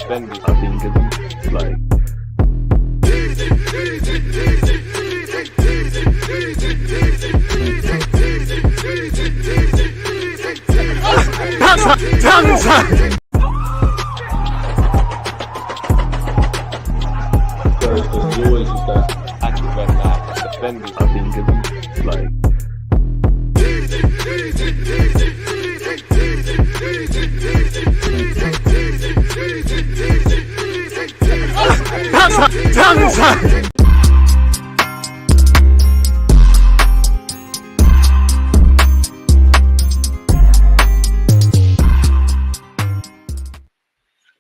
defenders, I think, it's like. So it's just always just that active and that defenders, I think, it's like.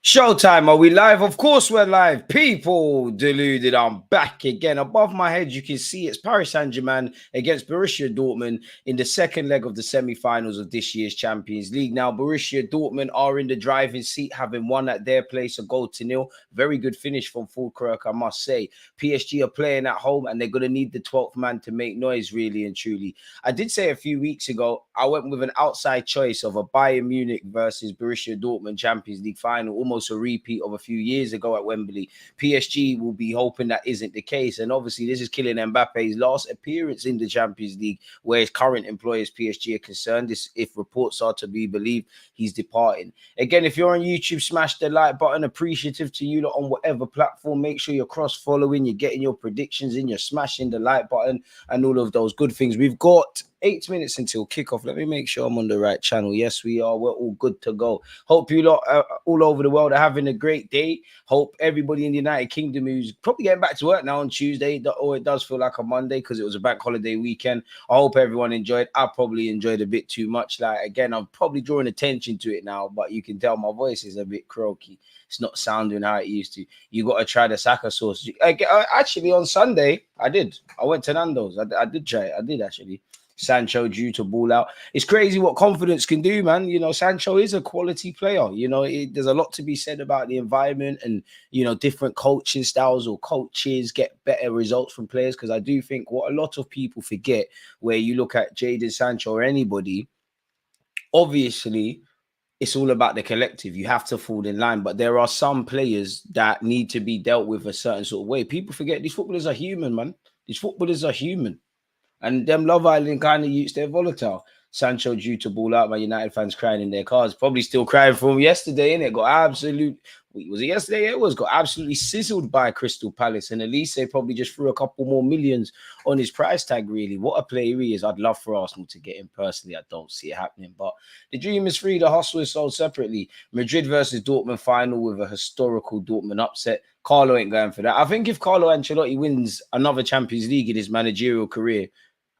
Showtime, are we live? Of course we're live. People, deluded, I'm back again. Above my head, you can see it's Paris Saint-Germain against Borussia Dortmund in the second leg of the semi-finals of this year's Champions League. Now, Borussia Dortmund are in the driving seat, having won at their place 1-0. Very good finish from Fulkirk, I must say. PSG are playing at home and they're going to need the 12th man to make noise, really and truly. I did say a few weeks ago, I went with an outside choice of a Bayern Munich versus Borussia Dortmund Champions League final, almost a repeat of a few years ago at Wembley. PSG will be hoping that isn't the case. And obviously, this is Kylian Mbappe's last appearance in the Champions League, where his current employers, PSG, are concerned. This, if reports are to be believed, he's departing. Again, if you're on YouTube, smash the like button. Appreciative to you lot on whatever platform. Make sure you're cross-following, you're getting your predictions in, you're smashing the like button and all of those good things. We've got 8 minutes until kickoff. Let me make sure I'm on the right channel. Yes, we are. We're all good to go. Hope you lot all over the world are having a great day. Hope everybody in the United Kingdom who's probably getting back to work now on Tuesday, or it does feel like a Monday because it was a bank holiday weekend. I hope everyone enjoyed. I probably enjoyed a bit too much. Like, again, I'm probably drawing attention to it now, but you can tell my voice is a bit croaky. It's not sounding how it used to. You got to try the Saka sauce. Actually, on Sunday, I did. I went to Nando's. I did try it. I did, actually. Sancho due to ball out. It's crazy what confidence can do, man. You know, Sancho is a quality player. You know, there's a lot to be said about the environment and, you know, different coaching styles or coaches get better results from players. Because I do think what a lot of people forget, where you look at Jadon Sancho or anybody, obviously, it's all about the collective. You have to fall in line. But there are some players that need to be dealt with a certain sort of way. People forget these footballers are human, man. These footballers are human. And them Love Island kind of youths, they're volatile. Sancho due to ball out, my United fans crying in their cars. Probably still crying for him yesterday, innit? Got absolute... Was it yesterday? It was. Got absolutely sizzled by Crystal Palace. And at least they probably just threw a couple more millions on his price tag, really. What a player he is. I'd love for Arsenal to get him personally. I don't see it happening. But the dream is free. The hustle is sold separately. Madrid versus Dortmund final with a historical Dortmund upset. Carlo ain't going for that. I think if Carlo Ancelotti wins another Champions League in his managerial career,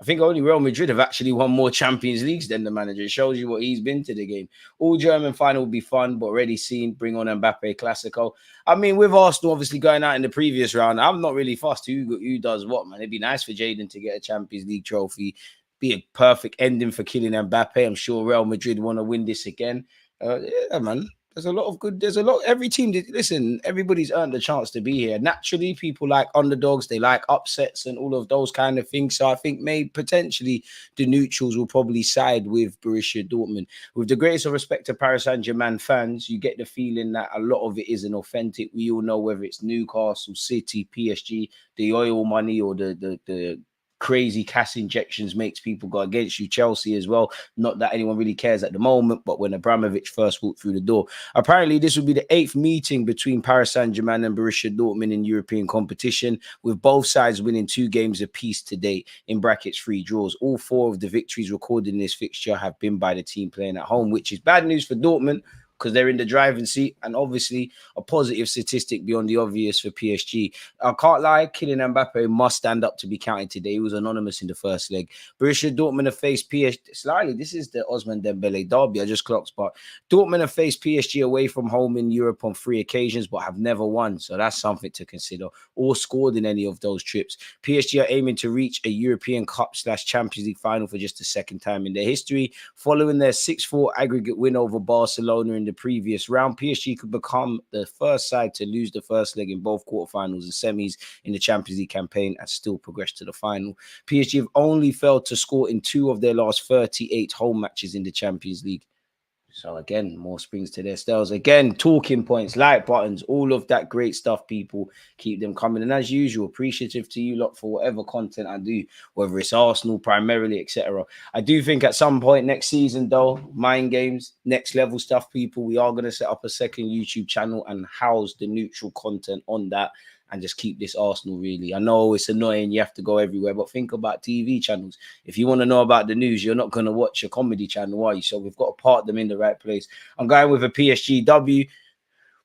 I think only Real Madrid have actually won more Champions Leagues than the manager. It shows you what he's been to the game. All German final will be fun, but already seen. Bring on Mbappe Classico. I mean, with Arsenal obviously going out in the previous round, I'm not really fussed who does what, man. It'd be nice for Jadon to get a Champions League trophy. Be a perfect ending for Kylian Mbappe. I'm sure Real Madrid want to win this again. Yeah, man. There's a lot of good. There's a lot. Every team. Listen, everybody's earned a chance to be here. Naturally, people like underdogs. They like upsets and all of those kind of things. So I think maybe potentially the neutrals will probably side with Borussia Dortmund. With the greatest of respect to Paris Saint-Germain fans, you get the feeling that a lot of it isn't authentic. We all know whether it's Newcastle, City, PSG, the oil money or the crazy cash injections makes people go against you. Chelsea as well. Not that anyone really cares at the moment, but when Abramovich first walked through the door, apparently this will be the 8th meeting between Paris Saint-Germain and Borussia Dortmund in European competition, with both sides winning 2 games apiece to date, in brackets 3 draws. All 4 of the victories recorded in this fixture have been by the team playing at home, which is bad news for Dortmund, because they're in the driving seat, and obviously a positive statistic beyond the obvious for PSG. I can't lie, Kylian Mbappe must stand up to be counted today. He was anonymous in the first leg. Borussia Dortmund have faced PSG. Slightly, this is the Osman Dembele derby. I just clocked, but Dortmund have faced PSG away from home in Europe on 3 occasions, but have never won. So that's something to consider, or scored in any of those trips. PSG are aiming to reach a European Cup/Champions League final for just the 2nd time in their history. Following their 6-4 aggregate win over Barcelona in the previous round, PSG could become the first side to lose the first leg in both quarterfinals and semis in the Champions League campaign and still progress to the final. PSG have only failed to score in 2 of their last 38 home matches in the Champions League. So again, more springs to their stairs. Again, talking points, like buttons, all of that great stuff, people. Keep them coming. And as usual, appreciative to you lot for whatever content I do, whether it's Arsenal primarily, etc. I do think at some point next season, though, mind games, next level stuff, people, we are going to set up a second YouTube channel and house the neutral content on that. And just keep this Arsenal, really. I know it's annoying. You have to go everywhere. But think about TV channels. If you want to know about the news, you're not going to watch a comedy channel, are you? So we've got to part them in the right place. I'm going with a PSG W.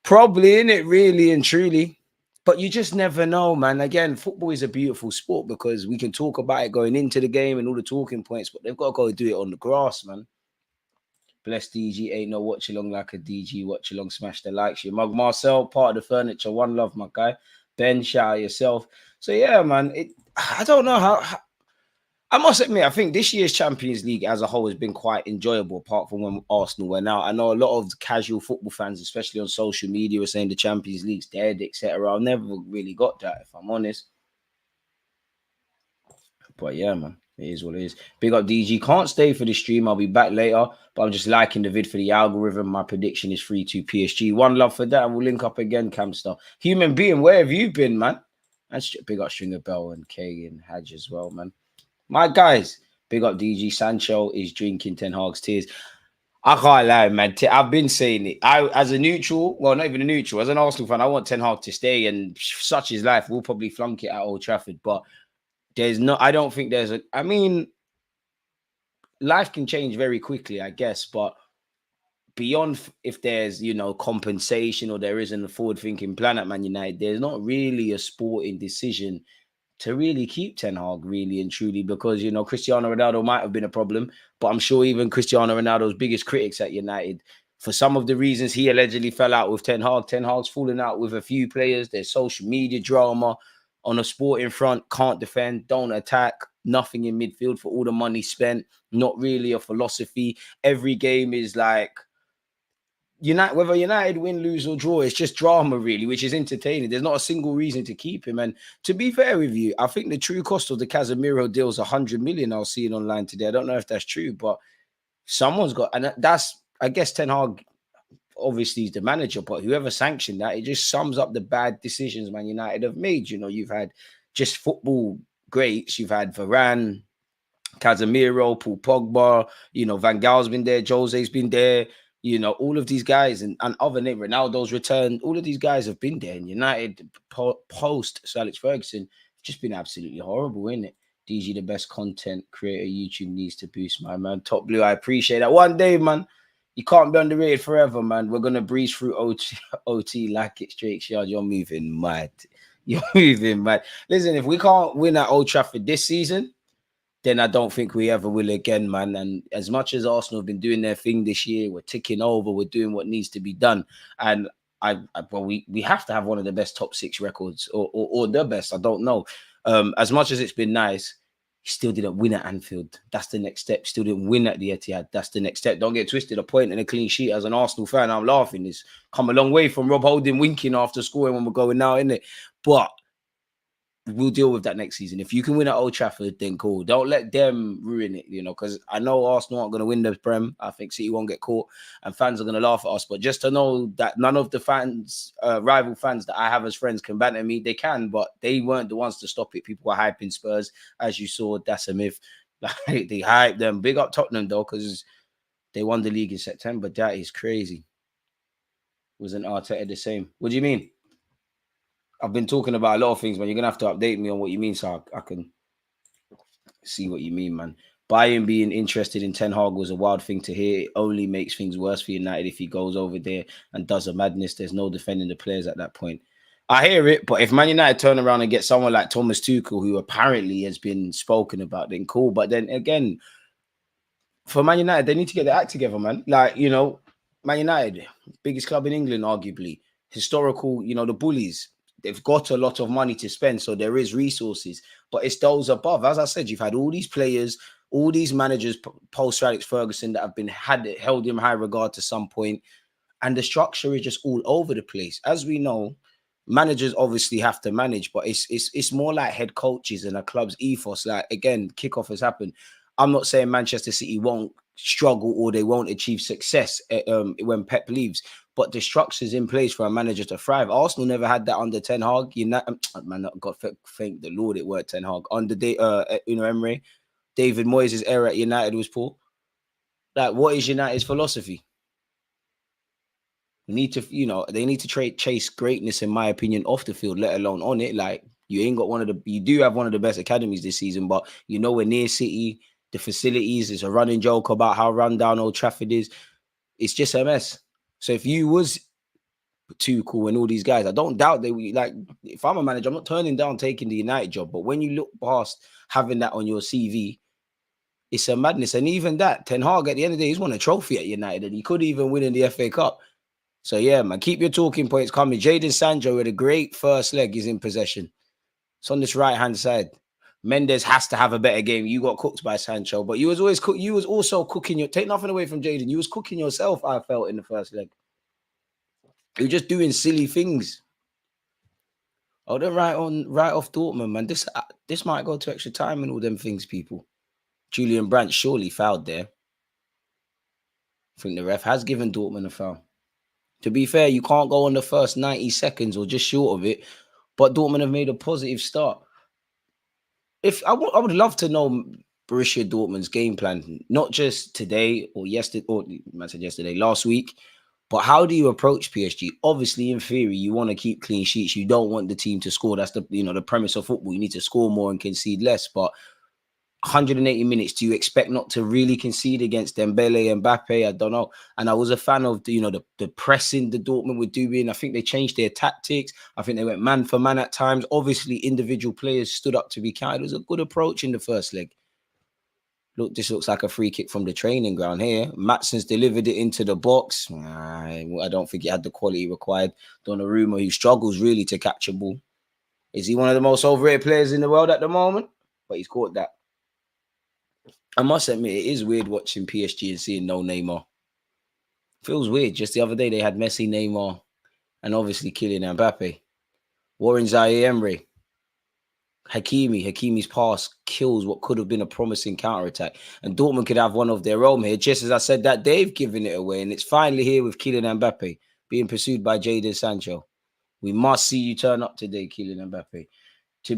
Probably in it, really and truly. But you just never know, man. Again, football is a beautiful sport because we can talk about it going into the game and all the talking points, but they've got to go do it on the grass, man. Bless DG, ain't no watch along like a DG. Watch along, smash the likes. Your mug Marcel, part of the furniture. One love, my guy. Ben, shout out yourself. So yeah, man. I don't know how. I must admit, I think this year's Champions League as a whole has been quite enjoyable, apart from when Arsenal went out. I know a lot of casual football fans, especially on social media, are saying the Champions League's dead, etc. I've never really got that, if I'm honest. But yeah, man. It is what it is. Big up DG. Can't stay for the stream. I'll be back later. But I'm just liking the vid for the algorithm. My prediction is 3-2 PSG. One love for that. And we'll link up again, Camster. Human being, where have you been, man? And big up Stringer Bell and Kay and Hadge as well, man. My guys, big up DG. Sancho is drinking Ten Hag's tears. I can't lie, man. I've been saying it. As a neutral, well, not even a neutral, as an Arsenal fan, I want Ten Hag to stay. And such is life. We'll probably flunk it at Old Trafford. But I don't think I mean, life can change very quickly, I guess, but beyond if there's, compensation or there isn't a forward-thinking plan at Man United, there's not really a sporting decision to really keep Ten Hag, really and truly, because, Cristiano Ronaldo might have been a problem, but I'm sure even Cristiano Ronaldo's biggest critics at United, for some of the reasons he allegedly fell out with Ten Hag's fallen out with a few players. There's social media drama. On a sporting front, can't defend, don't attack, nothing in midfield for all the money spent, not really a philosophy. Every game is like, whether United win, lose, or draw, it's just drama, really, which is entertaining. There's not a single reason to keep him. And to be fair with you, I think the true cost of the Casemiro deal is 100 million. I was seeing online today. I don't know if that's true, but someone's got, and that's, I guess, Ten Hag obviously he's the manager, but whoever sanctioned that, it just sums up the bad decisions Man United have made. You've had just football greats. You've had Varane, Casemiro, Paul Pogba, Van Gaal's been there, Jose's been there, all of these guys, and other than Ronaldo's returned, all of these guys have been there. And United post Sir Alex Ferguson just been absolutely horrible, isn't it? DG, the best content creator YouTube needs to boost, my man. Top Blue, I appreciate that. One day, man. You can't be underrated forever, man. We're going to breeze through OT like it's Drake's yard. You're moving mad. You're moving mad. Listen, if we can't win at Old Trafford this season, then I don't think we ever will again, man. And as much as Arsenal have been doing their thing this year, we're ticking over. We're doing what needs to be done. And we have to have one of the best top 6 records or the best. I don't know. As much as it's been nice, he still didn't win at Anfield. That's the next step. Still didn't win at the Etihad. That's the next step. Don't get twisted. A point and a clean sheet as an Arsenal fan, I'm laughing. It's come a long way from Rob Holding winking after scoring when we're going now, isn't it? But we'll deal with that next season. If you can win at Old Trafford, then cool. Don't let them ruin it, because I know Arsenal aren't going to win the Prem. I think City won't get caught and fans are going to laugh at us. But just to know that none of the fans, rival fans that I have as friends can banter me, they can, but they weren't the ones to stop it. People were hyping Spurs. As you saw, that's a myth. Like, they hyped them. Big up Tottenham, though, because they won the league in September. That is crazy. Wasn't Arteta the same? What do you mean? I've been talking about a lot of things, man. You're going to have to update me on what you mean so I can see what you mean, man. Bayern being interested in Ten Hag was a wild thing to hear. It only makes things worse for United if he goes over there and does a madness. There's no defending the players at that point. I hear it, but if Man United turn around and get someone like Thomas Tuchel, who apparently has been spoken about, then cool. But then again, for Man United, they need to get their act together, man. Like, Man United, biggest club in England, arguably. Historical, the bullies. They've got a lot of money to spend, so there is resources. But it's those above. As I said, you've had all these players, all these managers post Alex Ferguson that have been held in high regard to some point, and the structure is just all over the place. As we know, managers obviously have to manage, but it's more like head coaches and a club's ethos. Like, again, kickoff has happened. I'm not saying Manchester City won't struggle or they won't achieve success when Pep leaves. But the structure's in place for a manager to thrive. Arsenal never had that under Ten Hag. Man, God, thank the Lord it weren't Ten Hag. Under Emery, David Moyes' era at United was poor. Like, what is United's philosophy? We need to, they need to chase greatness, in my opinion, off the field, let alone on it. Like, you do have one of the best academies this season, but we're near City. The facilities, there's a running joke about how run down Old Trafford is. It's just a mess. So if you was Tuchel and all these guys, I don't doubt they would, like, if I'm a manager, I'm not turning down taking the United job. But when you look past having that on your CV, it's a madness. And even that, Ten Hag, at the end of the day, he's won a trophy at United and he could even win in the FA Cup. So yeah, man, keep your talking points coming. Jadon Sancho with a great first leg is in possession. It's on this right-hand side. Mendes has to have a better game. You got cooked by Sancho, but you was also cooking take nothing away from Jadon. You was cooking yourself, I felt, in the first leg. You're just doing silly things. Oh, they're right off Dortmund, man. This might go to extra time and all them things, people. Julian Brandt surely fouled there. I think the ref has given Dortmund a foul. To be fair, you can't go on the first 90 seconds or just short of it, but Dortmund have made a positive start. I would love to know Borussia Dortmund's game plan, not just today or yesterday, or I said yesterday, last week, but how do you approach PSG? Obviously, in theory, you want to keep clean sheets. You don't want the team to score. That's the premise of football. You need to score more and concede less. But 180 minutes, do you expect not to really concede against Dembele and Mbappe? I don't know. And I was a fan of the pressing the Dortmund were doing. I think they changed their tactics. I think they went man for man at times. Obviously, individual players stood up to be counted. It was a good approach in the first leg. Look, this looks like a free kick from the training ground here. Matson's delivered it into the box. I don't think he had the quality required. Donnarumma, who struggles really to catch a ball. Is he one of the most overrated players in the world at the moment? But he's caught that. I must admit, it is weird watching PSG and seeing no Neymar. Feels weird. Just the other day, they had Messi, Neymar, and obviously Kylian Mbappe. Warren Zaire-Emery. Hakimi's pass kills what could have been a promising counter-attack. And Dortmund could have one of their own here. Just as I said that, they've given it away. And it's finally here with Kylian Mbappe being pursued by Jadon Sancho. We must see you turn up today, Kylian Mbappe. To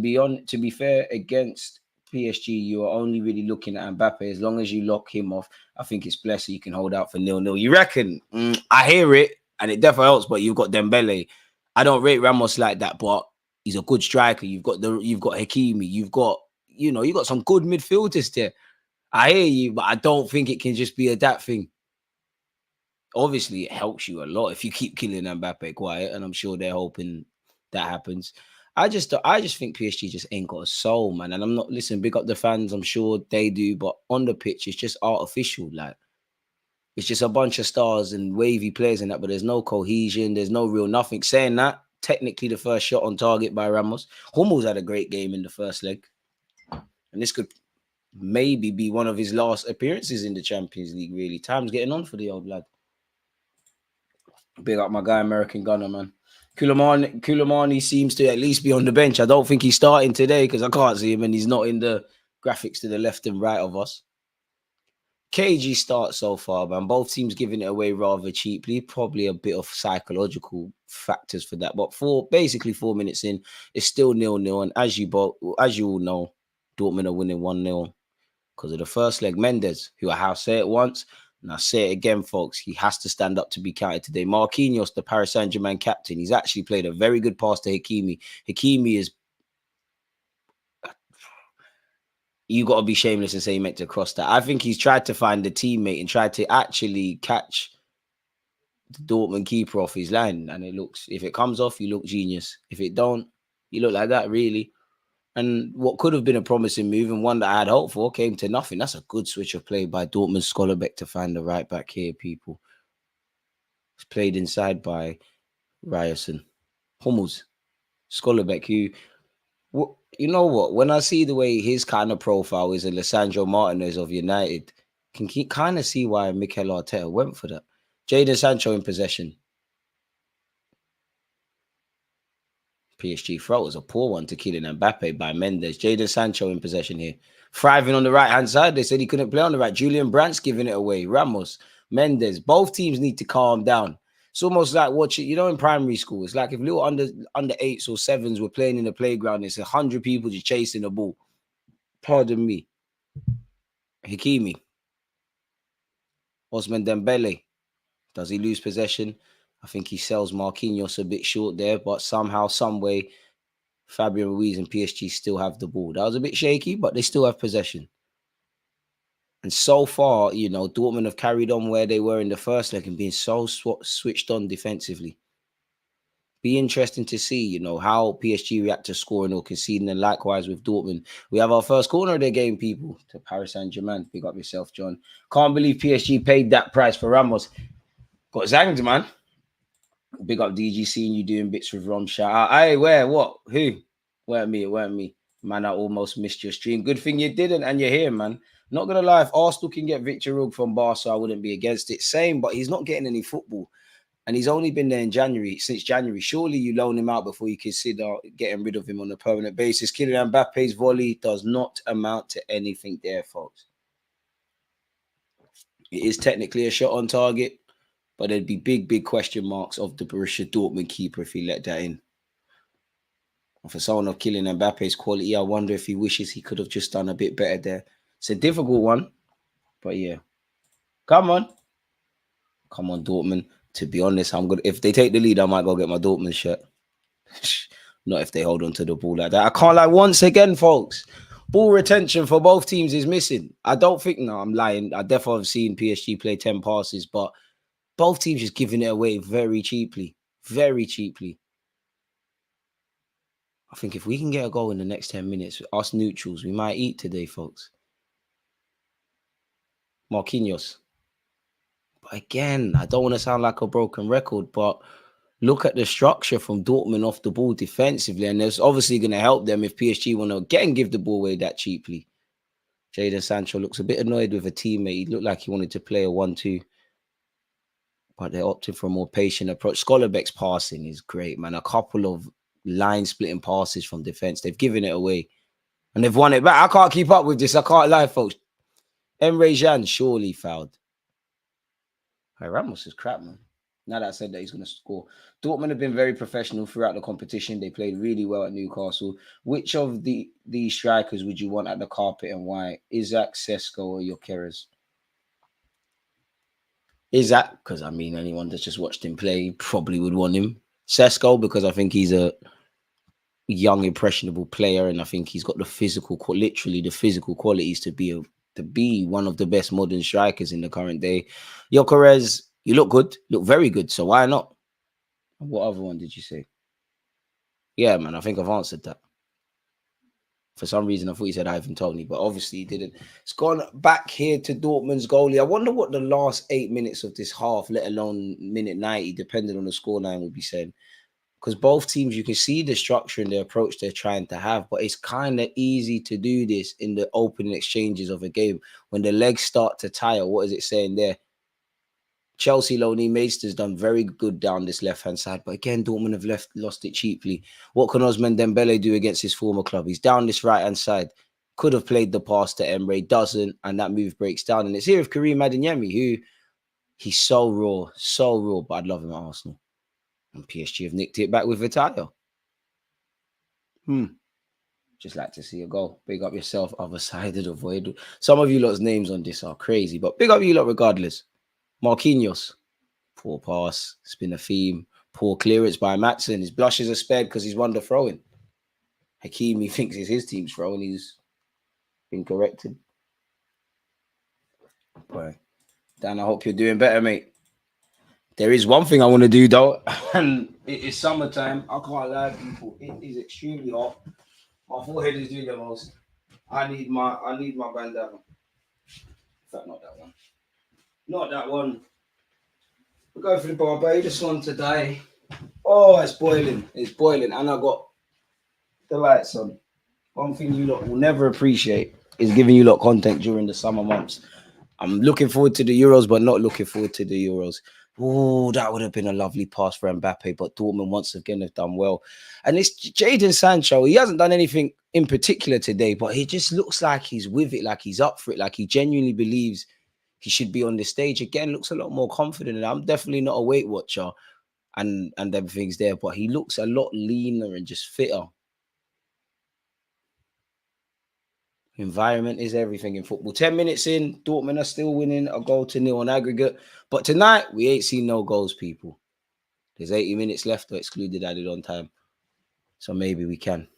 be fair, against PSG, you are only really looking at Mbappe. As long as you lock him off, I think it's blessed you can hold out for 0-0. You reckon? I hear it, and it definitely helps, but you've got Dembele. I don't rate Ramos like that, but he's a good striker. You've got Hakimi. You've got some good midfielders there. I hear you, but I don't think it can just be that thing. Obviously, it helps you a lot if you keep killing Mbappe quiet, and I'm sure they're hoping that happens. I just think PSG just ain't got a soul, man. And I'm not big up the fans. I'm sure they do, but on the pitch, it's just artificial. Like, it's just a bunch of stars and wavy players in that, but there's no cohesion. There's no real nothing. Saying that, technically the first shot on target by Ramos. Hummels had a great game in the first leg, and this could maybe be one of his last appearances in the Champions League. Really, time's getting on for the old lad. Big up my guy, American Gunner, man. Koulibaly seems to at least be on the bench. I don't think he's starting today because I can't see him and he's not in the graphics to the left and right of us. KG start so far, man. Both teams giving it away rather cheaply. Probably a bit of psychological factors for that. But basically 4 minutes in, it's still 0-0. And as you all know, Dortmund are winning 1-0 because of the first leg. Mendes, who I have said it once, and I say it again, folks, he has to stand up to be counted today. Marquinhos, the Paris Saint-Germain captain, he's actually played a very good pass to Hakimi. Hakimi is... You got to be shameless and say he meant to cross that. I think he's tried to find a teammate and tried to actually catch the Dortmund keeper off his line. And if it comes off, you look genius. If it don't, you look like that, really. And what could have been a promising move and one that I had hoped for came to nothing. That's a good switch of play by Dortmund Schollerbeck to find the right back here, people. It's played inside by Ryerson. Hummels. Schollerbeck, you know what? When I see the way his kind of profile is, and Lisandro Martinez of United, can kind of see why Mikel Arteta went for that. Jadon Sancho in possession. PSG throw was a poor one to Kylian Mbappe by Mendes. Jadon Sancho in possession here. Thriving on the right-hand side. They said he couldn't play on the right. Julian Brandt's giving it away. Ramos, Mendes. Both teams need to calm down. It's almost like watching, in primary school. It's like if little under 8s or 7s were playing in the playground, it's 100 people just chasing the ball. Pardon me. Hakimi. Ousmane Dembele. Does he lose possession? I think he sells Marquinhos a bit short there, but somehow, some way, Fabian Ruiz and PSG still have the ball. That was a bit shaky, but they still have possession. And so far, Dortmund have carried on where they were in the first leg and being so switched on defensively. Be interesting to see, how PSG react to scoring or conceding, and likewise with Dortmund. We have our first corner of the game, people, to Paris Saint-Germain. Big up yourself, John. Can't believe PSG paid that price for Ramos. Got zanged, man. Big up DG, seeing you doing bits with Rom. Shout out. Hey, where? What? Who? Weren't me. Man, I almost missed your stream. Good thing you didn't, and you're here, man. Not going to lie, if Arsenal can get Victor Rugg from Barca, I wouldn't be against it. Same, but he's not getting any football. And he's only been there since January. Surely you loan him out before you consider getting rid of him on a permanent basis. Kylian Mbappe's volley does not amount to anything there, folks. It is technically a shot on target, but there'd be big question marks of the Borussia Dortmund keeper if he let that in. And for someone of Kylian Mbappe's quality, I wonder if he wishes he could have just done a bit better there. It's a difficult one, but yeah. Come on, Dortmund. To be honest, if they take the lead, I might go get my Dortmund shirt. Not if they hold on to the ball like that. I can't lie. Once again, folks, ball retention for both teams is missing. I don't think, no, I'm lying. I definitely have seen PSG play 10 passes, but both teams just giving it away very cheaply. Very cheaply. I think if we can get a goal in the next 10 minutes, us neutrals, we might eat today, folks. Marquinhos. But again, I don't want to sound like a broken record, but look at the structure from Dortmund off the ball defensively, and it's obviously going to help them if PSG want to again give the ball away that cheaply. Jadon Sancho looks a bit annoyed with a teammate. He looked like he wanted to play a 1-2, but they're opting for a more patient approach. Schollerbeck's passing is great, man. A couple of line-splitting passes from defense. They've given it away, and they've won it back. I can't keep up with this. I can't lie, folks. Emre Can surely fouled. Hey, Ramos is crap, man. Now that I said that he's going to score. Dortmund have been very professional throughout the competition. They played really well at Newcastle. Which of the strikers would you want at the carpet and why? Isaac, Sesko, or Gyökeres? Isaac, because I mean, anyone that's just watched him play probably would want him. Sesko, because I think he's a young, impressionable player, and I think he's got the physical, literally the physical qualities to be one of the best modern strikers in the current day. Gyökeres, you look good, look very good, so why not? What other one did you say? Yeah, man, I think I've answered that. For some reason, I thought you said Ivan Toney, but obviously he didn't. It's gone back here to Dortmund's goalie. I wonder what the last 8 minutes of this half, let alone minute 90, depending on the scoreline, will be said. Because both teams, you can see the structure and the approach they're trying to have, but it's kind of easy to do this in the opening exchanges of a game. When the legs start to tire, what is it saying there? Chelsea Loney Meister's done very good down this left-hand side, but again, Dortmund have lost it cheaply. What can Ousmane Dembele do against his former club? He's down this right-hand side. Could have played the pass to Emre, doesn't, and that move breaks down. And it's here with Karim Adeyemi, who he's so raw, but I'd love him at Arsenal. And PSG have nicked it back with Vital. Just like to see a goal. Big up yourself, other side of the void. Some of you lot's names on this are crazy, but big up you lot regardless. Marquinhos, poor pass. It's been a theme. Poor clearance by Matson. His blushes are spared because he's won the throw-in. Hakimi thinks it's his team's throw and he's been corrected. Boy, Dan, I hope you're doing better, mate. There is one thing I want to do though, and it is summertime. I can't lie, people. It is extremely hot. My forehead is doing the most. I need my bandana. In fact, not that one. Not that one. We're going for the Barbados one today. Oh, it's boiling. It's boiling. And I got the lights on. One thing you lot will never appreciate is giving you lot content during the summer months. I'm looking forward to the Euros, but not looking forward to the Euros. Oh, that would have been a lovely pass for Mbappe, but Dortmund once again have done well. And it's Jadon Sancho. He hasn't done anything in particular today, but he just looks like he's with it, like he's up for it, like he genuinely believes he should be on the stage. Again, looks a lot more confident. And I'm definitely not a Weight Watcher and everything's there, but he looks a lot leaner and just fitter. Environment is everything in football. 10 minutes in, Dortmund are still winning a goal to nil on aggregate. But tonight, we ain't seen no goals, people. There's 80 minutes left or excluded added on time. So maybe we can.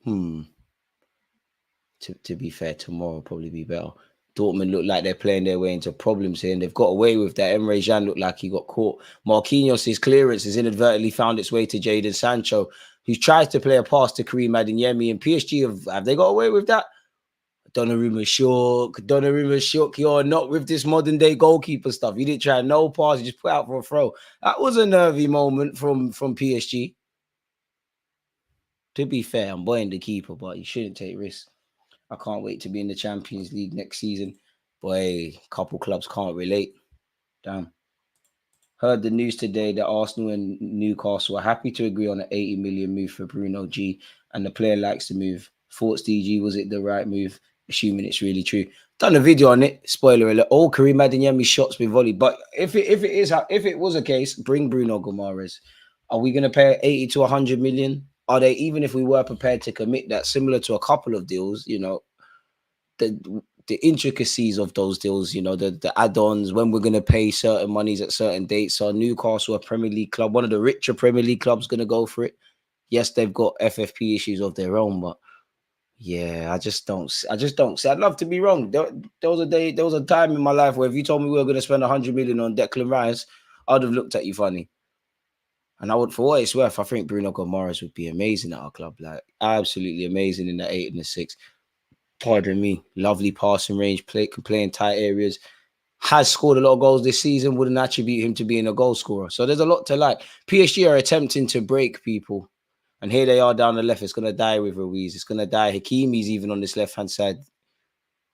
To be fair, tomorrow will probably be better. Dortmund look like they're playing their way into problems here, and they've got away with that. Emre Can looked like he got caught. Marquinhos' clearance has inadvertently found its way to Jadon Sancho, who tries to play a pass to Karim Adeyemi. And PSG, have they got away with that? Donnarumma shook. You're not with this modern day goalkeeper stuff. You didn't try no pass, you just put out for a throw. That was a nervy moment from PSG. To be fair, I'm buying the keeper, but you shouldn't take risks. I can't wait to be in the Champions League next season. Boy, a couple clubs can't relate. Damn. Heard the news today that Arsenal and Newcastle are happy to agree on an 80 million move for Bruno G, and the player likes the move. Thoughts, DG, was it the right move? Assuming it's really true. Done a video on it. Spoiler alert. All Karim Adeyemi's shots been volleyed. But if it was a case, bring Bruno Gomares. Are we going to pay 80 to 100 million? Are they, even if we were prepared to commit that, similar to a couple of deals, you know, the intricacies of those deals, you know, the add-ons, when we're going to pay certain monies at certain dates. So Newcastle, a Premier League club, one of the richer Premier League clubs, going to go for it. Yes, they've got FFP issues of their own, but yeah, I just don't see. I'd love to be wrong. There was a time in my life where if you told me we were going to spend 100 million on Declan Rice, I'd have looked at you funny. And I would, for what it's worth, I think Bruno Gomares would be amazing at our club, like absolutely amazing in the 8 and the 6. Pardon me, lovely passing range, can play in tight areas. Has scored a lot of goals this season. Wouldn't attribute him to being a goal scorer. So there's a lot to like. PSG are attempting to break people. And here they are down the left. It's going to die with Ruiz. It's going to die. Hakimi's even on this left-hand side.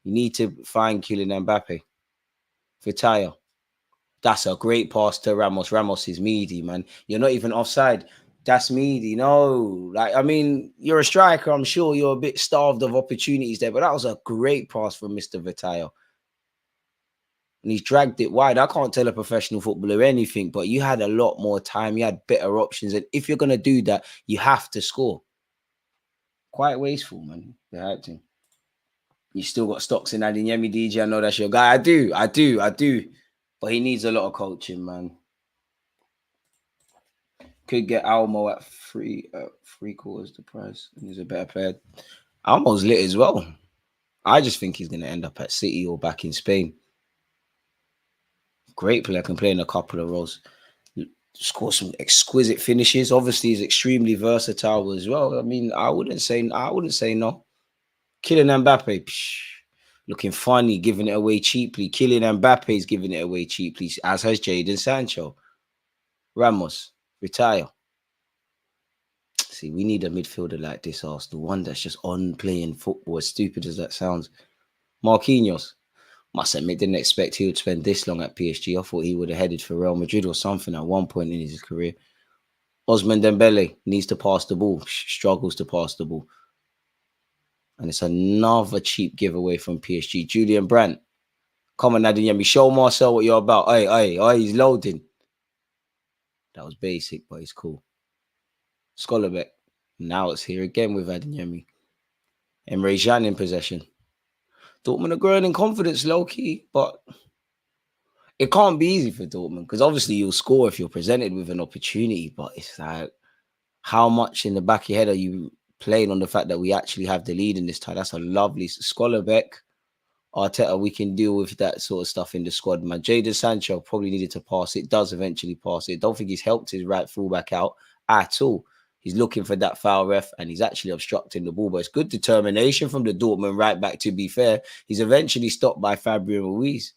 You need to find Kylian Mbappe. Vitaya. That's a great pass to Ramos. Ramos is meaty, man. You're not even offside. That's meaty. No. Like, I mean, you're a striker. I'm sure you're a bit starved of opportunities there. But that was a great pass from Mr. Vitaya. And he's dragged it wide. I can't tell a professional footballer anything, but you had a lot more time. You had better options. And if you're going to do that, you have to score. Quite wasteful, man. The acting. You still got stocks in Adeyemi, DJ. I know that's your guy. I do. But he needs a lot of coaching, man. Could get Almo at three quarters the price. And he's a better player. Almo's lit as well. I just think he's going to end up at City or back in Spain. Great player, can play in a couple of roles. Score some exquisite finishes. Obviously, he's extremely versatile as well. I mean, I wouldn't say no. Kylian Mbappe, looking funny, giving it away cheaply. Kylian Mbappe is giving it away cheaply, as has Jadon Sancho. Ramos, retire. See, we need a midfielder like this, Arsenal. One that's just on playing football, as stupid as that sounds. Marquinhos. Must admit, didn't expect he would spend this long at PSG. I thought he would have headed for Real Madrid or something at one point in his career. Ousmane Dembele needs to pass the ball, struggles to pass the ball. And it's another cheap giveaway from PSG. Julian Brandt. Come on, Adeyemi. Show Marcel what you're about. Hey, he's loading. That was basic, but he's cool. Schollerbeck. Now it's here again with Adeyemi. Emre Can in possession. Dortmund are growing in confidence, low-key, but it can't be easy for Dortmund because obviously you'll score if you're presented with an opportunity, but it's like, how much in the back of your head are you playing on the fact that we actually have the lead in this tie? That's a lovely Schollerbeck. Arteta, we can deal with that sort of stuff in the squad, man. Jadon Sancho probably needed to pass it. Does eventually pass it. Don't think he's helped his right fullback out at all. He's looking for that foul ref and he's actually obstructing the ball. But it's good determination from the Dortmund right back, to be fair. He's eventually stopped by Fabio Ruiz.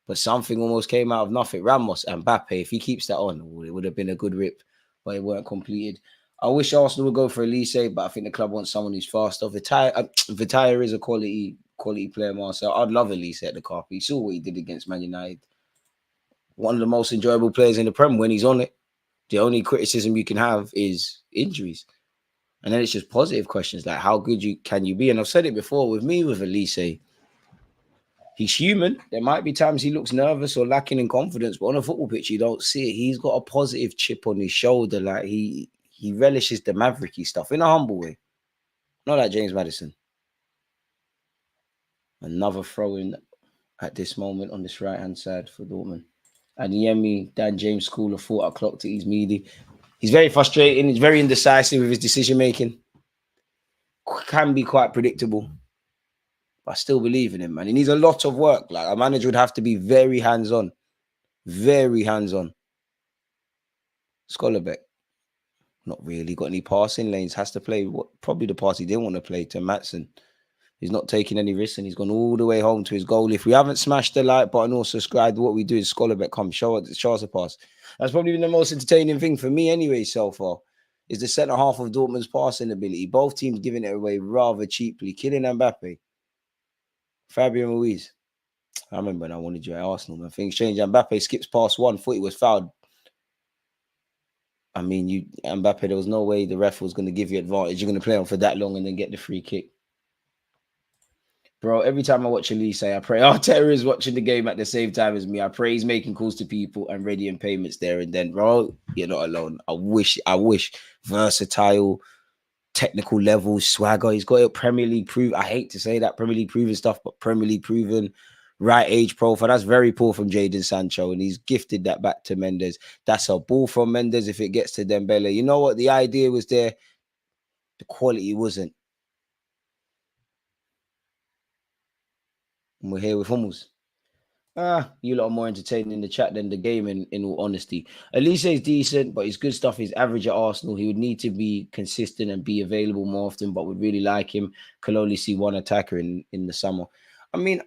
But something almost came out of nothing. Ramos and Mbappe, if he keeps that on, it would have been a good rip. But it weren't completed. I wish Arsenal would go for Elise, but I think the club wants someone who's faster. Vitaya is a quality player, Marcel. I'd love Elise at the carpet. You saw what he did against Man United. one of the most enjoyable players in the Prem when he's on it. The only criticism you can have is injuries. And then it's just positive questions like how good can you be? And I've said it before with me with Elise. He's human. There might be times he looks nervous or lacking in confidence, but on a football pitch, you don't see it. He's got a positive chip on his shoulder. Like he relishes the mavericky stuff in a humble way. Not like James Maddison. Another throw-in at this moment on this right-hand side for Dortmund. And Yemi, Dan James School of thought I clocked it. He's meaty. He's very frustrating. He's very indecisive with his decision-making. Can be quite predictable. But I still believe in him, man. He needs a lot of work. Like a manager would have to be very hands-on. Very hands-on. Scholarbeck. Not really got any passing lanes. Has to play probably the pass he didn't want to play to Matson. He's not taking any risks and he's gone all the way home to his goal. If we haven't smashed the like button or subscribed, what we do is Scholarbeck come show us a pass. That's probably been the most entertaining thing for me anyway so far, is the centre half of Dortmund's passing ability. Both teams giving it away rather cheaply. Kylian Mbappe. Fabio Ruiz. I remember when I wanted you at Arsenal, man. Things change. Mbappe skips past one, thought he was fouled. I mean, Mbappe, there was no way the ref was going to give you advantage. You're going to play on for that long and then get the free kick. Bro, every time I watch Elise, I pray Arteta is watching the game at the same time as me. I pray he's making calls to people and readying payments there and then. Bro, you're not alone. I wish versatile, technical levels, swagger. He's got it Premier League proven. I hate to say that, Premier League proven stuff, but Premier League proven, right age profile. That's very poor from Jadon Sancho, and he's gifted that back to Mendes. That's a ball from Mendes if it gets to Dembele. You know what? The idea was there. The quality wasn't. And we're here with Hummels. You lot are more entertaining in the chat than the game, in all honesty. Elise is decent, but his good stuff is average at Arsenal. He would need to be consistent and be available more often, but would really like him. Could only see one attacker in the summer. I mean,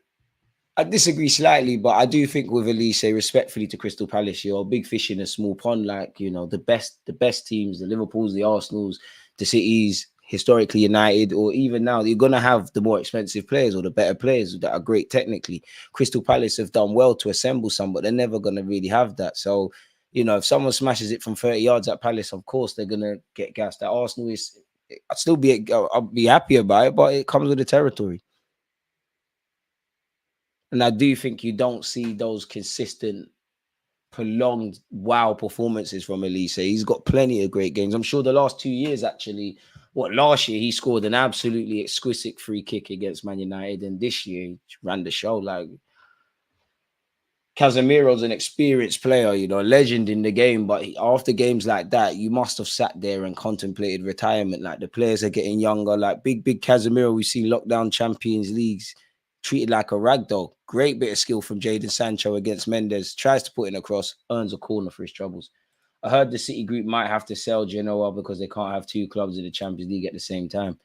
I disagree slightly, but I do think with Elise, respectfully to Crystal Palace, you're a big fish in a small pond. Like, you know, the best teams, the Liverpools, the Arsenals, the Cities, historically United, or even now, you're going to have the more expensive players or the better players that are great technically. Crystal Palace have done well to assemble some, but they're never going to really have that. So, you know, if someone smashes it from 30 yards at Palace, of course, they're going to get gassed. At Arsenal, I'll be happy about it, but it comes with the territory. And I do think you don't see those consistent, prolonged wow performances from Elise. He's got plenty of great games. I'm sure the last 2 years, actually, last year he scored an absolutely exquisite free kick against Man United, and this year he ran the show. Like, Casemiro's an experienced player, you know, a legend in the game, but after games like that, you must have sat there and contemplated retirement. Like, the players are getting younger. Like big Casemiro, we've seen lockdown Champions Leagues treated like a ragdoll. Great bit of skill from Jadon Sancho against Mendes. Tries to put in a cross, earns a corner for his troubles. I heard the City group might have to sell Genoa because they can't have two clubs in the Champions League at the same time.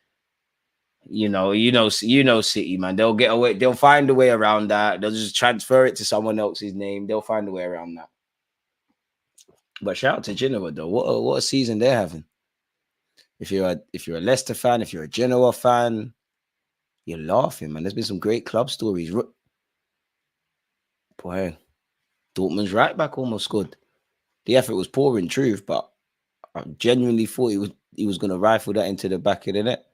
You know, City, man. They'll get away. They'll find a way around that. They'll just transfer it to someone else's name. They'll find a way around that. But shout out to Genoa, though. What a season they're having. If you're a Leicester fan, if you're a Genoa fan, you're laughing, man. There's been some great club stories. Boy, Dortmund's right back almost scored. The effort was poor in truth, but I genuinely thought he was going to rifle that into the back of the net.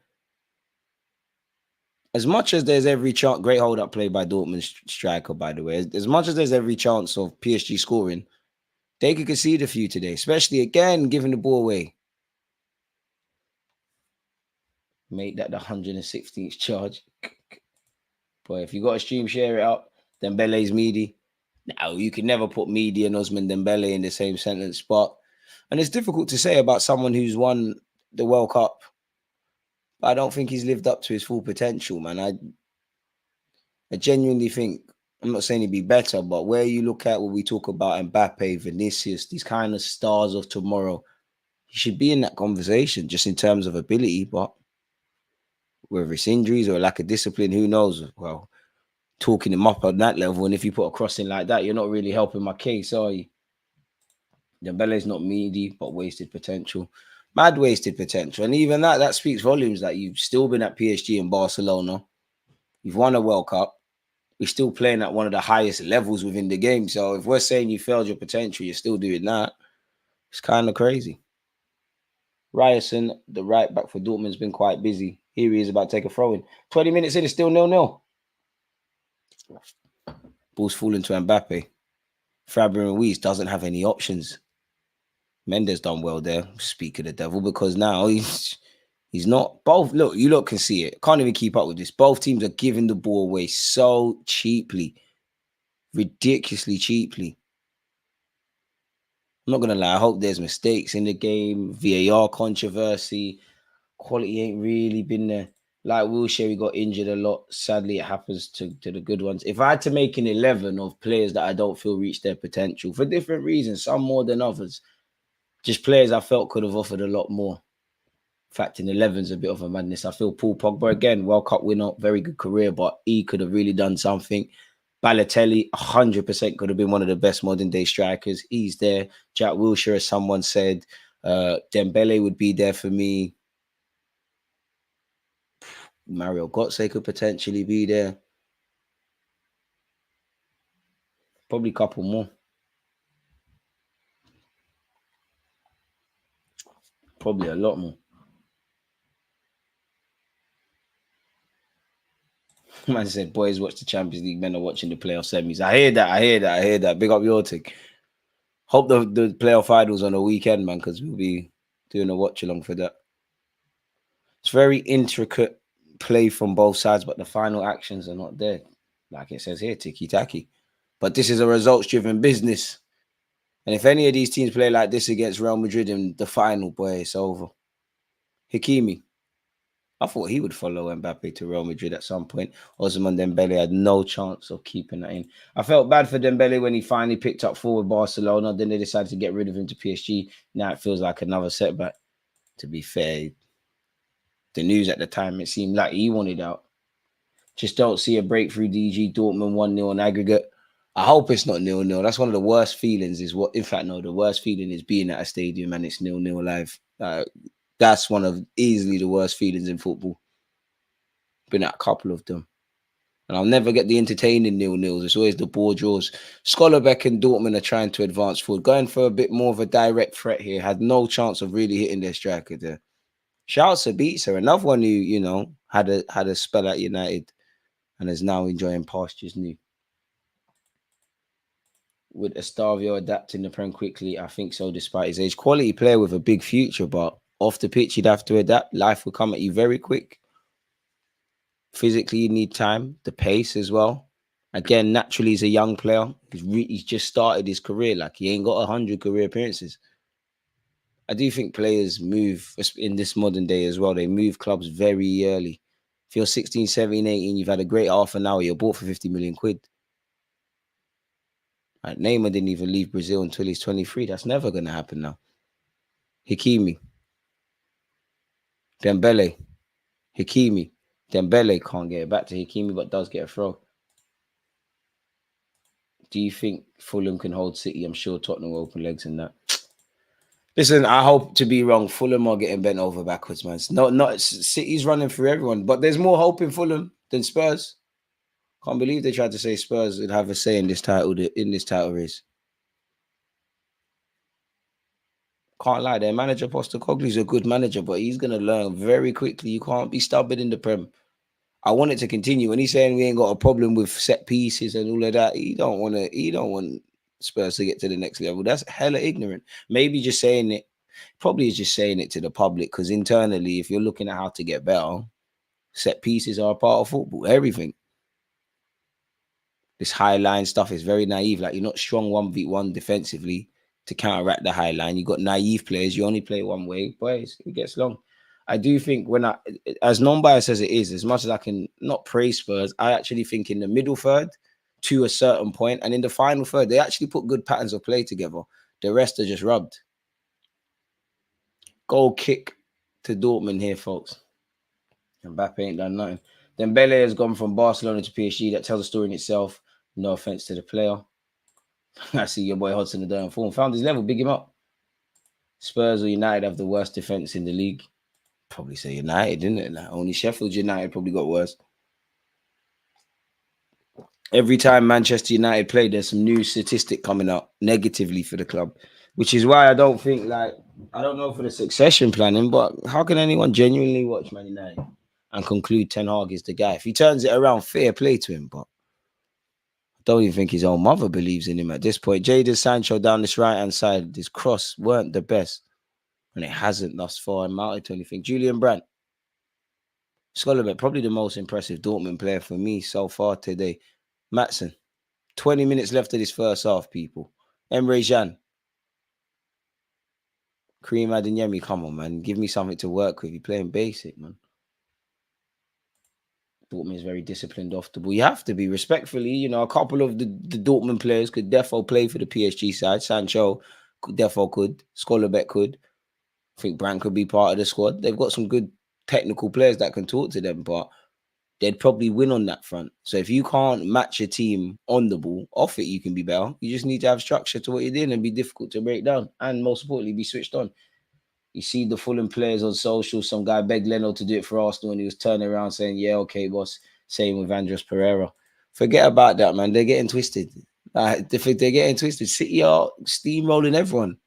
As much as there's every chance, great hold-up play by Dortmund striker, by the way, as much as there's every chance of PSG scoring, they could concede a few today, especially, again, giving the ball away. Make that the 116th charge. Boy, if you got a stream, share it up. Dembele's meaty. Now, you can never put meaty and Ousmane Dembele in the same sentence, and it's difficult to say about someone who's won the World Cup. I don't think he's lived up to his full potential, man. I genuinely think, I'm not saying he'd be better, but where you look at what we talk about Mbappe, Vinicius, these kind of stars of tomorrow, he should be in that conversation just in terms of ability, but whether it's injuries or lack of discipline, who knows? Well, talking him up on that level, and if you put a cross in like that, you're not really helping my case, are you? Dembele's not meaty, but wasted potential. Mad wasted potential. And even that speaks volumes that you've still been at PSG and Barcelona. You've won a World Cup. we're still playing at one of the highest levels within the game. So if we're saying you failed your potential, you're still doing that. It's kind of crazy. Ryerson, the right back for Dortmund, has been quite busy. Here he is about to take a throw in. 20 minutes in, it's still 0-0. Ball's falling to Mbappe. Fabian Ruiz doesn't have any options. Mendes done well there. Speak of the devil, because now he's not. Both, look, you lot can see it. Can't even keep up with this. Both teams are giving the ball away so cheaply. Ridiculously cheaply. I'm not going to lie. I hope there's mistakes in the game. VAR controversy. Quality ain't really been there. Like Wilshere, he got injured a lot. Sadly, it happens to the good ones. If I had to make an 11 of players that I don't feel reached their potential for different reasons, some more than others, just players I felt could have offered a lot more. In fact, in 11's a bit of a madness. I feel Paul Pogba, again, World Cup winner, very good career, but he could have really done something. Balotelli, 100% could have been one of the best modern day strikers. He's there. Jack Wilshere, as someone said. Dembele would be there for me. Mario Götze could potentially be there. Probably a couple more. Probably a lot more. Man said, boys, watch the Champions League. Men are watching the playoff semis. I hear that. Big up your thing. Hope the playoff finals on a weekend, man, because we'll be doing a watch along for that. It's very intricate play from both sides, but the final actions are not there. Like it says here, ticky-tacky. But this is a results-driven business. And if any of these teams play like this against Real Madrid in the final, boy, it's over. Hakimi. I thought he would follow Mbappe to Real Madrid at some point. Ousmane Dembele had no chance of keeping that in. I felt bad for Dembele when he finally picked up forward Barcelona. Then they decided to get rid of him to PSG. Now it feels like another setback. To be fair, the news at the time, it seemed like he wanted out. Just don't see a breakthrough. DG Dortmund 1-0 on aggregate. I hope it's not 0-0. That's one of the worst feelings. The worst feeling is being at a stadium and it's 0-0 live. That's one of easily the worst feelings in football. Been at a couple of them. And I'll never get the entertaining 0-0s. It's always the ball draws. Schollerbeck and Dortmund are trying to advance forward. Going for a bit more of a direct threat here. Had no chance of really hitting their striker there. Shouts to Beatser. Another one who, had a spell at United and is now enjoying pastures new. Would Estavio adapt in the Prem quickly? I think so, despite his age. Quality player with a big future, but off the pitch, you'd have to adapt. Life will come at you very quick. Physically, you need time, the pace as well. Again, naturally, he's a young player. He's just started his career. Like, he ain't got 100 career appearances. I do think players move in this modern day as well. They move clubs very early. If you're 16, 17, 18, you've had a great half an hour, you're bought for 50 million quid. Like, Neymar didn't even leave Brazil until he's 23. That's never going to happen now. Hakimi. Dembele. Hakimi. Dembele can't get it back to Hakimi, but does get a throw. Do you think Fulham can hold City? I'm sure Tottenham will open legs in that. Listen, I hope to be wrong. Fulham are getting bent over backwards, man. Not City's running through everyone, but there's more hope in Fulham than Spurs. Can't believe they tried to say Spurs would have a say in this title race. Can't lie, their manager Postecoglou's a good manager, but he's gonna learn very quickly. You can't be stubborn in the Prem. I want it to continue. When he's saying we ain't got a problem with set pieces and all of that, he don't want Spurs to get to the next level. That's hella ignorant. Maybe just saying it, probably is just saying it to the public, because internally, if you're looking at how to get better, set pieces are a part of football. Everything. This high line stuff is very naive. Like, you're not strong 1v1 defensively to counteract the high line. You got naive players. You only play one way. Boys, it gets long. I do think as non-biased as it is, as much as I can not praise Spurs, I actually think in the middle third to a certain point and in the final third, they actually put good patterns of play together. The rest are just rubbed. Goal kick to Dortmund here, folks. Mbappe ain't done nothing. Dembele has gone from Barcelona to PSG. That tells a story in itself. No offense to the player. I see your boy Hudson the form. Found his level. Big him up. Spurs or United have the worst defense in the league. Probably say United, didn't it? Like, only Sheffield United probably got worse. Every time Manchester United play, there's some new statistic coming up negatively for the club, which is why I don't think, like, I don't know for the succession planning, but how can anyone genuinely watch Man United and conclude Ten Hag is the guy? If he turns it around, fair play to him, but I don't even think his own mother believes in him at this point. Jadon Sancho down this right-hand side, this cross weren't the best, and it hasn't thus far amounted to anything. Julian Brandt, Scholarbet, probably the most impressive Dortmund player for me so far today. Matson, 20 minutes left of this first half, people. Emre Can, Kareem Adeyemi, come on, man. Give me something to work with. You're playing basic, man. Dortmund is very disciplined off the ball. You have to be, respectfully. You know, a couple of the Dortmund players could defo play for the PSG side. Sancho defo could. Scholarbet could. I think Brandt could be part of the squad. They've got some good technical players that can talk to them, but they'd probably win on that front. So if you can't match a team on the ball, off it, you can be better. You just need to have structure to what you're doing and be difficult to break down. And most importantly, be switched on. You see the Fulham players on social. Some guy begged Leno to do it for Arsenal, and he was turning around saying, yeah, okay, boss. Same with Andres Pereira. Forget about that, man. They're getting twisted. They're getting twisted. City are steamrolling everyone.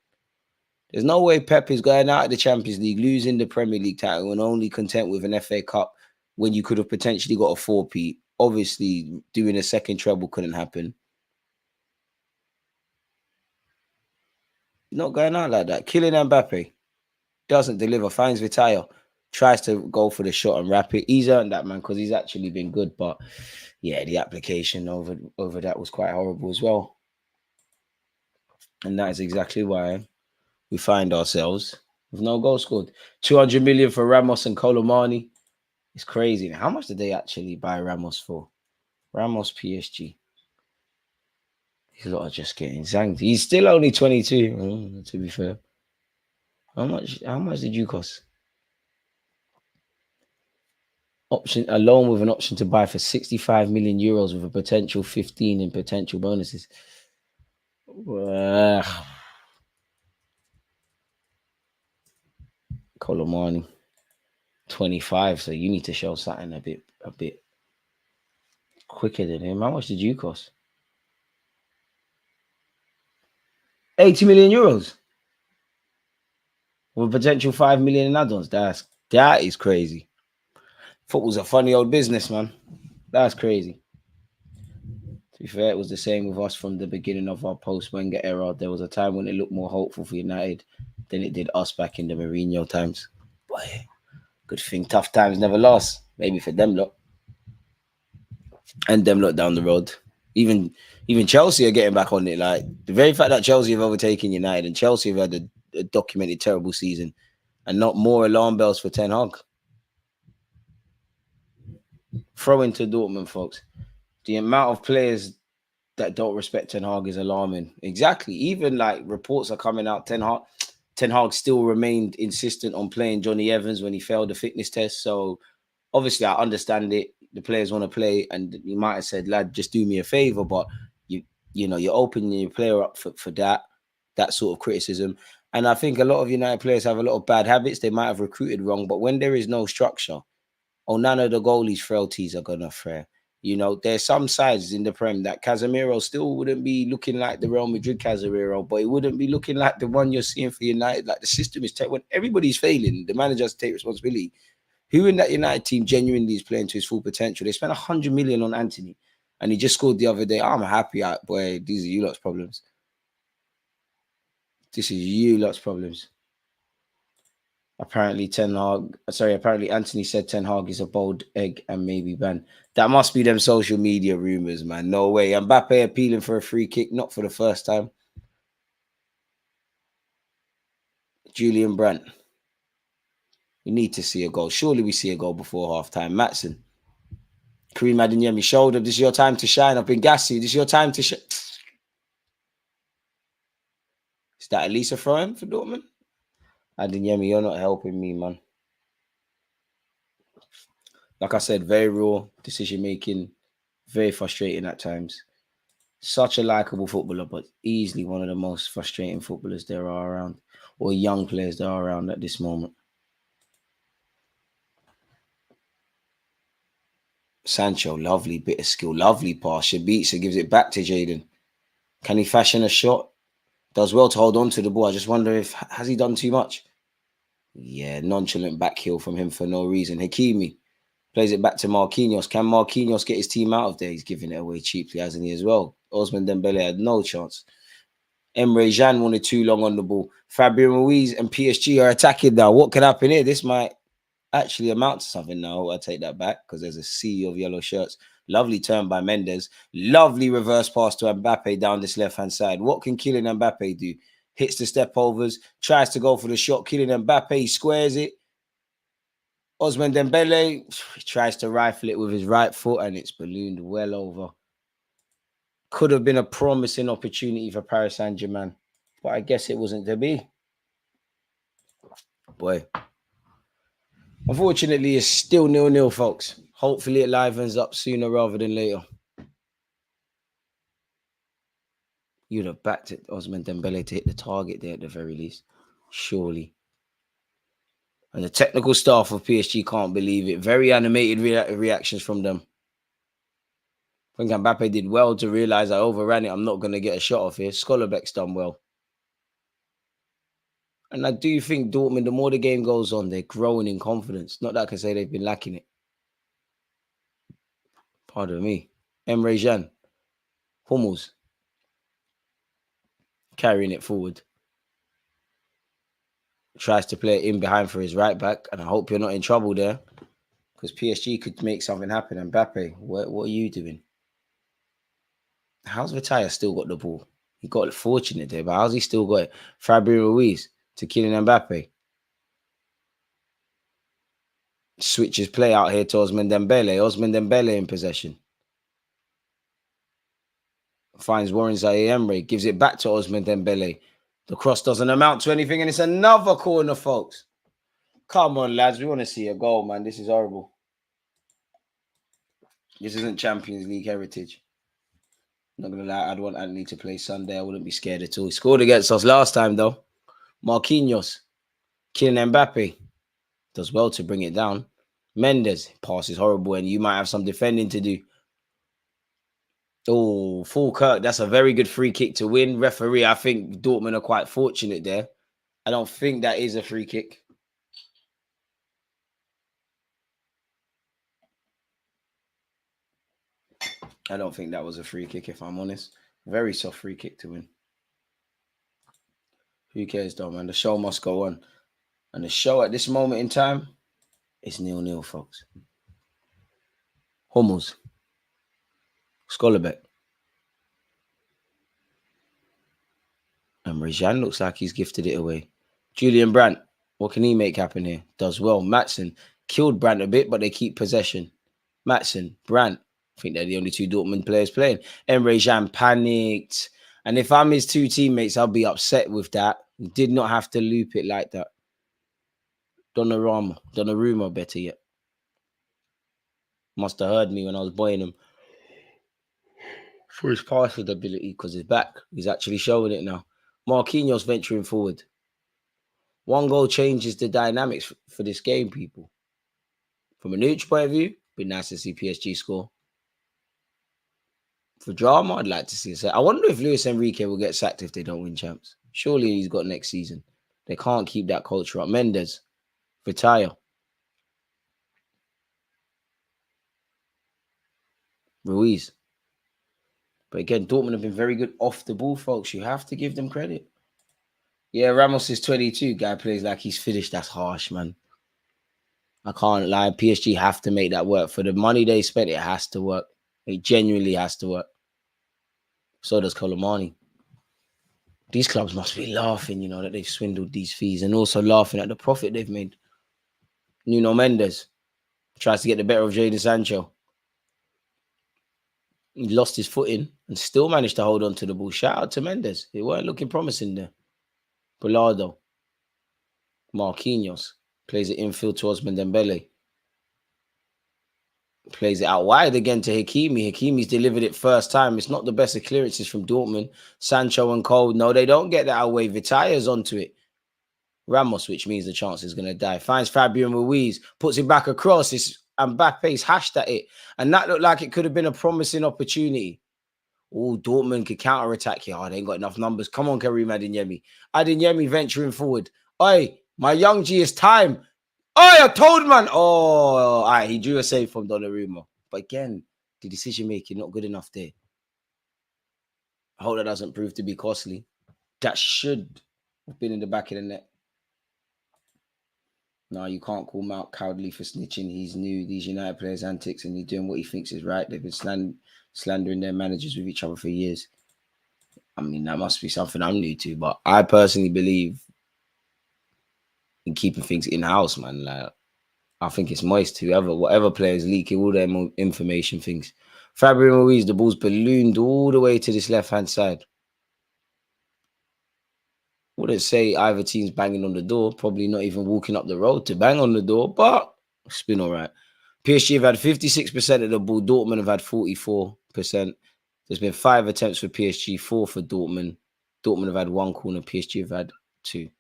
There's no way Pep is going out of the Champions League, losing the Premier League title, and only content with an FA Cup when you could have potentially got a 4-peat. Obviously, doing a second treble couldn't happen. Not going out like that. Killing Mbappe. Doesn't deliver, finds Vitayo, tries to go for the shot and wrap it. He's earned that, man, because he's actually been good. But yeah, the application over that was quite horrible as well. And that is exactly why we find ourselves with no goal scored. 200 million for Ramos and Colomani. It's crazy. How much did they actually buy Ramos for? Ramos PSG. He's a lot of just getting zanged. He's still only 22, to be fair. How much did you cost? Option a loan with an option to buy for 65 million euros with a potential 15 in potential bonuses. Colomani, 25. So you need to show something a bit quicker than him. How much did you cost? 80 million euros with a potential 5 million in add-ons. That is crazy. Football's a funny old business, man. That's crazy. To be fair, it was the same with us from the beginning of our post-Wenger era. There was a time when it looked more hopeful for United than it did us back in the Mourinho times. Boy, good thing tough times never last. Maybe for them lot. And them lot down the road. Even Chelsea are getting back on it. Like, the very fact that Chelsea have overtaken United and Chelsea have had a documented terrible season and not more alarm bells for Ten Hag. Throw into Dortmund, folks. The amount of players that don't respect Ten Hag is alarming. Exactly. Even like reports are coming out. Ten Hag still remained insistent on playing Johnny Evans when he failed the fitness test. So obviously I understand it. The players want to play, and you might have said, lad, just do me a favor, but you're opening your player up for that sort of criticism. And I think a lot of United players have a lot of bad habits. They might have recruited wrong, but when there is no structure, none of the goalies' frailties are gonna fare. You know, there's some sides in the Prem that Casemiro still wouldn't be looking like the Real Madrid Casemiro, but it wouldn't be looking like the one you're seeing for United. Like, the system is when everybody's failing, the manager has to take responsibility. Who in that United team genuinely is playing to his full potential? They spent 100 million on Anthony, and he just scored the other day. I'm happy, boy. These are you lot's problems. This is you lot's problems. Apparently Anthony said Ten Hag is a bold egg and maybe ban. That must be them social media rumors, man. No way. Mbappe appealing for a free kick, not for the first time. Julian Brandt. We need to see a goal. Surely we see a goal before half-time. Matson. Kareem Adeyemi, shoulder. This is your time to shine. I've been gassy. This is your time to shine. Is that Elisa throwing for Dortmund? Adeyemi, you're not helping me, man. Like I said, very raw decision-making. Very frustrating at times. Such a likable footballer, but easily one of the most frustrating footballers there are around, or young players there are around at this moment. Sancho, lovely bit of skill, lovely pass. Shabica gives it back to Jaden. Can he fashion a shot? Does well to hold on to the ball. I just wonder has he done too much? Yeah, nonchalant back heel from him for no reason. Hakimi plays it back to Marquinhos. Can Marquinhos get his team out of there? He's giving it away cheaply, hasn't he, as well? Ousmane Dembele had no chance. Emre Can wanted too long on the ball. Fabio Ruiz and PSG are attacking now. What could happen here? This might actually amount to something now. I take that back because there's a sea of yellow shirts. Lovely turn by Mendes. Lovely reverse pass to Mbappe down this left-hand side. What can Kylian Mbappe do? Hits the step overs, tries to go for the shot. Kylian Mbappe squares it. Ousmane Dembele tries to rifle it with his right foot and it's ballooned well over. Could have been a promising opportunity for Paris Saint-Germain, but I guess it wasn't to be. Boy. Unfortunately, it's still 0-0, folks. Hopefully, it livens up sooner rather than later. You'd have backed it, Ousmane Dembele, to hit the target there at the very least. Surely. And the technical staff of PSG can't believe it. Very animated reactions from them. I think Mbappe did well to realise I overran it. I'm not going to get a shot off here. Schollerbeck's done well. And I do think Dortmund, the more the game goes on, they're growing in confidence. Not that I can say they've been lacking it. Pardon me. Emre Can. Hummels. Carrying it forward. Tries to play it in behind for his right back. And I hope you're not in trouble there. Because PSG could make something happen. Mbappe, what are you doing? How's Vitaya still got the ball? He got it fortunate there, but how's he still got it? Fabio Ruiz to Kylian Mbappe. Switches play out here to Ousmane Dembele. Ousmane Dembele in possession. Finds Warren Zaire-Emery. Gives it back to Ousmane Dembele. The cross doesn't amount to anything, and it's another corner, folks. Come on, lads. We want to see a goal, man. This is horrible. This isn't Champions League heritage. Not going to lie, I'd want Anthony to play Sunday. I wouldn't be scared at all. He scored against us last time, though. Marquinhos. Kylian Mbappe. Does well to bring it down. Mendes. Pass is horrible, and you might have some defending to do. Oh, full Kirk. That's a very good free kick to win. Referee, I think Dortmund are quite fortunate there. I don't think that is a free kick. I don't think that was a free kick, if I'm honest. Very soft free kick to win. Who cares, though, man? The show must go on. And the show at this moment in time is 0-0, folks. Hummels. Schollerbeck. And Can looks like he's gifted it away. Julian Brandt. What can he make happen here? Does well. Matson killed Brandt a bit, but they keep possession. Matson, Brandt. I think they're the only two Dortmund players playing. Emre Can panicked. And if I'm his two teammates, I'll be upset with that. He did not have to loop it like that. Donnarumma, better yet. Must have heard me when I was buying him. For his passing ability, because he's back. He's actually showing it now. Marquinhos venturing forward. One goal changes the dynamics for this game, people. From a neutral point of view, it'd be nice to see PSG score. For drama, I'd like to see it. I wonder if Luis Enrique will get sacked if they don't win champs. Surely he's got next season. They can't keep that culture up. Mendes, Vitaya, Ruiz. But again, Dortmund have been very good off the ball, folks. You have to give them credit. Yeah, Ramos is 22. Guy plays like he's finished. That's harsh, man. I can't lie. PSG have to make that work. For the money they spent, it has to work. It genuinely has to work. So does Colomani. These clubs must be laughing, you know, that they've swindled these fees and also laughing at the profit they've made. Nuno Mendes tries to get the better of Jadon Sancho. He lost his footing and still managed to hold on to the ball. Shout out to Mendes. It weren't looking promising there. Bilardo. Marquinhos plays it infield to Ousmane Dembele. Plays it out wide again to Hakimi. Hakimi's delivered it first time. It's not the best of clearances from Dortmund. Sancho and Cole. No, they don't get that away. Vitaya's onto it. Ramos, which means the chance is going to die. Finds Fabio Ruiz. Puts it back across. It's Mbappe's hashed at it. And that looked like it could have been a promising opportunity. Oh, Dortmund could counter-attack. Yeah, they ain't got enough numbers. Come on, Karim Adeyemi. Adeyemi venturing forward. Oi, my young G, is time. Oi, I told man. Oh, all right, he drew a save from Donnarumma. But again, the decision-making not good enough there. I hope that doesn't prove to be costly. That should have been in the back of the net. No, you can't call Mount cowardly for snitching. He's new. These United players' antics, and he's doing what he thinks is right. They've been slandering their managers with each other for years. I mean, that must be something I'm new to, but I personally believe in keeping things in-house, man. Like, I think it's moist. Whatever players leaking all their information things. Fabio Ruiz, the ball's ballooned all the way to this left-hand side. Wouldn't say either team's banging on the door. Probably not even walking up the road to bang on the door, but it's been all right. PSG have had 56% of the ball. Dortmund have had 44%. There's been 5 attempts for PSG, 4 for Dortmund. Dortmund have had 1 corner. PSG have had 2.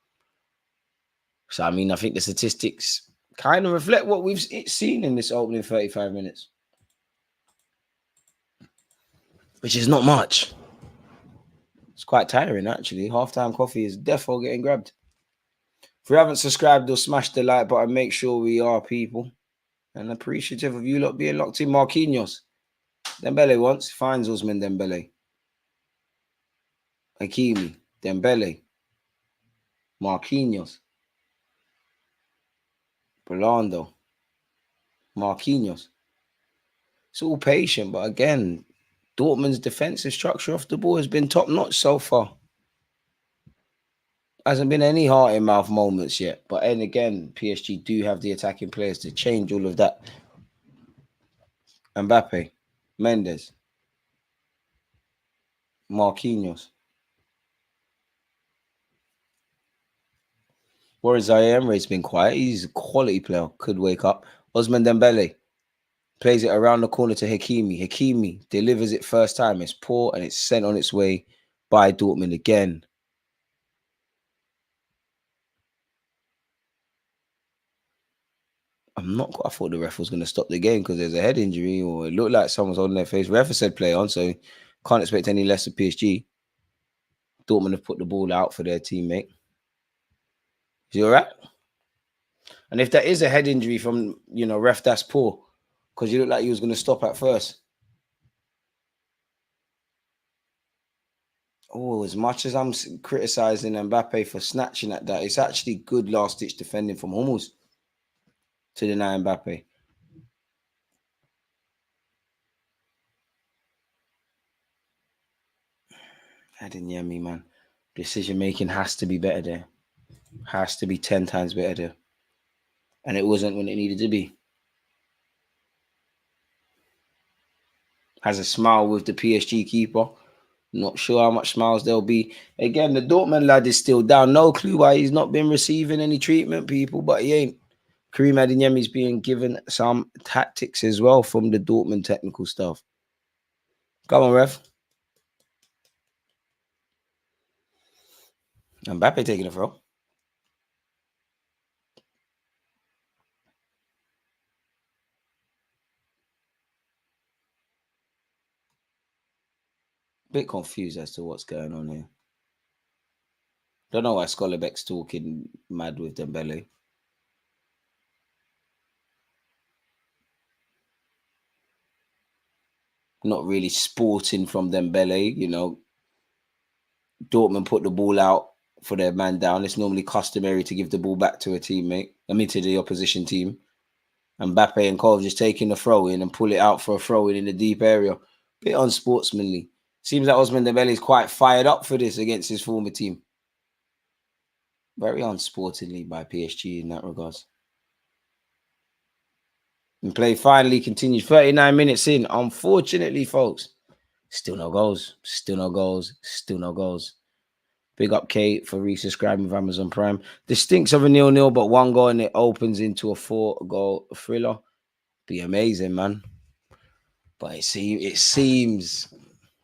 So, I mean, I think the statistics kind of reflect what we've seen in this opening 35 minutes. Which is not much. It's quite tiring, actually. Halftime coffee is defo getting grabbed. If you haven't subscribed or smashed the like button, make sure we are, people. And appreciative of you lot being locked in. Marquinhos. Dembele once finds Ousmane Dembele. Hakimi. Dembele. Marquinhos. Rolando. Marquinhos. It's all patient, but again, Dortmund's defensive structure off the ball has been top-notch so far. Hasn't been any heart-in-mouth moments yet. But then again, PSG do have the attacking players to change all of that. Mbappe. Mendes. Marquinhos. Whereas Emre's been quiet. He's a quality player. Could wake up. Ousmane Dembele. Plays it around the corner to Hakimi. Hakimi delivers it first time. It's poor and it's sent on its way by Dortmund again. I thought the ref was going to stop the game because there's a head injury or it looked like someone's holding their face. Ref said play on, so can't expect any less of PSG. Dortmund have put the ball out for their teammate. Is he all right? And if that is a head injury from, ref, that's poor because you look like he was going to stop at first. Oh, as much as I'm criticizing Mbappe for snatching at that, it's actually good last-ditch defending from Hummels to deny Mbappe. Adeyemi, man. Decision-making has to be better there. Has to be 10 times better there. And it wasn't when it needed to be. Has a smile with the PSG keeper. Not sure how much smiles there'll be. Again, the Dortmund lad is still down. No clue why he's not been receiving any treatment, people, but he ain't. Karim Adeyemi's being given some tactics as well from the Dortmund technical staff. Come on, ref. Mbappe taking a throw. Bit confused as to what's going on here. Don't know why Scholarbeck's talking mad with Dembele. Not really sporting from Dembele, Dortmund put the ball out for their man down. It's normally customary to give the ball back to a teammate. To the opposition team. Mbappe and Kov just taking the throw in and pull it out for a throw in the deep area. Bit unsportsmanly. Seems like Ousmane Dembele is quite fired up for this against his former team. Very unsportingly by PSG in that regards. And play finally continues. 39 minutes in. Unfortunately, folks, still no goals. Still no goals. Still no goals. Big up Kate for resubscribing with Amazon Prime. This stinks of a 0-0, but 1 goal and it opens into a 4-goal thriller. Be amazing, man. But it seems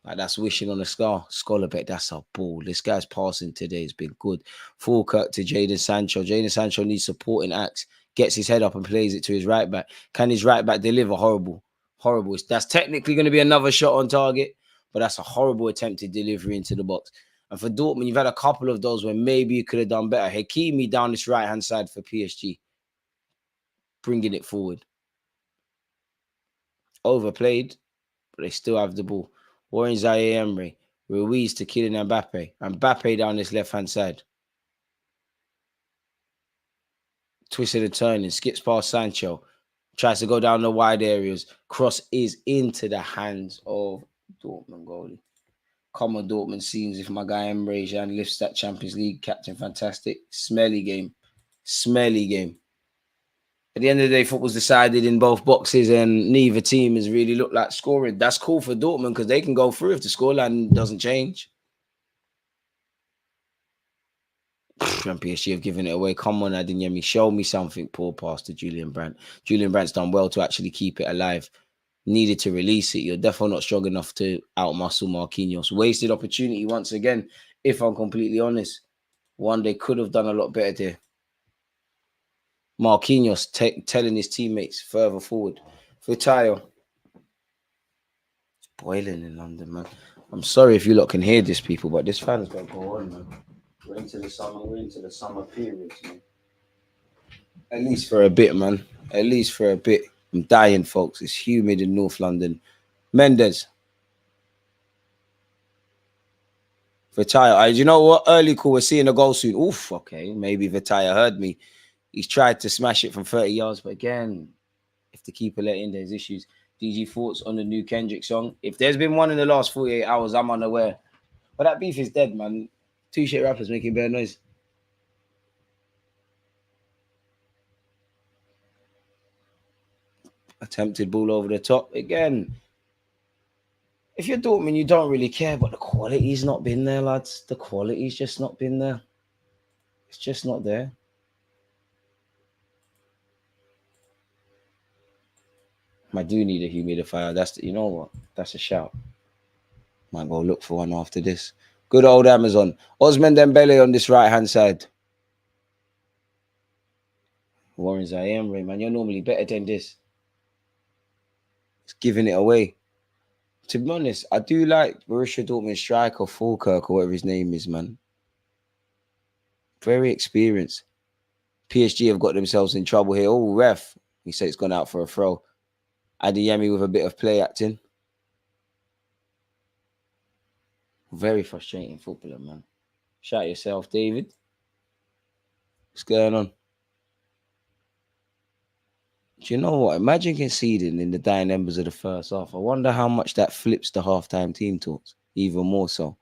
like that's wishing on a star. Scholarbeck, that's a ball. This guy's passing today has been good. Full cut to Jadon Sancho. Jadon Sancho needs supporting acts. gets his head up and plays it to his right back. Can his right back deliver? Horrible. Horrible. That's technically going to be another shot on target, but that's a horrible attempted delivery into the box. And for Dortmund, you've had a couple of those where maybe you could have done better. Hakimi down this right-hand side for PSG, bringing it forward. Overplayed, but they still have the ball. Warren Zaire Emery, Ruiz to Kylian Mbappe. Mbappe down this left-hand side. Twisted and turning, skips past Sancho. Tries to go down the wide areas. Cross is into the hands of Dortmund goalie. Come on, Dortmund scenes if my guy Emre Can lifts that Champions League captain. Fantastic. Smelly game. Smelly game. At the end of the day, football's decided in both boxes and neither team has really looked like scoring. That's cool for Dortmund because they can go through if the scoreline doesn't change. And PSG have given it away. Come on, Adeyemi, show me something. Poor pass to Julian Brandt. Julian Brandt's done well to actually keep it alive. Needed to release it. You're definitely not strong enough to outmuscle Marquinhos. Wasted opportunity once again, if I'm completely honest. One they could have done a lot better there. Marquinhos telling his teammates further forward. Futayo. It's boiling in London, man. I'm sorry if you lot can hear this, people, but this fan's got to go on, man. We're into the summer periods, man. At least for a bit, man. At least for a bit. I'm dying, folks. It's humid in North London. Mendes. Vitaya. You know what? Early call. We're seeing a goal soon. Oof, okay. Maybe Vitaya heard me. He's tried to smash it from 30 yards, but again, if the keeper let in, there's issues. DG thoughts on the new Kendrick song? If there's been one in the last 48 hours, I'm unaware. But that beef is dead, man. Two shit rappers making bad noise. Attempted ball over the top. Again, if you're Dortmund, you don't really care, but the quality's not been there, lads. The quality's just not been there. It's just not there. I do need a humidifier. You know what? That's a shout. Might go look for one after this. Good old Amazon. Osman Dembele on this right-hand side. Warren Zaire Emery, man. You're normally better than this. It's giving it away. To be honest, I do like Borussia Dortmund striker Falkirk or whatever his name is, man. Very experienced. PSG have got themselves in trouble here. Oh, ref. He said it's gone out for a throw. Adeyemi with a bit of play acting. Very frustrating footballer, man. Shout yourself, David. What's going on? Do you know what? Imagine conceding in the dying embers of the first half. I wonder how much that flips the halftime team talks. Even more so.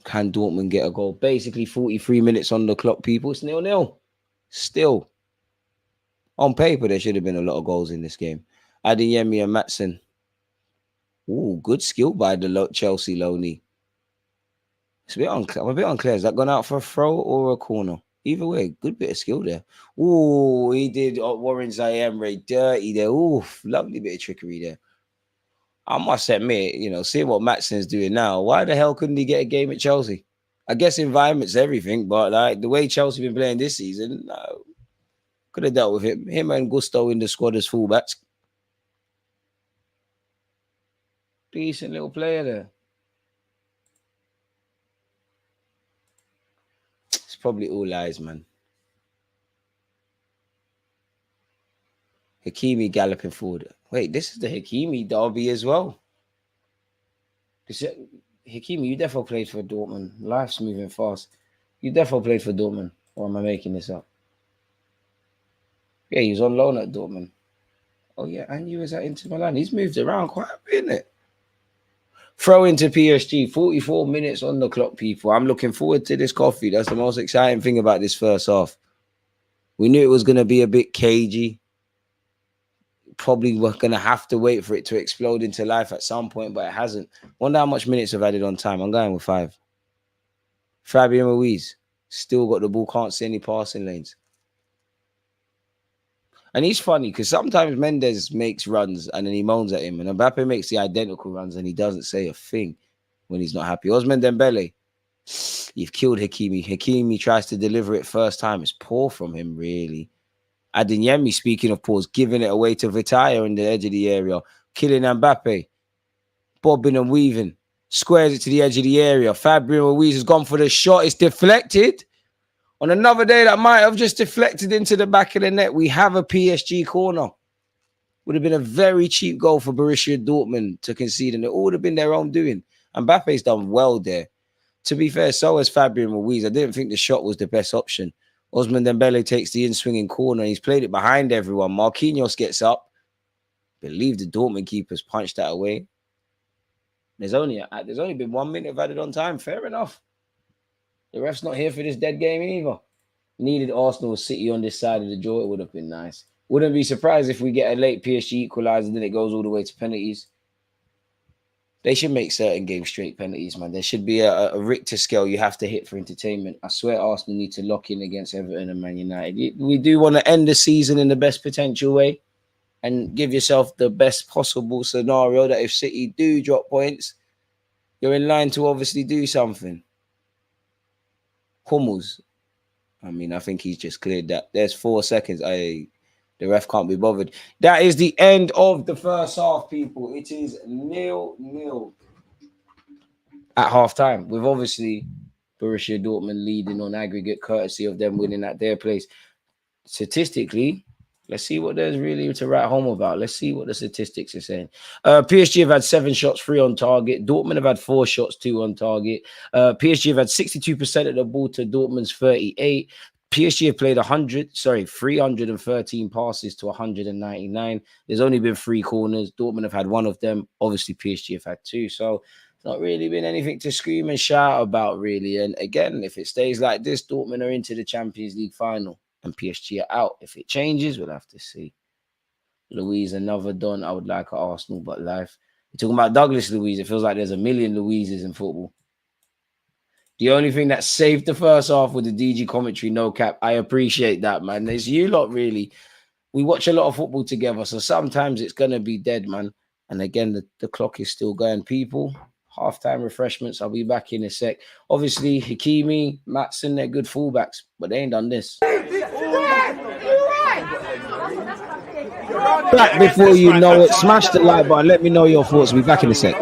Can Dortmund get a goal? Basically 43 minutes on the clock, people. It's 0-0. Still. On paper, there should have been a lot of goals in this game. Adeyemi and Matson. Ooh, good skill by the Chelsea Loney. It's a bit unclear. I'm a bit unclear. Is that gone out for a throw or a corner? Either way, good bit of skill there. Ooh, he did Warren Zaire Emery dirty there. Ooh, lovely bit of trickery there. I must admit, seeing what Matson's doing now, why the hell couldn't he get a game at Chelsea? I guess environment's everything, but like the way Chelsea been playing this season, could have dealt with him. Him and Gusto in the squad as fullbacks. Decent little player there. It's probably all lies, man. Hakimi galloping forward. Wait, this is the Hakimi derby as well. Hakimi, you definitely played for Dortmund. Life's moving fast. You definitely played for Dortmund. Or am I making this up? Yeah, he was on loan at Dortmund. Oh, yeah, and you was at Inter Milan. He's moved around quite a bit, isn't it? Throw into PSG. 44 minutes on the clock, people. I'm looking forward to this coffee. That's the most exciting thing about this first half. We knew it was going to be a bit cagey. Probably we're going to have to wait for it to explode into life at some point, but it hasn't. Wonder how much minutes have added on time. I'm going with 5. Fabian Ruiz. Still got the ball. Can't see any passing lanes. And he's funny because sometimes Mendes makes runs and then he moans at him. And Mbappe makes the identical runs and he doesn't say a thing when he's not happy. Osman Dembele. You've killed Hakimi. Hakimi tries to deliver it first time. It's poor from him, really. Adeyemi, speaking of pause, giving it away to Vitaya in the edge of the area. Killing Mbappe. Bobbing and weaving. Squares it to the edge of the area. Fabian Ruiz has gone for the shot. It's deflected. On another day, that might have just deflected into the back of the net. We have a PSG corner. Would have been a very cheap goal for Borussia Dortmund to concede, and it would have been their own doing. Mbappe's done well there. To be fair, so has Fabian Ruiz. I didn't think the shot was the best option. Osman Dembele takes the in-swinging corner. He's played it behind everyone. Marquinhos gets up. I believe the Dortmund keeper's punched that away. There's only been 1 minute of added on time. Fair enough. The ref's not here for this dead game either. Needed Arsenal or City on this side of the draw. It would have been nice. Wouldn't be surprised if we get a late PSG equaliser and then it goes all the way to penalties. They should make certain games straight penalties, man. There should be a Richter scale you have to hit for entertainment. I swear Arsenal need to lock in against Everton and Man United. We do want to end the season in the best potential way and give yourself the best possible scenario that if City do drop points, you're in line to obviously do something. Hummels. I mean, I think he's just cleared that. There's 4 seconds. The ref can't be bothered. That is the end of the first half, people. It is 0-0 at halftime. With obviously Borussia Dortmund leading on aggregate, courtesy of them winning at their place. Statistically, let's see what there's really to write home about. Let's see what the statistics are saying. PSG have had 7 shots, 3 on target. Dortmund have had 4 shots, 2 on target. PSG have had 62% of the ball to Dortmund's 38. PSG have played 313 passes to 199. There's only been 3 corners. Dortmund have had 1 of them. Obviously, PSG have had 2. So it's not really been anything to scream and shout about, really. And again, if it stays like this, Dortmund are into the Champions League final and PSG are out. If it changes, we'll have to see. Louise, another Don. I would like at Arsenal, but life. You're talking about Douglas Louise. It feels like there's a million Louises in football. The only thing that saved the first half with the DG commentary, no cap. I appreciate that, man. There's you lot, really. We watch a lot of football together, so sometimes it's going to be dead, man. And again, the clock is still going. People, halftime refreshments. I'll be back in a sec. Obviously, Hakimi, Matson, they're good fullbacks, but they ain't done this. Back before you know it. Smash the like button. Let me know your thoughts. We'll be back in a sec.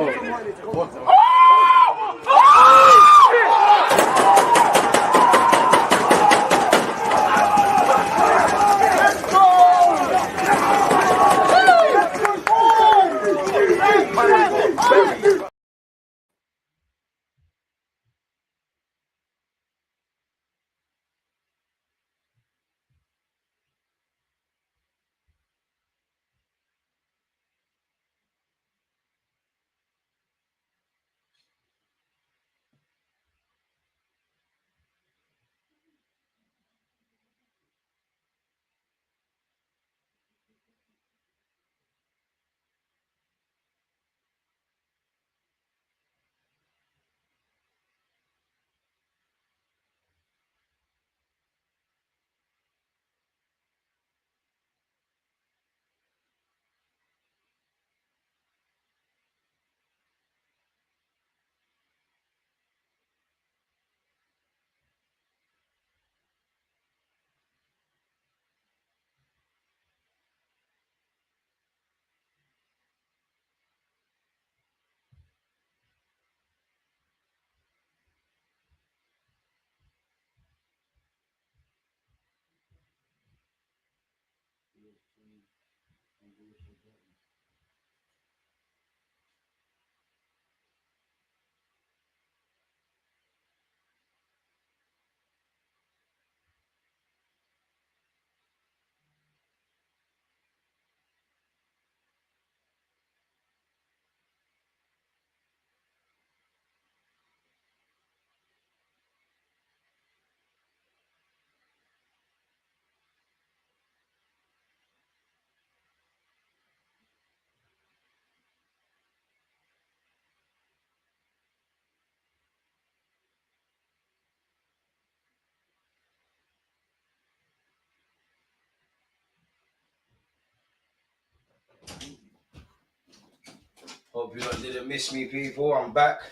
Hope you didn't miss me, people. I'm back.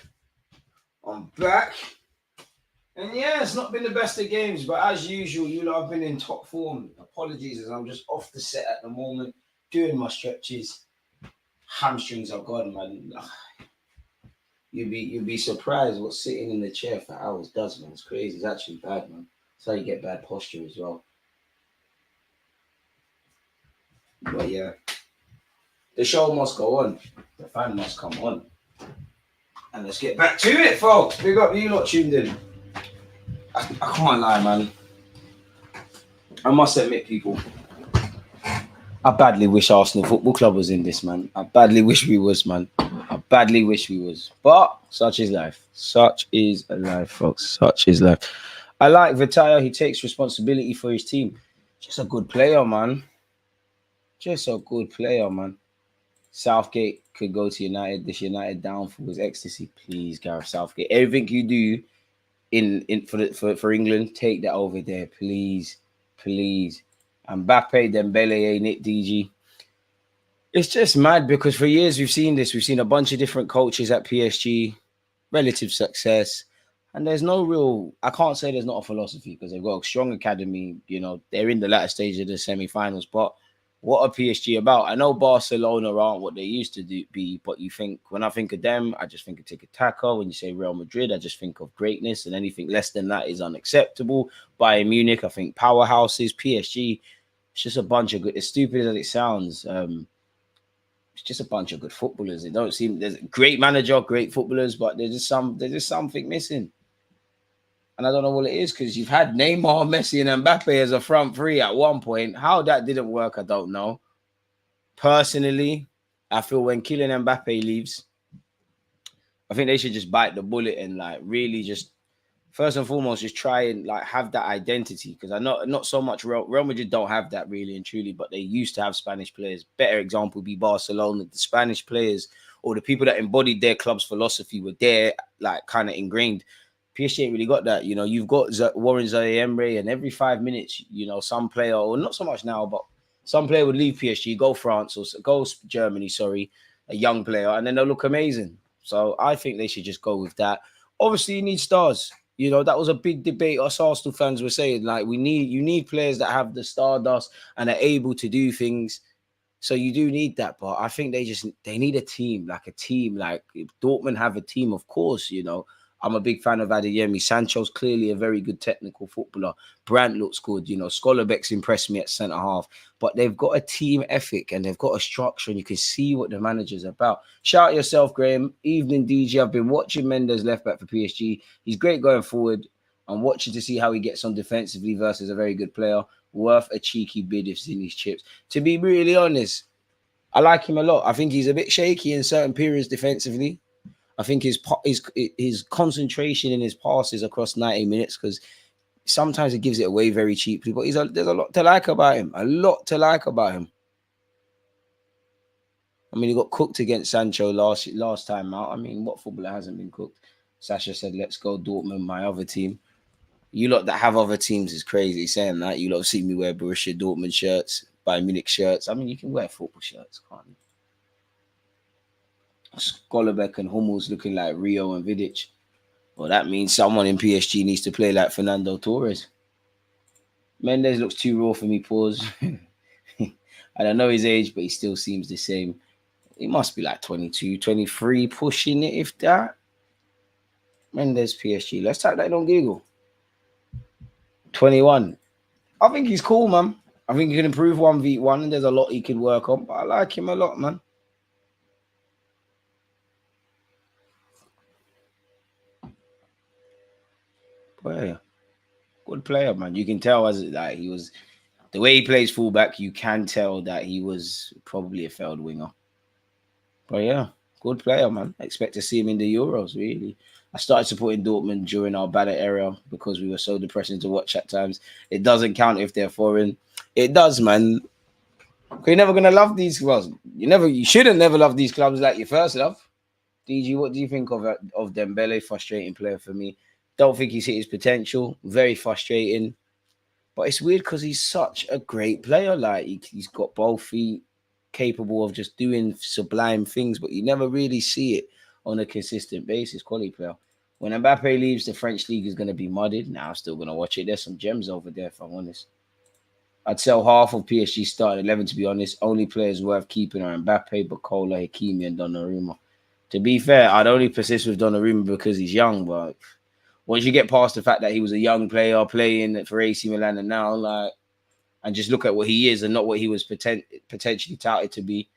And yeah, it's not been the best of games, but as usual, you lot have been in top form. Apologies as I'm just off the set at the moment, doing my stretches. Hamstrings are gone, man. You'd be surprised what sitting in the chair for hours does, man. It's crazy. It's actually bad, man. It's how you get bad posture as well. But yeah, the show must go on. The fan must come on. And let's get back to it, folks. Big up you lot tuned in. I can't lie, man. I must admit, people, I badly wish Arsenal Football Club was in this, man. I badly wish we was, man. I badly wish we was. But such is life. Such is life, folks. Such is life. I like Vitaya. He takes responsibility for his team. Just a good player, man. Just a good player, man. Southgate could go to United. This United downfall was ecstasy. Please, Gareth Southgate. Everything you do for England, take that over there, please. Please. Mbappe, Dembele, ain't it, DG? It's just mad because for years we've seen this. We've seen a bunch of different coaches at PSG, relative success. And there's no real, I can't say there's not a philosophy because they've got a strong academy. You know, they're in the latter stage of the semi-finals. But what are PSG about? I know Barcelona aren't what they used to be, but when I think of them, I just think of tiki-taka. When you say Real Madrid, I just think of greatness, and anything less than that is unacceptable. Bayern Munich, I think powerhouses. PSG, it's just a bunch of good, as stupid as it sounds, it's just a bunch of good footballers. It don't seem there's a great manager, great footballers, but there's just something missing. And I don't know what it is because you've had Neymar, Messi, and Mbappe as a front three at one point. How that didn't work, I don't know. Personally, I feel when Kylian Mbappe leaves, I think they should just bite the bullet and like really just first and foremost just try and like have that identity because I know not so much Real Madrid don't have that really and truly, but they used to have Spanish players. Better example would be Barcelona. The Spanish players or the people that embodied their club's philosophy were there, like kind of ingrained. PSG ain't really got that. You know, you've got Warren Zaire-Emery, and every 5 minutes, you know, some player, or not so much now, but some player would leave PSG, go France or go Germany, a young player, and then they'll look amazing. So I think they should just go with that. Obviously, you need stars. You know, that was a big debate us Arsenal fans were saying, like, you need players that have the stardust and are able to do things. So you do need that, but I think they need a team. Like if Dortmund have a team, of course, you know. I'm a big fan of Adeyemi. Sancho's clearly a very good technical footballer. Brandt looks good. You know, Schollerbeck's impressed me at centre-half. But they've got a team ethic and they've got a structure and you can see what the manager's about. Shout yourself, Graham. Evening, DJ. I've been watching Mendes left back for PSG. He's great going forward. I'm watching to see how he gets on defensively versus a very good player. Worth a cheeky bid if it's in his chips. To be really honest, I like him a lot. I think he's a bit shaky in certain periods defensively. I think his concentration in his passes across 90 minutes because sometimes he gives it away very cheaply. But there's a lot to like about him. A lot to like about him. I mean, he got cooked against Sancho last time out. I mean, what footballer hasn't been cooked? Sasha said, "Let's go Dortmund, my other team." You lot that have other teams is crazy saying that. You lot have seen me wear Borussia Dortmund shirts, Bayern Munich shirts. I mean, you can wear football shirts, can't you? Schollerbeck and Hummels looking like Rio and Vidic. Well, that means someone in PSG needs to play like Fernando Torres. Mendes looks too raw for me, pause. I don't know his age, but he still seems the same. He must be like 22, 23, pushing it, if that. Mendes PSG. Let's type that on Google. 21. I think he's cool, man. I think he can improve 1v1 and there's a lot he can work on, but I like him a lot, man. But yeah, good player, man. You can tell as like he was the way he plays fullback, you can tell that he was probably a failed winger. But yeah, good player, man. I expect to see him in the Euros, really. I started supporting Dortmund during our banner era because we were so depressing to watch at times. It doesn't count if they're foreign. It does, man. You're never gonna love these clubs. You shouldn't never love these clubs like your first love. DG, what do you think of Dembele? Frustrating player for me. Don't think he's hit his potential. Very frustrating. But it's weird because he's such a great player. Like he's got both feet, capable of just doing sublime things, but you never really see it on a consistent basis. Quality player. When Mbappe leaves, the French league is going to be mudded. Now I'm still going to watch it. There's some gems over there, if I'm honest. I'd sell half of PSG starting 11, to be honest. Only players worth keeping are Mbappe, Bacola, Hakimi, and Donnarumma. To be fair, I'd only persist with Donnarumma because he's young, but once you get past the fact that he was a young player playing for AC Milan and now, like, and just look at what he is and not what he was potentially touted to be,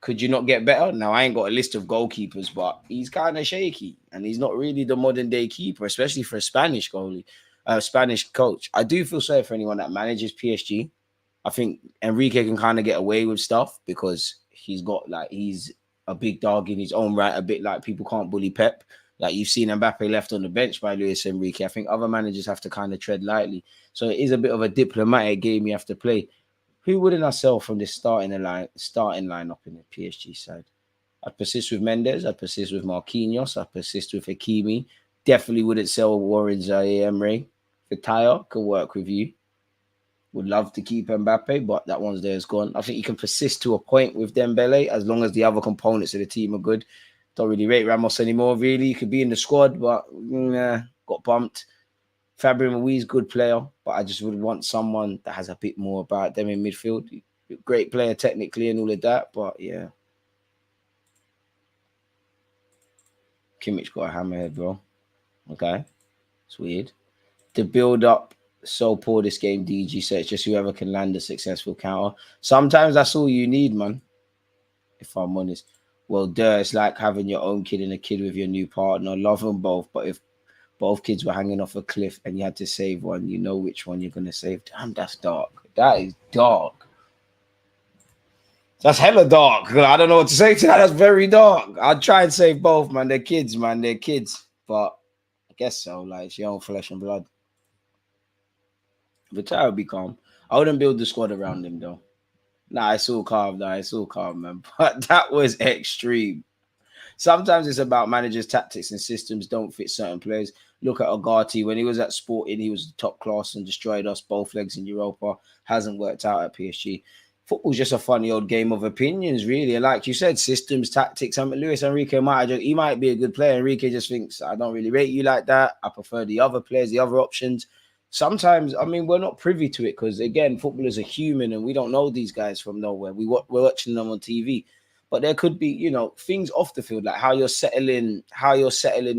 could you not get better? Now, I ain't got a list of goalkeepers, but he's kind of shaky, and he's not really the modern day keeper, especially for a Spanish goalie, Spanish coach. I do feel sorry for anyone that manages PSG. I think Enrique can kind of get away with stuff because he's a big dog in his own right, a bit like people can't bully Pep. Like you've seen Mbappe left on the bench by Luis Enrique. I think other managers have to kind of tread lightly. So it is a bit of a diplomatic game you have to play. Who wouldn't I sell from this starting lineup in the PSG side? I'd persist with Mendes. I'd persist with Marquinhos. I'd persist with Hakimi. Definitely wouldn't sell Warren Zaire Emery. Vitaya can work with you. Would love to keep Mbappe, but that one's there is gone. I think you can persist to a point with Dembele as long as the other components of the team are good. Don't really rate Ramos anymore, really. He could be in the squad, but got bumped. Fabio Ruiz, good player, but I just would want someone that has a bit more about them in midfield. Great player technically and all of that, but yeah. Kimmich got a hammerhead, bro. Okay. It's weird. The build-up so poor this game, DG said. It's just whoever can land a successful counter. Sometimes that's all you need, man. If I'm honest. Well, it's like having your own kid and a kid with your new partner. Love them both, but if both kids were hanging off a cliff and you had to save one, you know which one you're going to save. Damn, that's dark. That is dark. That's hella dark. I don't know what to say to that. That's very dark. I'd try and save both, man. They're kids, man. They're kids. But I guess so. Like, it's your own flesh and blood. Vitaya would be calm. I wouldn't build the squad around him, though. Nah, it's all calm. Man. But that was extreme. Sometimes it's about managers' tactics and systems don't fit certain players. Look at Agati. When he was at Sporting, he was top class and destroyed us both legs in Europa. Hasn't worked out at PSG. Football's just a funny old game of opinions, really. And like you said, systems, tactics. I mean, Luis Enrique might be a good player. Enrique just thinks, I don't really rate you like that. I prefer the other players, the other options. Sometimes, I mean, we're not privy to it because, again, footballers are human and we don't know these guys from nowhere. We're watching them on TV. But there could be, things off the field, like how you're settling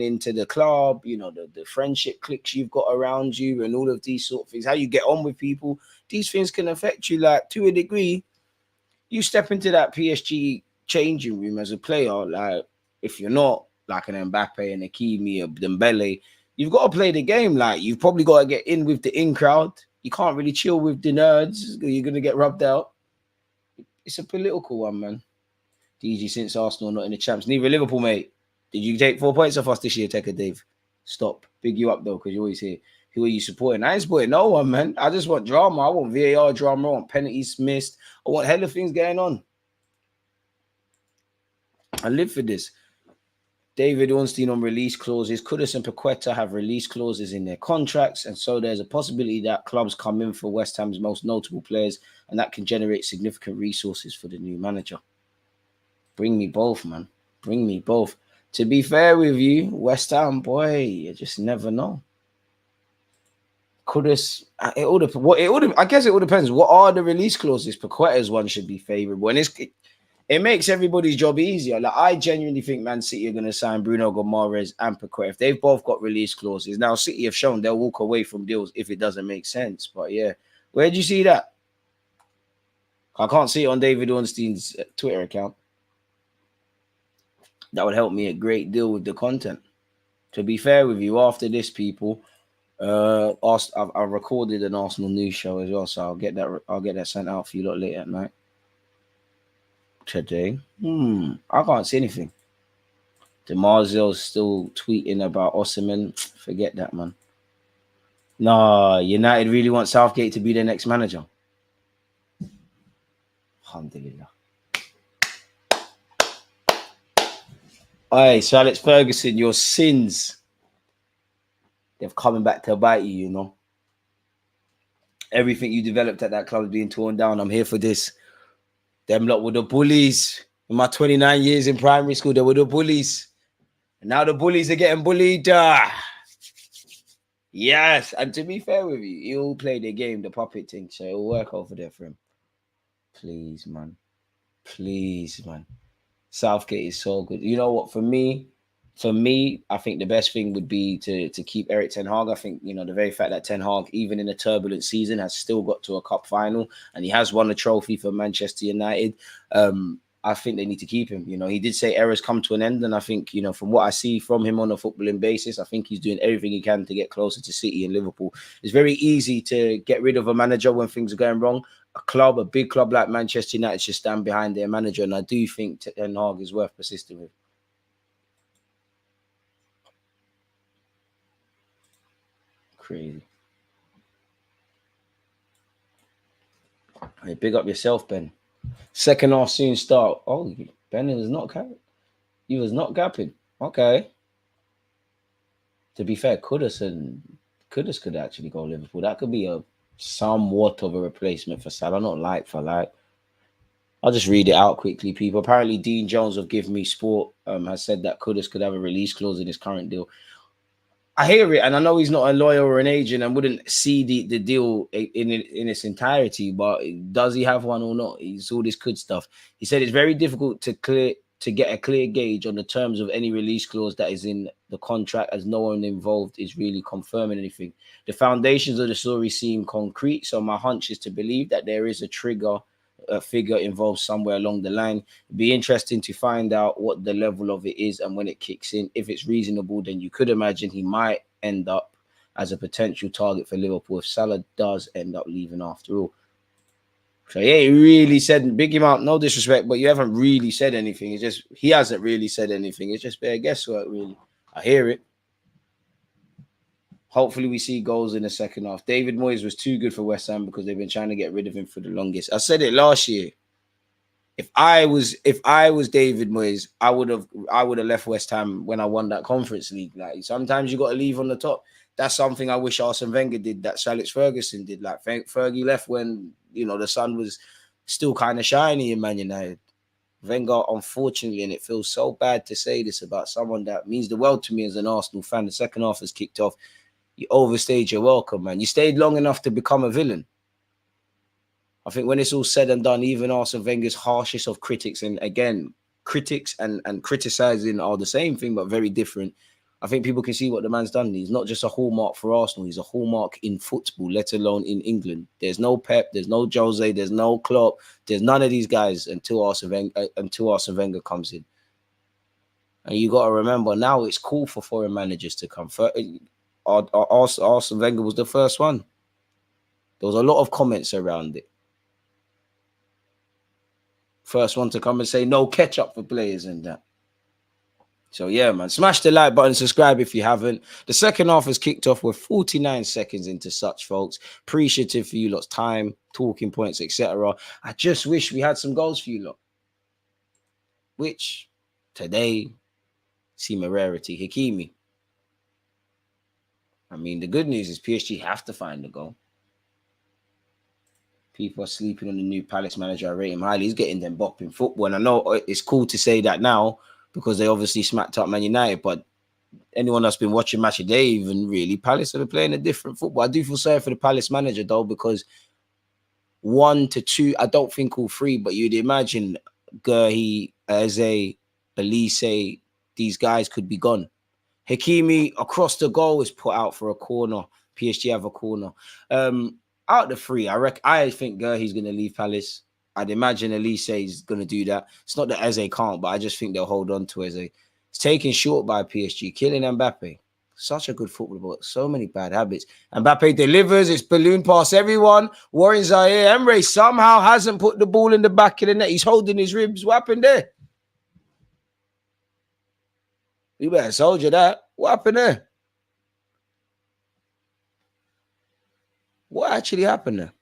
into the club, the friendship cliques you've got around you and all of these sort of things, how you get on with people. These things can affect you, like, to a degree. You step into that PSG changing room as a player, like, if you're not like an Mbappe and Hakimi or Dembele, you've got to play the game. Like, you've probably got to get in with the in crowd. You can't really chill with the nerds. You're going to get rubbed out. It's a political one, man. DG, since Arsenal not in the champs. Neither Liverpool, mate. Did you take 4 points off us this year, Tekker Dave? Stop. Big you up, though, because you always hear, who are you supporting? I ain't supporting no one, man. I just want drama. I want VAR drama. I want penalties missed. I want hella things going on. I live for this. David Ornstein on release clauses. Kudus and Paqueta have release clauses in their contracts, and so there's a possibility that clubs come in for West Ham's most notable players, and that can generate significant resources for the new manager. Bring me both, man. Bring me both. To be fair with you, West Ham, boy, you just never know. Kudus, I guess it all depends. What are the release clauses? Paqueta's one should be favourable, and it makes everybody's job easier. Like, I genuinely think Man City are going to sign Bruno Gomes and Paqueta if they've both got release clauses. Now, City have shown they'll walk away from deals if it doesn't make sense. But yeah, where'd you see that? I can't see it on David Ornstein's Twitter account. That would help me a great deal with the content. To be fair with you, after this, people, I've recorded an Arsenal news show as well, so I'll get that sent out for you lot late at night. Today, I can't see anything. DeMarzio's still tweeting about Osimhen. Forget that, man. Nah, United really want Southgate to be their next manager. Alhamdulillah. Hey, Sir Alex Ferguson, your sins, they're coming back to bite you, Everything you developed at that club is being torn down. I'm here for this. Them lot were the bullies. In my 29 years in primary school, they were the bullies. And now the bullies are getting bullied. Yes, and to be fair with you, he'll play the game, the puppet thing, so it'll work over there for him. Please, man. Please, man. Southgate is so good. You know what? For me, I think the best thing would be to keep Eric Ten Hag. I think, you know, the very fact that Ten Hag, even in a turbulent season, has still got to a cup final and he has won a trophy for Manchester United. I think they need to keep him. You know, he did say eras come to an end, and I think, you know, from what I see from him on a footballing basis, I think he's doing everything he can to get closer to City and Liverpool. It's very easy to get rid of a manager when things are going wrong. A big club like Manchester United should stand behind their manager, and I do think Ten Hag is worth persisting with. Crazy. Hey, big up yourself, Ben. Second half soon start. Oh, Ben was not gapping. He was not gapping. Okay. To be fair, Kudus could actually go Liverpool. That could be a somewhat of a replacement for Salah, not like for like. I'll just read it out quickly, people. Apparently, Dean Jones of Give Me Sport has said that Kudus could have a release clause in his current deal. I hear it, and I know he's not a lawyer or an agent and wouldn't see the deal in its entirety, but does he have one or not? He's all this good stuff. He said it's very difficult to get a clear gauge on the terms of any release clause that is in the contract, as no one involved is really confirming anything. The foundations of the story seem concrete, so my hunch is to believe that there is a figure involved somewhere along the line. It'd be interesting to find out what the level of it is and when it kicks in. If it's reasonable, then you could imagine he might end up as a potential target for Liverpool if Salah does end up leaving after all. So yeah, he really said, big him out, no disrespect, but you haven't really said anything. It's just, he hasn't really said anything. It's just bare guesswork, really. I hear it. Hopefully we see goals in the second half. David Moyes was too good for West Ham because they've been trying to get rid of him for the longest. I said it last year. If I was David Moyes, I would have left West Ham when I won that Conference League. Like, sometimes you got to leave on the top. That's something I wish Arsene Wenger did, that Sir Alex Ferguson did. Like, Fergie left when, you know, the sun was still kind of shiny in Man United. Wenger, unfortunately, and it feels so bad to say this about someone that means the world to me as an Arsenal fan, the second half has kicked off. You overstayed your welcome, man. You stayed long enough to become a villain. I think when it's all said and done, even Arsene Wenger's harshest of critics, and again, critics and criticizing are the same thing, but very different. I think people can see what the man's done. He's not just a hallmark for Arsenal. He's a hallmark in football, let alone in England. There's no Pep, there's no Jose, there's no Klopp, there's none of these guys until Arsene Wenger comes in. And you got to remember, now it's cool for foreign managers to come. Arsene Wenger was the first one. There was a lot of comments around it. First one to come and say no ketchup for players and that. So yeah, man, smash the like button, subscribe if you haven't. The second half has kicked off. We're 49 seconds into such, folks. Appreciative for you lot's time, talking points, etc. I just wish we had some goals for you lot, which today seem a rarity. Hakimi. I mean, the good news is PSG have to find the goal. People are sleeping on the new Palace manager. I rate him highly. He's getting them bopping football. And I know it's cool to say that now because they obviously smacked up Man United. But anyone that's been watching Match of Day, even really, Palace are playing a different football. I do feel sorry for the Palace manager, though, because 1 to 2, I don't think all 3, but you'd imagine Gurhi, Eze, Elise, these guys could be gone. Hakimi across the goal is put out for a corner. PSG have a corner. Out the 3, I think Gurhi's going to leave Palace. I'd imagine Elise is going to do that. It's not that Eze can't, but I just think they'll hold on to Eze. It's taken short by PSG, killing Mbappe. Such a good footballer, but so many bad habits. Mbappe delivers, it's balloon past everyone. Warren Zaire Emre somehow hasn't put the ball in the back of the net. He's holding his ribs. What happened there? You better soldier that. What happened there? What actually happened there?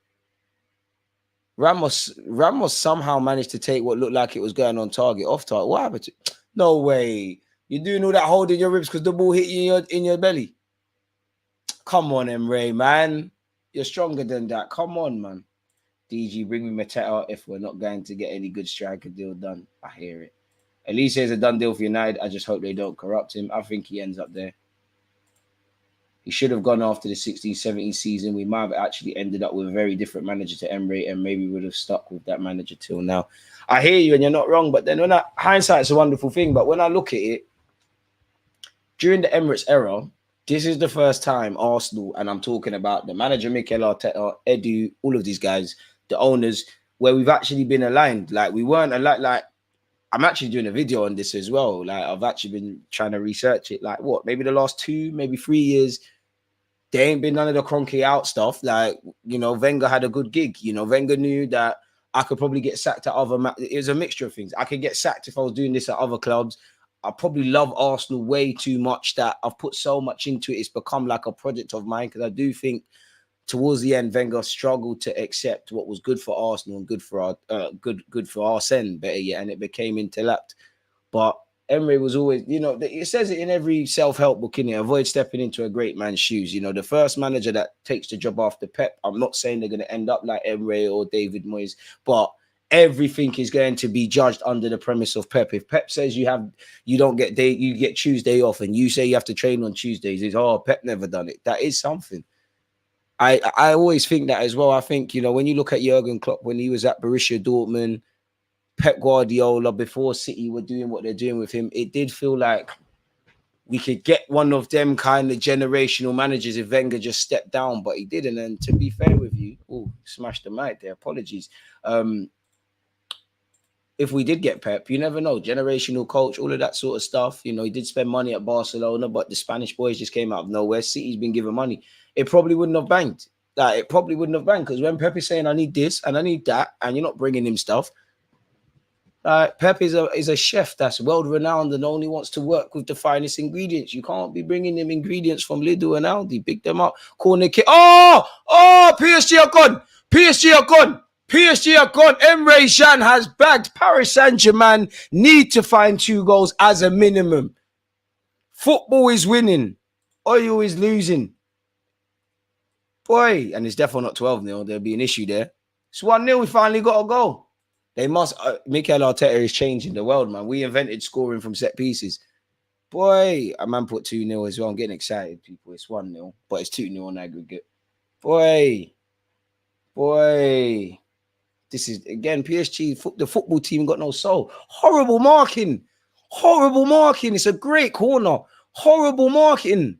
Ramos somehow managed to take what looked like it was going on target, off target. What happened to? No way. You're doing all that holding your ribs because the ball hit you in your belly. Come on, Emre, man. You're stronger than that. Come on, man. DG, bring me Mateta if we're not going to get any good striker deal done. I hear it. Elise is a done deal for United. I just hope they don't corrupt him. I think he ends up there. He should have gone after the 16-17 season. We might have actually ended up with a very different manager to Emery, and maybe would have stuck with that manager till now. I hear you, and you're not wrong. But then hindsight's a wonderful thing. But when I look at it, during the Emirates era, this is the first time Arsenal, and I'm talking about the manager, Mikel Arteta, Edu, all of these guys, the owners, where we've actually been aligned. Like, we weren't aligned. Like, I'm actually doing a video on this as well. Like, I've actually been trying to research it. Like, what? Maybe the last 2, maybe 3 years, there ain't been none of the cronky out stuff. Like, you know, Wenger had a good gig. You know, Wenger knew that I could probably get sacked at other... It was a mixture of things. I could get sacked if I was doing this at other clubs. I probably love Arsenal way too much that I've put so much into it. It's become like a project of mine, because I do think towards the end, Wenger struggled to accept what was good for Arsenal and good for our good for Arsene, better yet, and it became interlapped. But Emery was always, you know, it says it in every self-help book, in it, avoid stepping into a great man's shoes. You know, the first manager that takes the job after Pep, I'm not saying they're going to end up like Emery or David Moyes, but everything is going to be judged under the premise of Pep. If Pep says you get Tuesday off, and you say you have to train on Tuesdays, it's, oh, Pep never done it. That is something. I always think that as well. I think, you know, when you look at Jurgen Klopp, when he was at Borussia Dortmund, Pep Guardiola, before City were doing what they're doing with him, it did feel like we could get one of them kind of generational managers if Wenger just stepped down, but he didn't. And to be fair with you, smashed the mic there, apologies. If we did get Pep, you never know. Generational coach, all of that sort of stuff. You know, he did spend money at Barcelona, but the Spanish boys just came out of nowhere. City's been given money. It probably wouldn't have banged. Like, it probably wouldn't have banged, because when Pep is saying, I need this and I need that, and you're not bringing him stuff. Pep is a chef that's world-renowned and only wants to work with the finest ingredients. You can't be bringing him ingredients from Lidl and Aldi. Pick them up. Corner kick. Oh, PSG are gone. PSG are gone. PSG are gone. Emre Can has bagged. Paris Saint-Germain need to find 2 goals as a minimum. Football is winning. Oil is losing. Boy, and it's definitely not 12-0. There'll be an issue there. It's 1-0. We finally got a goal. They must... Mikel Arteta is changing the world, man. We invented scoring from set pieces. Boy, a man put 2-0 as well. I'm getting excited, people. It's 1-0, but it's 2-0 on aggregate. Boy. This is, again, PSG, the football team got no soul. Horrible marking. It's a great corner. Horrible marking.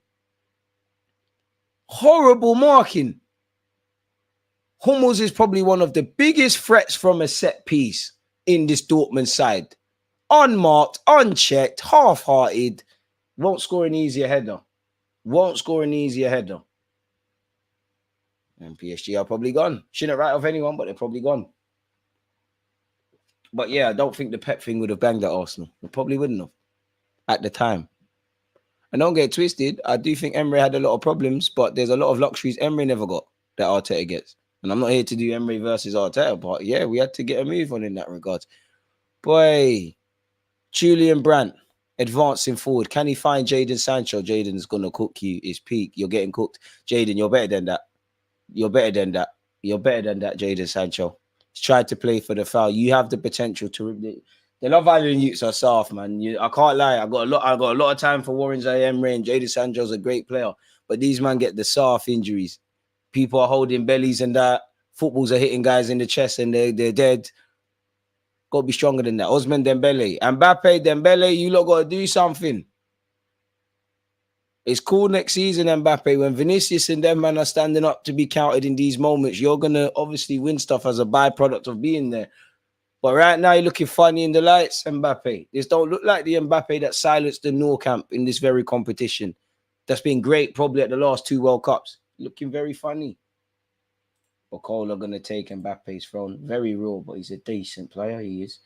Hummels is probably one of the biggest threats from a set piece in this Dortmund side. Unmarked, unchecked, half-hearted. Won't score an easier header. And PSG are probably gone. Shouldn't write off anyone, but they're probably gone. But yeah, I don't think the Pep thing would have banged at Arsenal. It probably wouldn't have at the time. And don't get twisted, I do think Emery had a lot of problems, but there's a lot of luxuries Emery never got that Arteta gets. And I'm not here to do Emery versus Arteta, but yeah, we had to get a move on in that regard. Boy, Julian Brandt advancing forward. Can he find Jadon Sancho? Jadon's going to cook you. It's peak. You're getting cooked. Jadon, you're better than that. Jadon Sancho. He's tried to play for the foul. You have the potential to... The Love Island youths are soft, man. I can't lie. I got a lot of time for Warren Zaire and Jadon Sancho's a great player. But these men get the soft injuries. People are holding bellies and that. Footballs are hitting guys in the chest and they're dead. Got to be stronger than that. Ousmane Dembele. Mbappe, Dembele, you lot got to do something. It's cool next season, Mbappe, when Vinicius and them man are standing up to be counted in these moments. You're going to obviously win stuff as a byproduct of being there. But right now, you're looking funny in the lights, Mbappe. This don't look like the Mbappe that silenced the Nou Camp in this very competition. That's been great probably at the last 2 World Cups. Looking very funny. But Cole are going to take Mbappe's throne. Very raw, but he's a decent player. He is.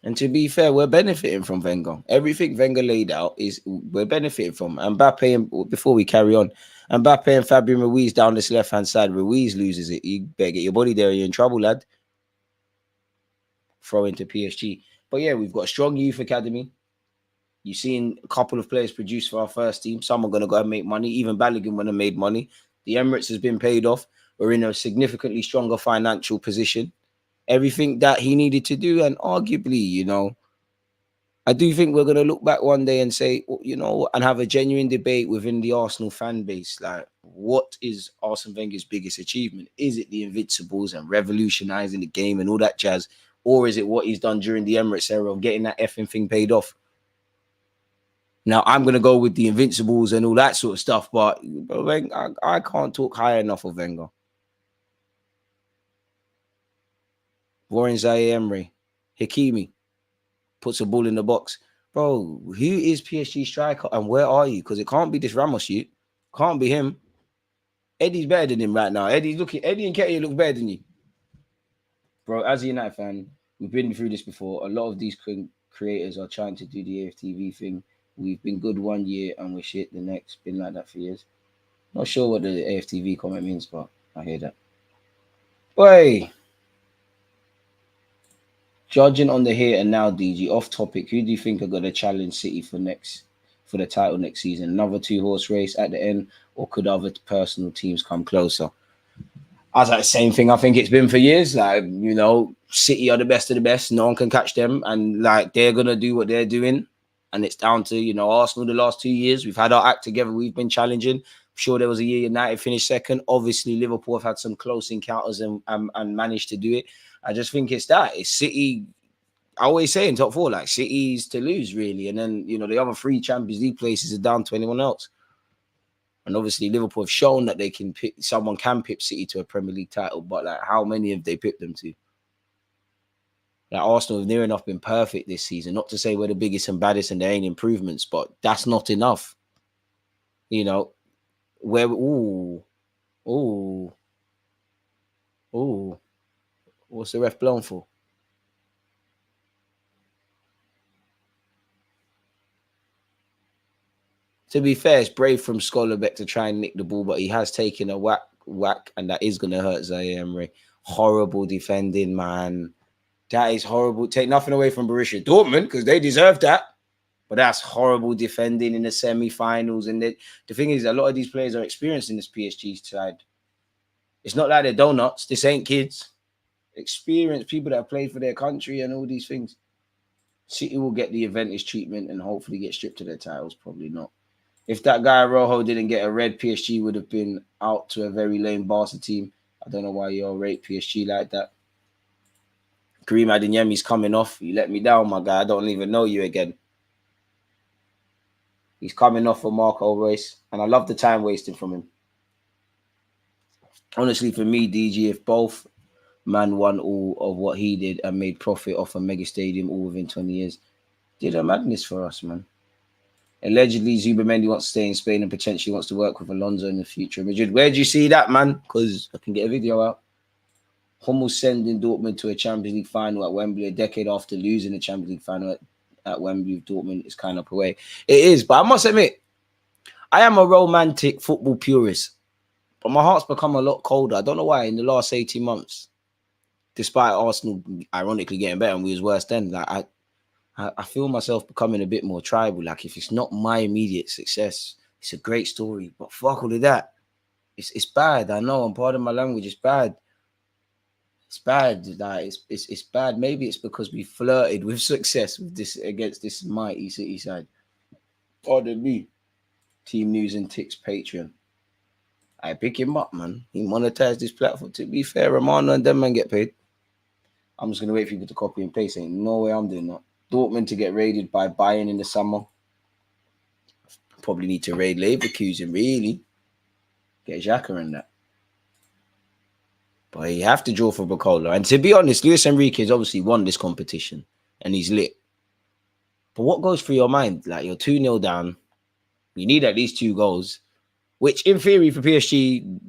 And to be fair, we're benefiting from Wenger. Everything Wenger laid out is we're benefiting from. Mbappe, and before we carry on, Mbappe and Fabian Ruiz down this left-hand side. Ruiz loses it. You better get your body there. You're in trouble, lad. Throw into PSG. But yeah, we've got a strong youth academy. You've seen a couple of players produce for our first team. Some are going to go and make money. Even Balogun would have made money. The Emirates has been paid off. We're in a significantly stronger financial position. everything that he needed to do. And arguably, you know, I do think we're going to look back one day and say, you know, and have a genuine debate within the Arsenal fan base. Like, what is Arsene Wenger's biggest achievement? Is it the Invincibles and revolutionizing the game and all that jazz? Or is it what he's done during the Emirates era of getting that effing thing paid off? Now, I'm going to go with the Invincibles and all that sort of stuff, but I can't talk high enough of Wenger. Warren Zaire Emery, Hakimi, puts a ball in the box. Bro, who is PSG striker and where are you? Because it can't be this Ramos you. Can't be him. Eddie's better than him right now. Eddie and Ketia look better than you. Bro, as a United fan, we've been through this before. A lot of these creators are trying to do the AFTV thing. We've been good one year and we're shit the next. Been like that for years. Not sure what the AFTV comment means, but I hear that. Oi! Judging on the here and now, DG, off topic, who do you think are going to challenge City for the title next season? Another 2-horse race at the end, or could other personal teams come closer? I was like, the same thing I think it's been for years. Like, you know, City are the best of the best. No one can catch them. And, like, they're going to do what they're doing. And it's down to, you know, Arsenal the last 2 years. We've had our act together. We've been challenging. I'm sure there was a year United finished second. Obviously, Liverpool have had some close encounters and managed to do it. I just think it's that. It's City. I always say in top four, like, City's to lose, really. And then, you know, the other 3 Champions League places are down to anyone else. And obviously, Liverpool have shown that someone can pip City to a Premier League title, but like, how many have they pipped them to? Like, Arsenal have near enough been perfect this season. Not to say we're the biggest and baddest and there ain't improvements, but that's not enough. You know, where what's the ref blown for? To be fair, it's brave from Scholarbeck to try and nick the ball, but he has taken a whack, and that is going to hurt Zaire Emery. Horrible defending, man. That is horrible. Take nothing away from Borussia Dortmund because they deserve that. But that's horrible defending in the semi-finals. And the thing is, a lot of these players are experienced in this PSG side. It's not like they're donuts. This ain't kids. Experienced people that have played for their country and all these things. City will get the advantage treatment and hopefully get stripped of their titles. Probably not. If that guy Rojo didn't get a red, PSG would have been out to a very lame Barca team. I don't know why you all rate PSG like that. Kareem Adeyemi's coming off. You let me down, my guy. I don't even know you again. He's coming off for Marco Reus, and I love the time wasting from him. Honestly, for me, DG, if both man won all of what he did and made profit off a mega stadium all within 20 years, did a madness for us, man. Allegedly, Zubamendi wants to stay in Spain and potentially wants to work with Alonso in the future. Madrid, where do you see that, man? Because I can get a video out. Hummel sending Dortmund to a Champions League final at Wembley a decade after losing the Champions League final at Wembley with Dortmund is kind of away. It is, but I must admit, I am a romantic football purist, but my heart's become a lot colder. I don't know why in the last 18 months, despite Arsenal ironically getting better and we was worse then, like I feel myself becoming a bit more tribal. Like, if it's not my immediate success, it's a great story, but fuck all of that. It's bad. I know, and pardon my language, it's bad. It's bad. Like, it's bad. Maybe it's because we flirted with success with this against this mighty City side. Pardon me. Team News and Ticks Patreon. I pick him up, man. He monetized this platform. To be fair, Romano and them man get paid. I'm just gonna wait for people to copy and paste. Ain't no way I'm doing that. Dortmund to get raided by Bayern in the summer. Probably need to raid Leverkusen, really. Get Xhaka in that. But you have to draw for Bacola. And to be honest, Luis Enrique has obviously won this competition and he's lit. But what goes through your mind? Like, you're 2-0 down. You need at least 2 goals, which in theory for PSG,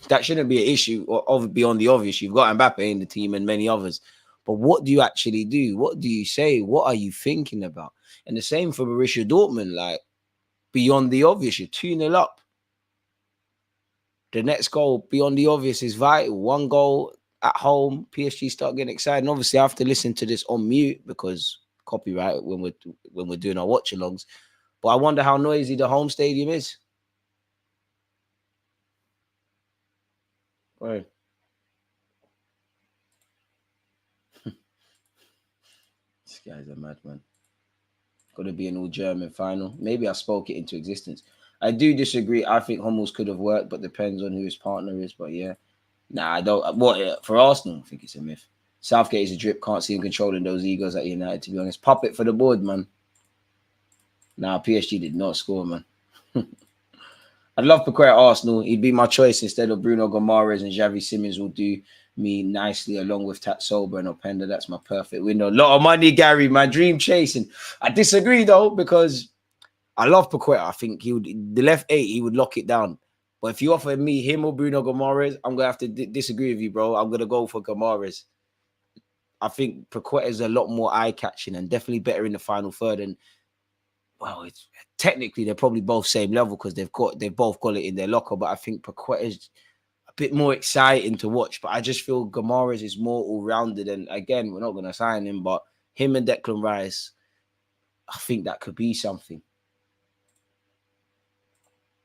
that shouldn't be an issue or beyond the obvious. You've got Mbappe in the team and many others. But what do you actually do? What do you say? What are you thinking about? And the same for Borussia Dortmund, like, beyond the obvious, you're 2-0 up. The next goal, beyond the obvious, is vital. 1 goal at home, PSG start getting excited. And obviously, I have to listen to this on mute because copyright when we're doing our watch-alongs. But I wonder how noisy the home stadium is. Right. guy's a madman. Got to be an all-German final. Maybe I spoke it into existence. I do disagree. I think Hummels could have worked, but depends on who his partner is. But yeah. Nah, I don't. What for Arsenal? I think it's a myth. Southgate is a drip. Can't see him controlling those egos at United. To be honest, puppet for the board, man. Nah, PSG did not score, man. I'd love Paquet at Arsenal. He'd be my choice instead of Bruno Gomares, and Xavi Simons will do me nicely along with Tatsoba and Openda. That's my perfect window. A lot of money, Gary. My dream chasing. I disagree though because I love Paquet. I think he would the left 8. He would lock it down. But if you offer me him or Bruno Gomares, I'm going to have to disagree with you, bro. I'm going to go for Gomares. I think Paqueta is a lot more eye-catching and definitely better in the final third. And, well, it's technically they're probably both same level because they've both got it in their locker. But I think Paqueta is a bit more exciting to watch. But I just feel Gomares is more all-rounded. And, again, we're not going to sign him. But him and Declan Rice, I think that could be something.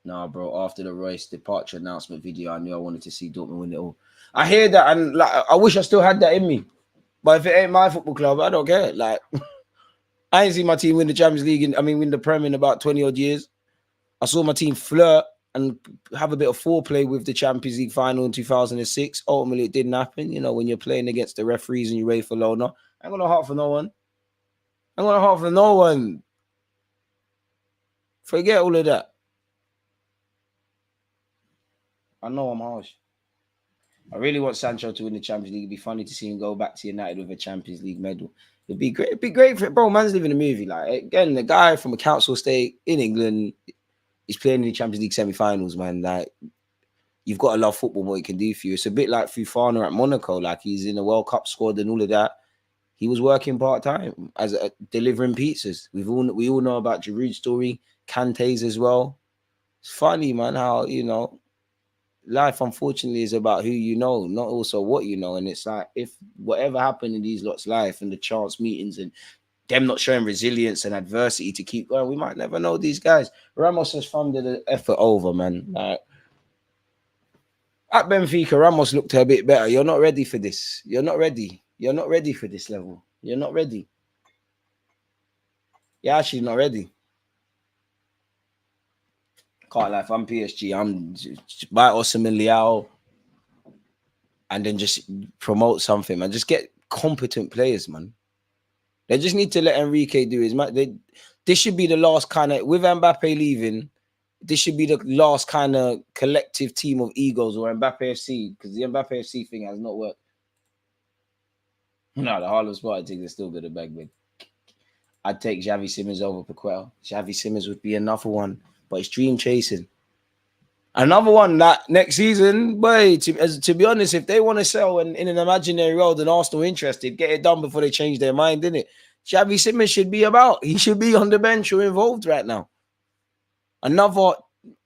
Nah, bro, after the Royce departure announcement video, I knew I wanted to see Dortmund win it all. I hear that, and like, I wish I still had that in me. But if it ain't my football club, I don't care. Like, I ain't seen my team win the Champions League, win the Prem in about 20-odd years. I saw my team flirt and have a bit of foreplay with the Champions League final in 2006. Ultimately, it didn't happen. You know, when you're playing against the referees and you're ready for Lona. I ain't got no heart for no one. I ain't got no heart for no one. Forget all of that. I know I'm harsh. I really want Sancho to win the Champions League. It'd be funny to see him go back to United with a Champions League medal. It'd be great. It'd be great for it, bro. Man's living a movie. Like, again, the guy from a council estate in England is playing in the Champions League semi-finals, man. Like, you've got to love football, what it can do for you. It's a bit like Fofana at Monaco. Like, he's in the World Cup squad and all of that. He was working part-time as delivering pizzas. We all know about Giroud's story, Kante's as well. It's funny, man, how, you know, life, unfortunately, is about who you know, not also what you know. And it's like, if whatever happened in these lots' life and the chance meetings and them not showing resilience and adversity to keep going, we might never know these guys. Ramos has funded the effort over, man. Like, at Benfica, Ramos looked a bit better. You're not ready for this. You're not ready. You're not ready for this level. You're not ready. You're actually not ready. Can't lie, if I'm PSG, I'm just buy Osimhen, Leao, and then just promote something, man. Just get competent players, man. They just need to let Enrique do his man. This should be the last kind of, with Mbappe leaving, this should be the last kind of collective team of egos or Mbappe FC, because the Mbappe FC thing has not worked. No, the Harlem Spartan thing is still good at Bagman. I'd take Xavi Simons over Paqueta. Xavi Simons would be another one. But it's dream chasing. Another one that next season, boy, to be honest, if they want to sell in an imaginary world and Arsenal interested, get it done before they change their mind, innit? Xavi Simons should be about. He should be on the bench or involved right now. Another,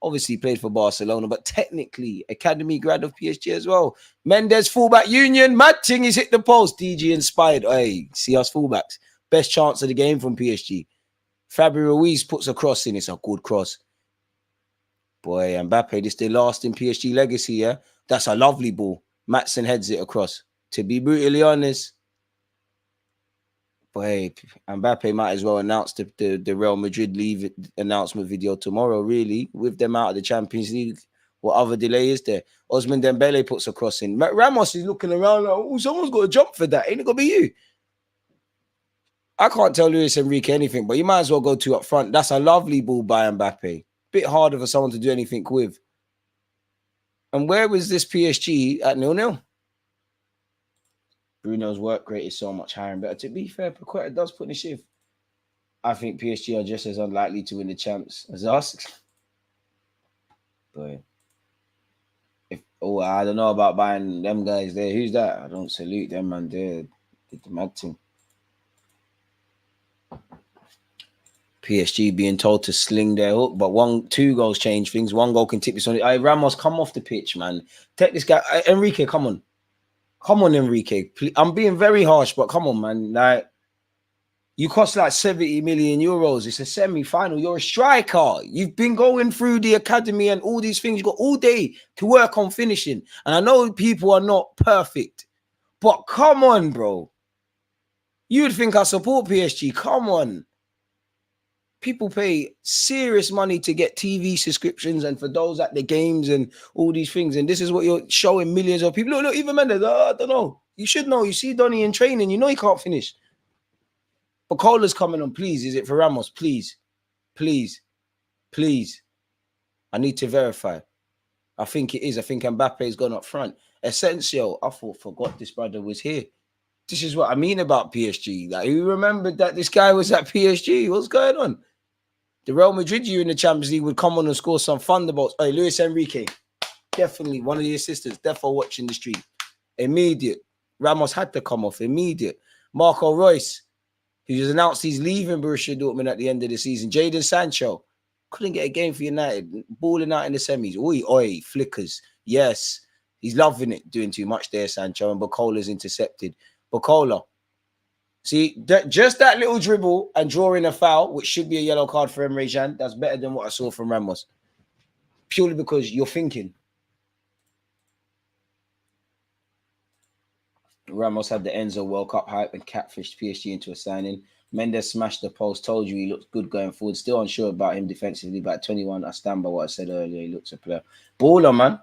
obviously played for Barcelona, but technically academy grad of PSG as well. Mendes fullback union, mad thing, he's hit the post. DG inspired. Hey, see us fullbacks. Best chance of the game from PSG. Fabio Ruiz puts a cross in. It's a good cross. Boy, Mbappe, this is the lasting PSG legacy, yeah? That's a lovely ball. Matson heads it across. To be brutally honest, boy, Mbappe might as well announce the Real Madrid leave announcement video tomorrow, really, with them out of the Champions League. What other delay is there? Osman Dembele puts a cross in. Ramos is looking around like, oh, someone's got to jump for that. Ain't it going to be you? I can't tell Luis Enrique anything, but you might as well go 2 up front. That's a lovely ball by Mbappe. Bit harder for someone to do anything with. And where was this PSG at 0-0? Bruno's work rate is so much higher and better. To be fair, Paqueta does put in a shift. I think PSG are just as unlikely to win the champs as us. But I don't know about buying them guys there. Who's that? I don't salute them, man. They're the mad team. PSG being told to sling their hook, but 2 goals change things. 1 goal can tip this on it. Ramos, come off the pitch, man. Take this guy. Enrique, come on. Come on, Enrique. Please. I'm being very harsh, but come on, man. Like, you cost like 70 million euros. It's a semi-final. You're a striker. You've been going through the academy and all these things. You've got all day to work on finishing. And I know people are not perfect, but come on, bro. You would think I support PSG. Come on. People pay serious money to get TV subscriptions and for those at the games and all these things. And this is what you're showing millions of people. Look, even Mendes, I don't know. You should know. You see Donny in training. You know he can't finish. But Cola's coming on, please. Is it for Ramos? Please. Please. Please. I need to verify. I think it is. I think Mbappe's gone up front. Essential. I forgot this brother was here. This is what I mean about PSG. Like, who remembered that this guy was at PSG? What's going on? The Real Madrid you in the Champions League would come on and score some thunderbolts. Hey, Luis Enrique, definitely one of the assistants, definitely watching the stream. Immediate. Ramos had to come off. Immediate. Marco Reus, who just announced he's leaving Borussia Dortmund at the end of the season. Jadon Sancho, couldn't get a game for United. Balling out in the semis. Oi, flickers. Yes, he's loving it. Doing too much there, Sancho. And Bacola's intercepted. Bacola. See, just that little dribble and drawing a foul, which should be a yellow card for Emre Can, that's better than what I saw from Ramos. Purely because you're thinking. Ramos had the Enzo World Cup hype and catfished PSG into a signing. Mendes smashed the post, told you he looks good going forward. Still unsure about him defensively, but at 21, I stand by what I said earlier. He looks a player. Baller, man.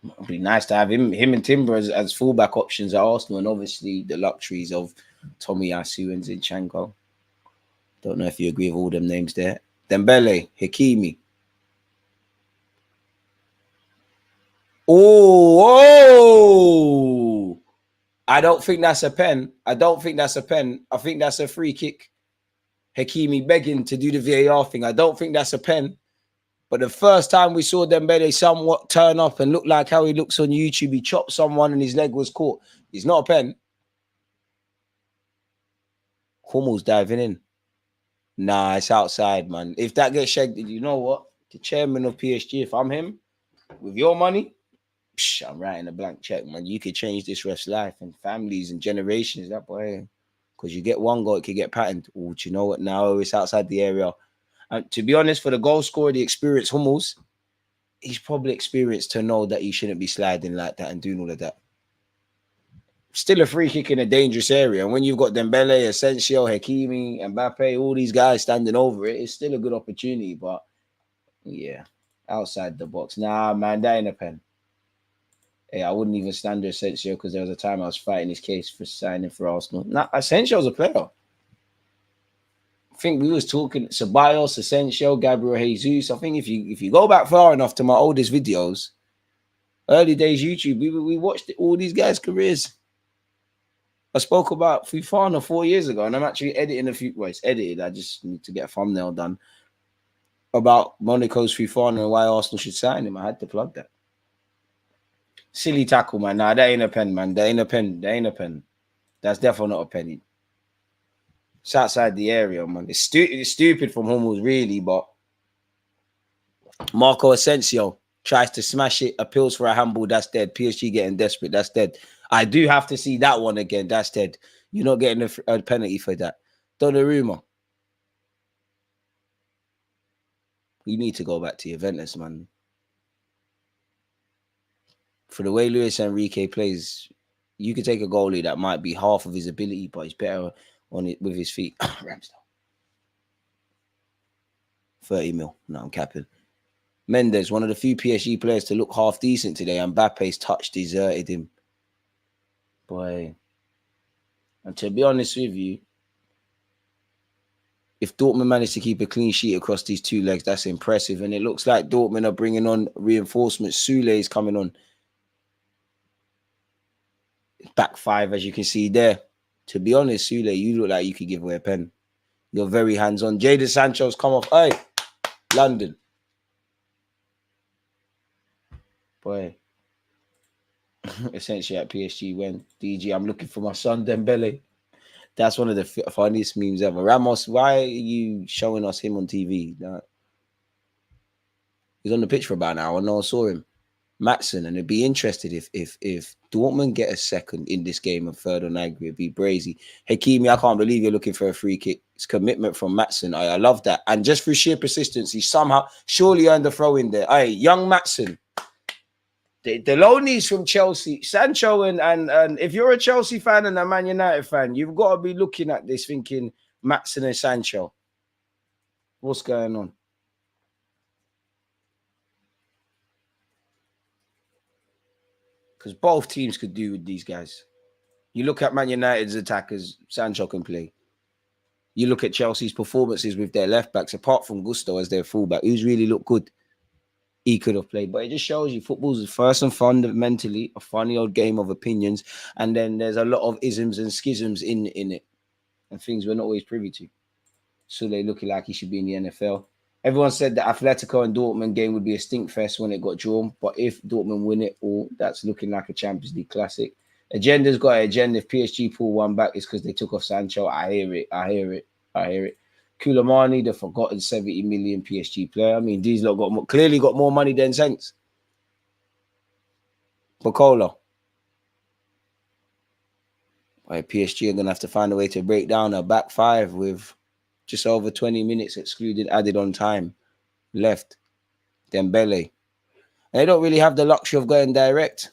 It'd be nice to have him and Timber as fullback options at Arsenal, and obviously the luxuries of Tomiyasu and Zinchenko. Don't know if you agree with all them names there. Dembele, Hakimi. Oh! I don't think that's a pen. I think that's a free kick. Hakimi begging to do the VAR thing. I don't think that's a pen. But the first time we saw Dembele somewhat turn up and look like how he looks on YouTube, he chopped someone and his leg was caught. He's not a pen. Hummel's diving in. Nah, it's outside, man. If that gets shagged, you know what? The chairman of PSG, if I'm him, with your money, I'm writing a blank check, man. You could change this ref's life and families and generations. That boy, because you get one goal, it could get patterned. Oh, do you know what? Now it's outside the area. And to be honest, for the goal scorer, the experienced Hummels, he's probably experienced to know that he shouldn't be sliding like that and doing all of that. Still a free kick in a dangerous area. And when you've got Dembele, Asensio, Hakimi, Mbappe, all these guys standing over it, it's still a good opportunity. But yeah, outside the box. Nah, man, that ain't a pen. Hey, I wouldn't even stand Asensio because there was a time I was fighting his case for signing for Arsenal. Nah, Asensio's a player. I think we was talking Ceballos, Asensio, Gabriel Jesus. I think if you go back far enough to my oldest videos, early days YouTube, we watched all these guys' careers. I spoke about Fofana 4 years ago, and I'm actually editing a few. Well, it's edited. I just need to get a thumbnail done about Monaco's Fofana and why Arsenal should sign him. I had to plug that. Silly tackle, man. Nah, that ain't a pen, man. That ain't a pen. That ain't a pen. That's definitely not a penny. It's outside the area, man. It's stupid from Hummels, really, but Marco Asensio tries to smash it, appeals for a handball, that's dead. PSG getting desperate, that's dead. I do have to see that one again, that's dead. You're not getting a penalty for that. Donnarumma. You need to go back to Juventus, man. For the way Luis Enrique plays, you could take a goalie that might be half of his ability, but he's better on it with his feet. Ramsdale. 30 mil. No, I'm capping. Mendes, one of the few PSG players to look half decent today. Mbappe's touch deserted him. Boy. And to be honest with you, if Dortmund managed to keep a clean sheet across these two legs, that's impressive. And it looks like Dortmund are bringing on reinforcements. Sule is coming on. Back five, as you can see there. To be honest, Sule, you look like you could give away a pen. You're very hands-on. Jadon Sancho's come off. Hey, London. Boy. Essentially at PSG when DG, I'm looking for my son Dembele. That's one of the funniest memes ever. Ramos, why are you showing us him on TV? He's on the pitch for about an hour. No one saw him. Maatsen, and it'd be interested if Dortmund get a second in this game and third on Agri, it'd be brazy. Hakimi, I can't believe you're looking for a free kick. It's commitment from Maatsen. I love that. And just through sheer persistence, he somehow surely earned the throw in there. Hey, young Maatsen. Deloney's from Chelsea. Sancho and if you're a Chelsea fan and a Man United fan, you've got to be looking at this thinking Maatsen and Sancho. What's going on? Because both teams could do with these guys. You look at Man United's attackers, Sancho can play. You look at Chelsea's performances with their left backs, apart from Gusto as their fullback, who's really looked good. He could have played, but it just shows you football's first and fundamentally a funny old game of opinions, and then there's a lot of isms and schisms in it, and things we're not always privy to. So they looking like he should be in the NFL. Everyone said the Atletico and Dortmund game would be a stink fest when it got drawn, but if Dortmund win it all, that's looking like a Champions League classic. Agenda's got an agenda. If PSG pull one back, it's because they took off Sancho. I hear it. Koulibaly, the forgotten 70 million PSG player. I mean, these lot clearly got more money than sense. Bacola. Right, PSG are going to have to find a way to break down a back five with just over 20 minutes excluded, added on time left. Dembele. And they don't really have the luxury of going direct.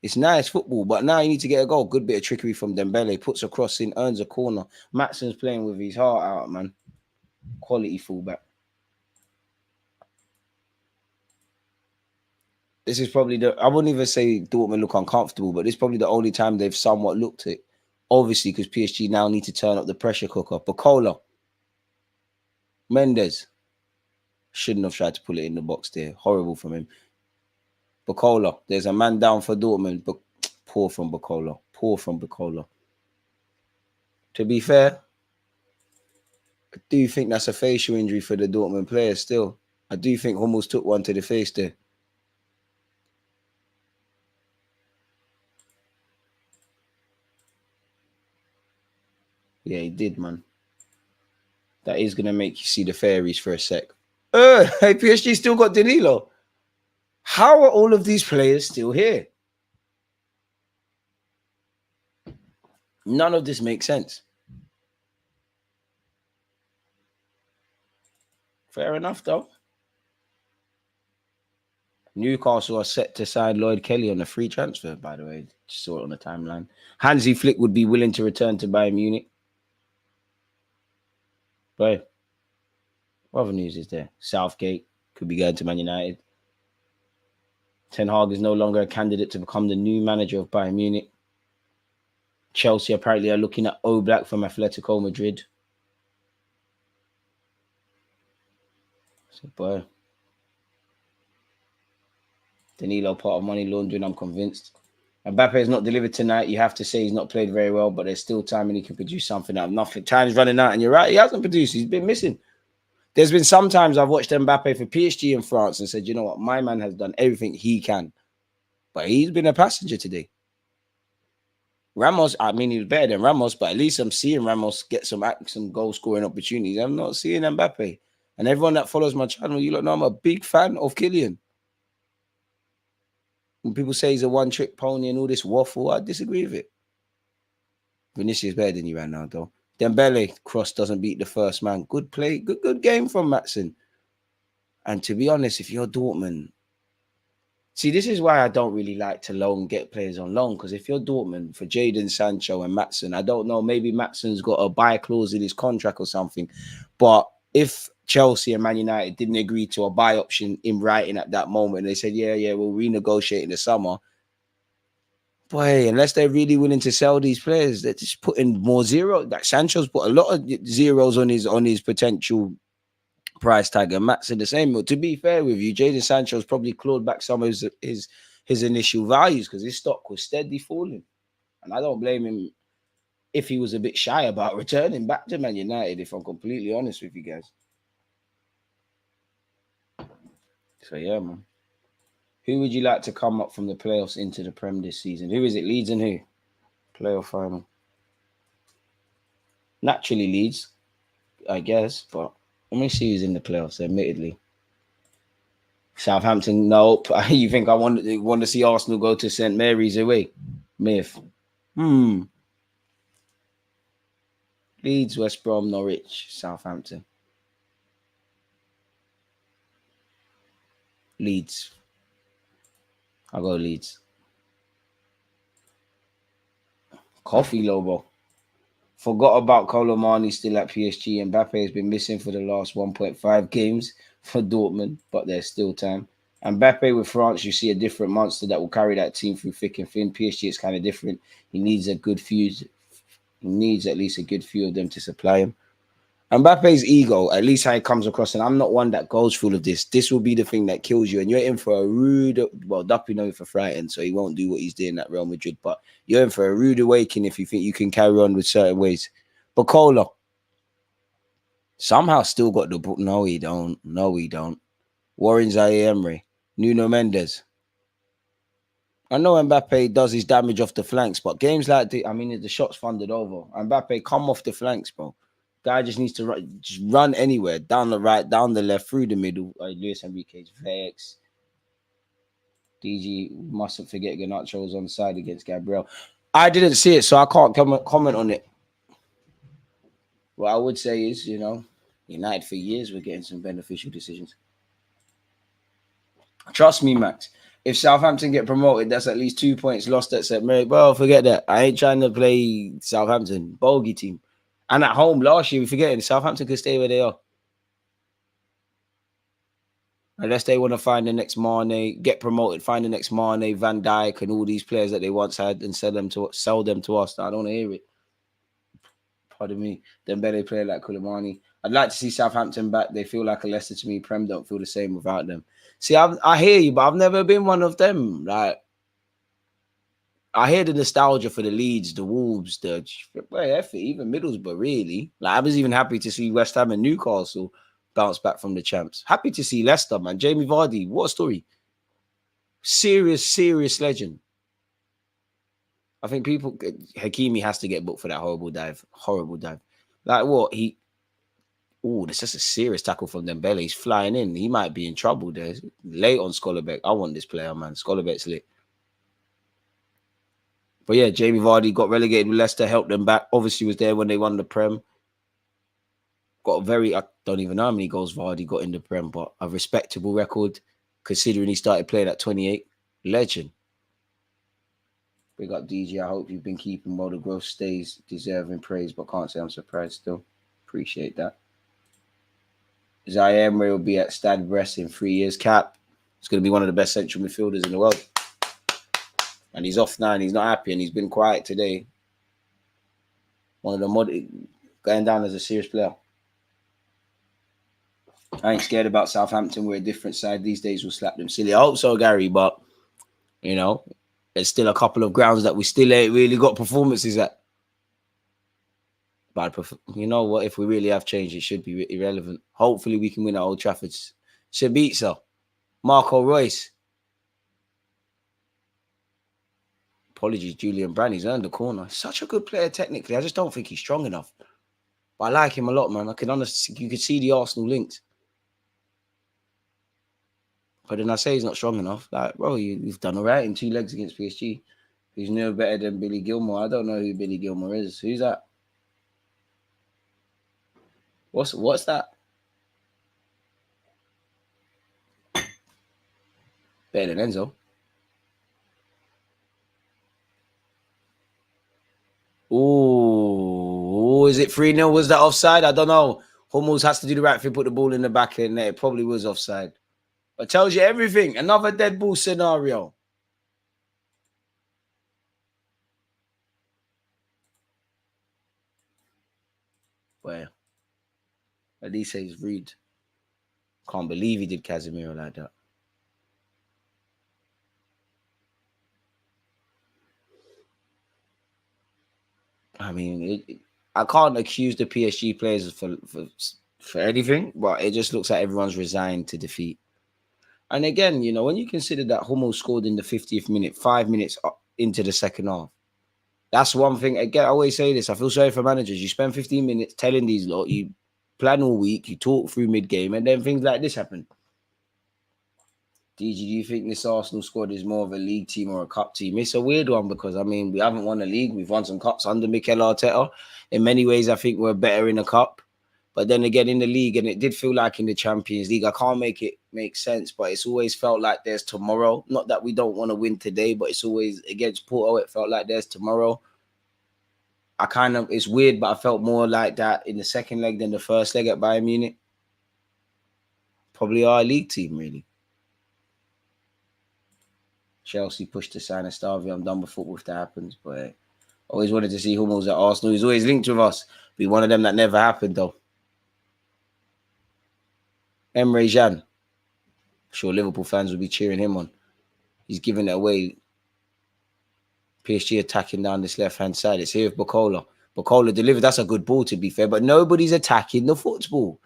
It's nice football, but now you need to get a goal. Good bit of trickery from Dembele. Puts a cross in, earns a corner. Maatsen's playing with his heart out, man. Quality fullback. This is probably I wouldn't even say Dortmund look uncomfortable, but this is probably the only time they've somewhat looked at it. Obviously, because PSG now need to turn up the pressure cooker. Bacola. Mendes. Shouldn't have tried to pull it in the box there. Horrible from him. Bacola. There's a man down for Dortmund, but poor from Bacola. To be fair, I do think that's a facial injury for the Dortmund players still. I do think Hummels took one to the face there. Yeah, he did, man. That is going to make you see the fairies for a sec. Hey, PSG still got Danilo. How are all of these players still here? None of this makes sense. Fair enough, though. Newcastle are set to sign Lloyd Kelly on a free transfer, by the way. Just saw it on the timeline. Hansi Flick would be willing to return to Bayern Munich. Right. What other news is there? Southgate could be going to Man United. Ten Hag is no longer a candidate to become the new manager of Bayern Munich. Chelsea apparently are looking at Oblak from Atletico Madrid. So, boy. Danilo part of money laundering, I'm convinced. Mbappe has not delivered tonight. You have to say he's not played very well, but there's still time and he can produce something out of nothing. Time's running out, and you're right, he hasn't produced. He's been missing. There's been some times I've watched Mbappe for PSG in France and said, you know what, my man has done everything he can. But he's been a passenger today. Ramos, I mean, he was better than Ramos, but at least I'm seeing Ramos get some goal-scoring opportunities. I'm not seeing Mbappe. And everyone that follows my channel, you lot know I'm a big fan of Kylian. When people say he's a one-trick pony and all this waffle, I disagree with it. Vinicius is better than you right now, though. Dembele, cross doesn't beat the first man. Good play, good game from Maatsen. And to be honest, if you're Dortmund, see, this is why I don't really like to get players on loan, because if you're Dortmund, for Jadon Sancho and Maatsen, I don't know, maybe Maatsen's got a buy clause in his contract or something. But if Chelsea and Man United didn't agree to a buy option in writing at that moment, and they said, yeah, we'll renegotiate in the summer. Boy, unless they're really willing to sell these players, they're just putting more zeros. Like Sancho's put a lot of zeros on his potential price tag, and Matt said the same. To be fair with you, Jadon Sancho's probably clawed back some of his initial values because his stock was steadily falling, and I don't blame him if he was a bit shy about returning back to Man United. If I'm completely honest with you guys, so yeah, man. Who would you like to come up from the playoffs into the Prem this season? Who is it? Leeds and who? Playoff final. Naturally Leeds, I guess, but let me see who's in the playoffs, admittedly. Southampton, nope. You think I want to see Arsenal go to St. Mary's away? Myth. Leeds, West Brom, Norwich, Southampton. Leeds. I'll go Leeds. Coffee Lobo. Forgot about Colomani still at PSG. Mbappe has been missing for the last 1.5 games for Dortmund, but there's still time. Mbappe with France, you see a different monster that will carry that team through thick and thin. PSG is kind of different. He needs a good few. He needs at least a good few of them to supply him. Mbappe's ego, at least how it comes across, and I'm not one that goes full of this. This will be the thing that kills you, and you're in for a rude. Well, Duppy know for frightened, so he won't do what he's doing at Real Madrid. But you're in for a rude awakening if you think you can carry on with certain ways. Bacola somehow still got the book. No, he don't. No, he don't. Warren Zaire Emery, Nuno Mendes. I know Mbappe does his damage off the flanks, but games like the shot's funded over. Mbappe, come off the flanks, bro. Guy just needs to run anywhere, down the right, down the left, through the middle. Luis Enrique's Vex. DG, mustn't forget Garnacho was on the side against Gabriel. I didn't see it, so I can't comment on it. What I would say is, United for years we're getting some beneficial decisions. Trust me, Max. If Southampton get promoted, that's at least 2 points lost at St. Mary. Well, forget that. I ain't trying to play Southampton. Bogey team. And at home last year, we're forgetting Southampton could stay where they are. Unless they want to find the next Mane, get promoted, find the next Mane, Van Dijk, and all these players that they once had and sell them to us. I don't want to hear it. Pardon me. Dembele player like Koulibaly. I'd like to see Southampton back. They feel like a Leicester to me. Prem don't feel the same without them. See, I hear you, but I've never been one of them. Like, I hear the nostalgia for the Leeds, the Wolves, even Middlesbrough, really. Like, I was even happy to see West Ham and Newcastle bounce back from the champs. Happy to see Leicester, man. Jamie Vardy, what a story. Serious legend. I think Hakimi has to get booked for that horrible dive. Like what? That's just a serious tackle from Dembele. He's flying in. He might be in trouble there. Late on Schollerbeck. I want this player, man. Schollerbeck's lit. But yeah, Jamie Vardy got relegated with Leicester, helped them back. Obviously was there when they won the Prem. I don't even know how many goals Vardy got in the Prem, but a respectable record considering he started playing at 28. Legend. Big up DG. I hope you've been keeping well. The growth stays, deserving praise, but can't say I'm surprised still. Appreciate that. Zaire Emery will be at Stade Brest in 3 years. Cap. He's going to be one of the best central midfielders in the world. And he's off now and he's not happy and he's been quiet today. One of the going down as a serious player. I ain't scared about Southampton. We're a different side. These days we'll slap them silly. I hope so, Gary, but, there's still a couple of grounds that we still ain't really got performances at. But you know what? If we really have changed, it should be irrelevant. Hopefully we can win at Old Trafford. Sabitzer. Marco Reus. Apologies, Julian Brand. He's earned the corner. Such a good player technically. I just don't think he's strong enough. But I like him a lot, man. You could see the Arsenal links. But then I say he's not strong enough. Like, bro, you've done all right in 2 legs against PSG. He's no better than Billy Gilmore. I don't know who Billy Gilmore is. Who's that? What's that? Better than Enzo. Oh, is it 3-0? Was that offside? I don't know. Hummels has to do the right thing, put the ball in the back of the net. It probably was offside. But tells you everything. Another dead ball scenario. Well, at least he's rude. Can't believe he did Casemiro like that. I mean, I can't accuse the PSG players for anything, but it just looks like everyone's resigned to defeat. And again, when you consider that Hummels scored in the 50th minute, 5 minutes into the second half, that's one thing. Again, I always say this. I feel sorry for managers. You spend 15 minutes telling these lot, you plan all week, you talk through mid-game, and then things like this happen. DG, do you think this Arsenal squad is more of a league team or a cup team? It's a weird one because, we haven't won a league. We've won some cups under Mikel Arteta. In many ways, I think we're better in a cup. But then again, in the league, and it did feel like in the Champions League, I can't make it makes sense. But it's always felt like there's tomorrow. Not that we don't want to win today, but it's always against Porto. It felt like there's tomorrow. It's weird, but I felt more like that in the second leg than the first leg at Bayern Munich. Probably our league team, really. Chelsea pushed to sign Estavia. I'm done with football if that happens. But always wanted to see Hummels at Arsenal. He's always linked with us. Be one of them that never happened, though. Emre Can. I'm sure Liverpool fans will be cheering him on. He's giving it away. PSG attacking down this left-hand side. It's here with Bacola. Bacola delivered. That's a good ball, to be fair. But nobody's attacking the football.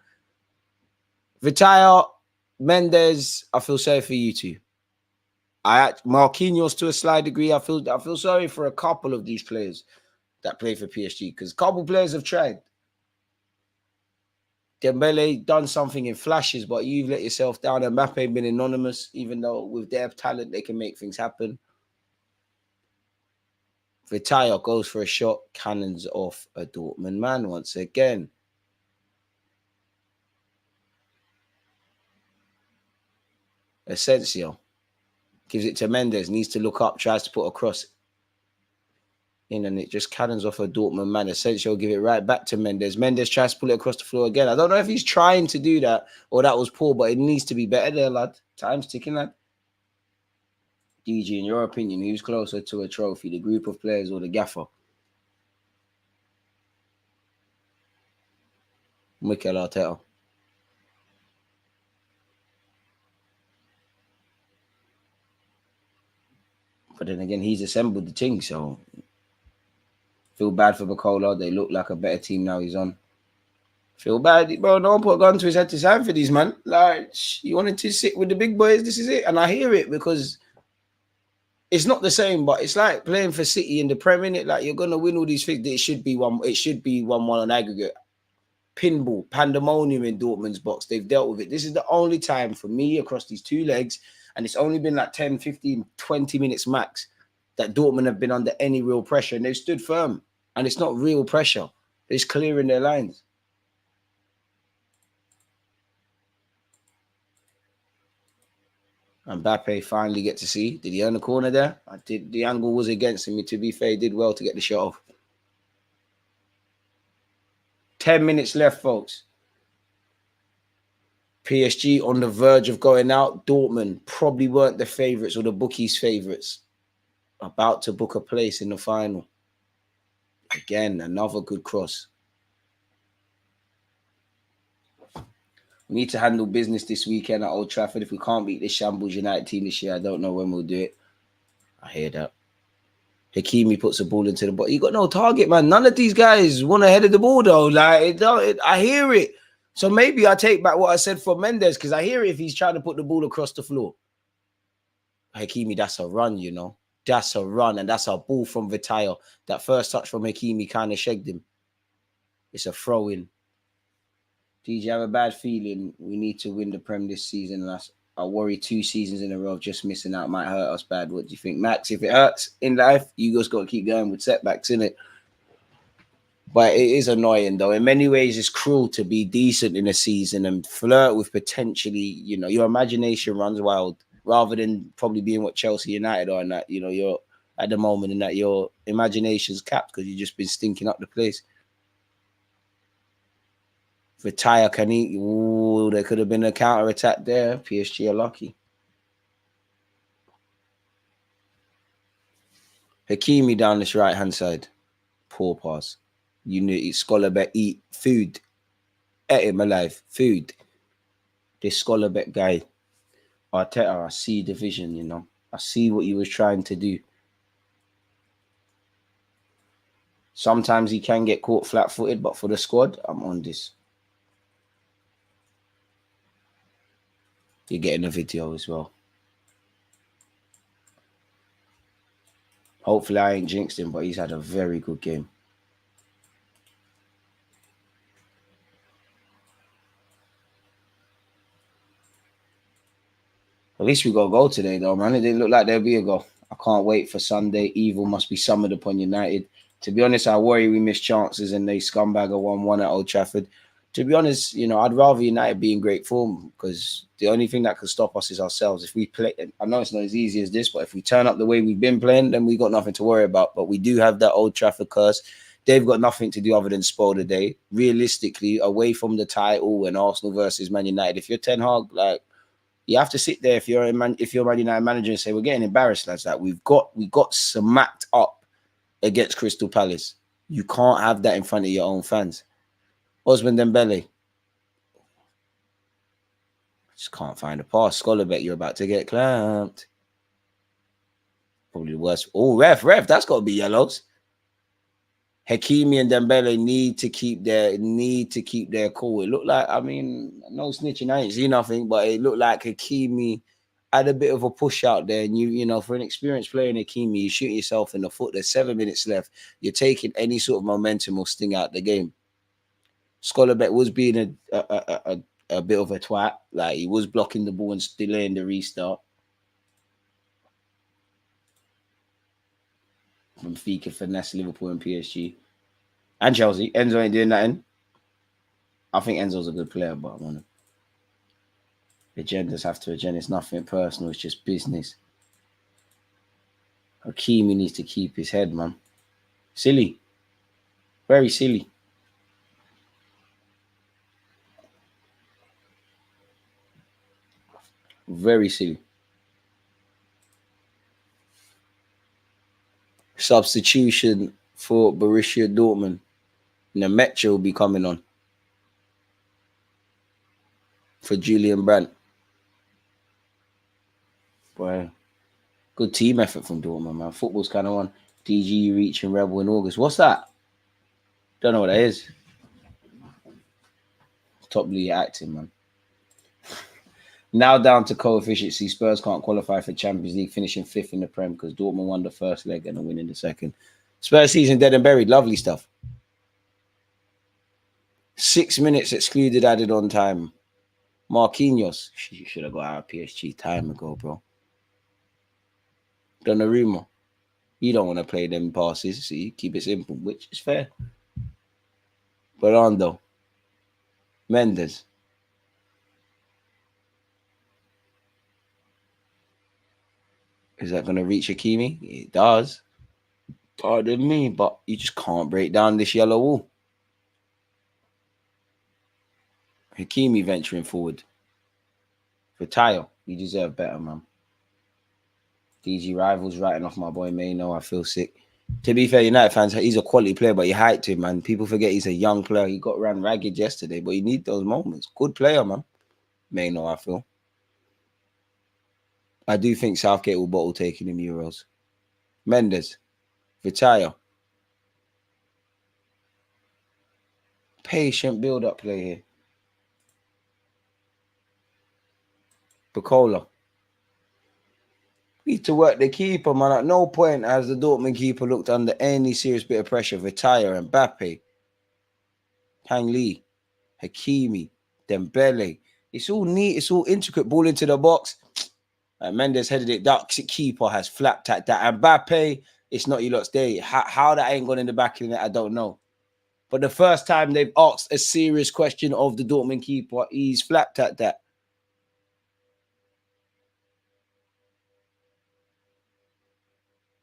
Vitaya, Mendes, I feel sorry for you two. Marquinhos to a slight degree. I feel sorry for a couple of these players that play for PSG because a couple players have tried. Dembele done something in flashes, but you've let yourself down. Mbappe been anonymous, even though with their talent they can make things happen. Vitaya goes for a shot, cannons off a Dortmund man once again. Asensio gives it to Mendes, needs to look up, tries to put a cross in, and it just cannons off a Dortmund man. Asensio give it right back to Mendes. Mendes tries to pull it across the floor again. I don't know if he's trying to do that or that was poor, but it needs to be better there, lad. Time's ticking, lad. DG, in your opinion, who's closer to a trophy, the group of players or the gaffer? Mikel Arteta. But then again, he's assembled the team, so feel bad for Bacola. They look like a better team now he's on. Feel bad, bro. No one put a gun to his head to sign for these, man. Like, you wanted to sit with the big boys. This is it. And I hear it because it's not the same, but it's like playing for City in the Premier League. Like, you're going to win all these things. It should be 1-1 on aggregate. Pinball, pandemonium in Dortmund's box. They've dealt with it. This is the only time for me across these two legs, and it's only been like 10, 15, 20 minutes max that Dortmund have been under any real pressure, and they've stood firm. And it's not real pressure. They're just clearing their lines. And Mbappe finally get to see. Did he earn a corner there? I did. The angle was against him. To be fair, he did well to get the shot off. 10 minutes left, folks. PSG on the verge of going out. Dortmund probably weren't the favourites or the bookies' favourites. About to book a place in the final. Again, another good cross. We need to handle business this weekend at Old Trafford. If we can't beat this Shambles United team this year, I don't know when we'll do it. I hear that. Hakimi puts the ball into the ball. You got no target, man. None of these guys want to head of the ball, though. Like, I hear it. So maybe I take back what I said for Mendes, because I hear it if he's trying to put the ball across the floor. Hakimi, that's a run, you know. That's a run, and that's a ball from Vitaya. That first touch from Hakimi kind of shagged him. It's a throw-in. DJ, I have a bad feeling we need to win the Prem this season. And I worry 2 seasons in a row of just missing out might hurt us bad. What do you think, Max? If it hurts in life, you just got to keep going with setbacks, innit? But it is annoying, though. In many ways, it's cruel to be decent in a season and flirt with potentially, you know, your imagination runs wild rather than probably being what Chelsea United are, and that, you know, you're at the moment and that your imagination's capped because you've just been stinking up the place. Vitaya can eat. Ooh, there could have been a counter attack there. PSG are lucky. Hakimi down this right hand side. Poor pass. You need Scholar Bet eat food. Ate him alive. Food. This Scholar Bet guy. Arteta, I see the vision, you know. I see what he was trying to do. Sometimes he can get caught flat-footed, but for the squad, I'm on this. You're getting a video as well. Hopefully I ain't jinxed him, but he's had a very good game. At least we got a goal today, though, man. It didn't look like there'll be a goal. I can't wait for Sunday. Evil must be summoned upon United. To be honest, I worry we miss chances and they scumbag a 1-1 at Old Trafford. To be honest, you know, I'd rather United be in great form because the only thing that could stop us is ourselves. If we play, I know it's not as easy as this, but if we turn up the way we've been playing, then we got nothing to worry about. But we do have that Old Trafford curse. They've got nothing to do other than spoil the day. Realistically, away from the title and Arsenal versus Man United, if you're Ten Hag, like, you have to sit there if you're Man United manager and say, we're getting embarrassed, lads. Like, we got smacked up against Crystal Palace. You can't have that in front of your own fans. Osman Dembele. Just can't find a pass. Scholar bet you're about to get clamped. Probably the worst. Oh, ref, that's got to be yellows. Hakimi and Dembele need to keep their cool. It looked like, I mean, no snitching, I ain't seen nothing, but it looked like Hakimi had a bit of a push out there. And you know, for an experienced player in Hakimi, you shoot yourself in the foot. There's 7 minutes left. You're taking any sort of momentum or sting out the game. Scholar was being a bit of a twat. Like, he was blocking the ball and delaying the restart. Benfica finesse Liverpool and PSG. And Chelsea. Enzo ain't doing nothing. I think Enzo's a good player, but agendas have to agenda. It's nothing personal. It's just business. Hakimi needs to keep his head, man. Silly. Very silly. Very silly. Substitution for Borussia Dortmund. Nemetcha will be coming on for Julian Brandt. Boy, good team effort from Dortmund, man. Football's kind of on. DG reaching Rebel in August. What's that? Don't know what that is. Top league acting, man. Now down to coefficiency. Spurs can't qualify for Champions League, finishing 5th in the Prem because Dortmund won the first leg and are winning the second. Spurs season dead and buried. Lovely stuff. 6 minutes excluded, added on time. Marquinhos. You should have got out of PSG time ago, bro. Donnarumma. You don't want to play them passes, so you keep it simple, which is fair. Barando. Mendes. Is that going to reach Hakimi? It does. Pardon me, but you just can't break down this yellow wall. Hakimi venturing forward. For Tayo, you deserve better, man. DG rivals writing off my boy Mayno. I feel sick. To be fair, United fans, he's a quality player, but you hyped him, man. People forget he's a young player. He got ran ragged yesterday, but you need those moments. Good player, man. Mayno, I feel. I do think Southgate will bottle taking him Euros. Mendes. Vitayo. Patient build-up play here. Bacola. Need to work the keeper, man. At no point has the Dortmund keeper looked under any serious bit of pressure. Vitayo, Mbappe, Kang Lee, Hakimi, Dembele. It's all neat. It's all intricate. Ball into the box. Mendes headed it. That keeper has flapped at that. Mbappe, it's not you lot's day. How that ain't gone in the back of the net, I don't know. But the first time they've asked a serious question of the Dortmund keeper, he's flapped at that.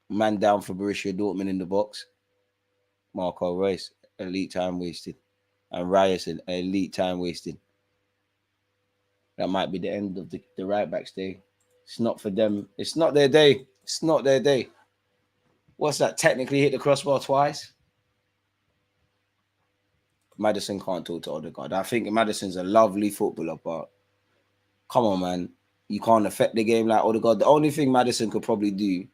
Man down for Borussia Dortmund in the box. Marco Reus, elite time wasted. And Ryerson, elite time wasted. That might be the end of the right back's day. It's not for them. It's not their day. It's not their day. What's that? Technically hit the crossbar twice. Maddison can't talk to Odegaard. I think Maddison's a lovely footballer, but come on, man. You can't affect the game like Odegaard. The only thing Maddison could probably do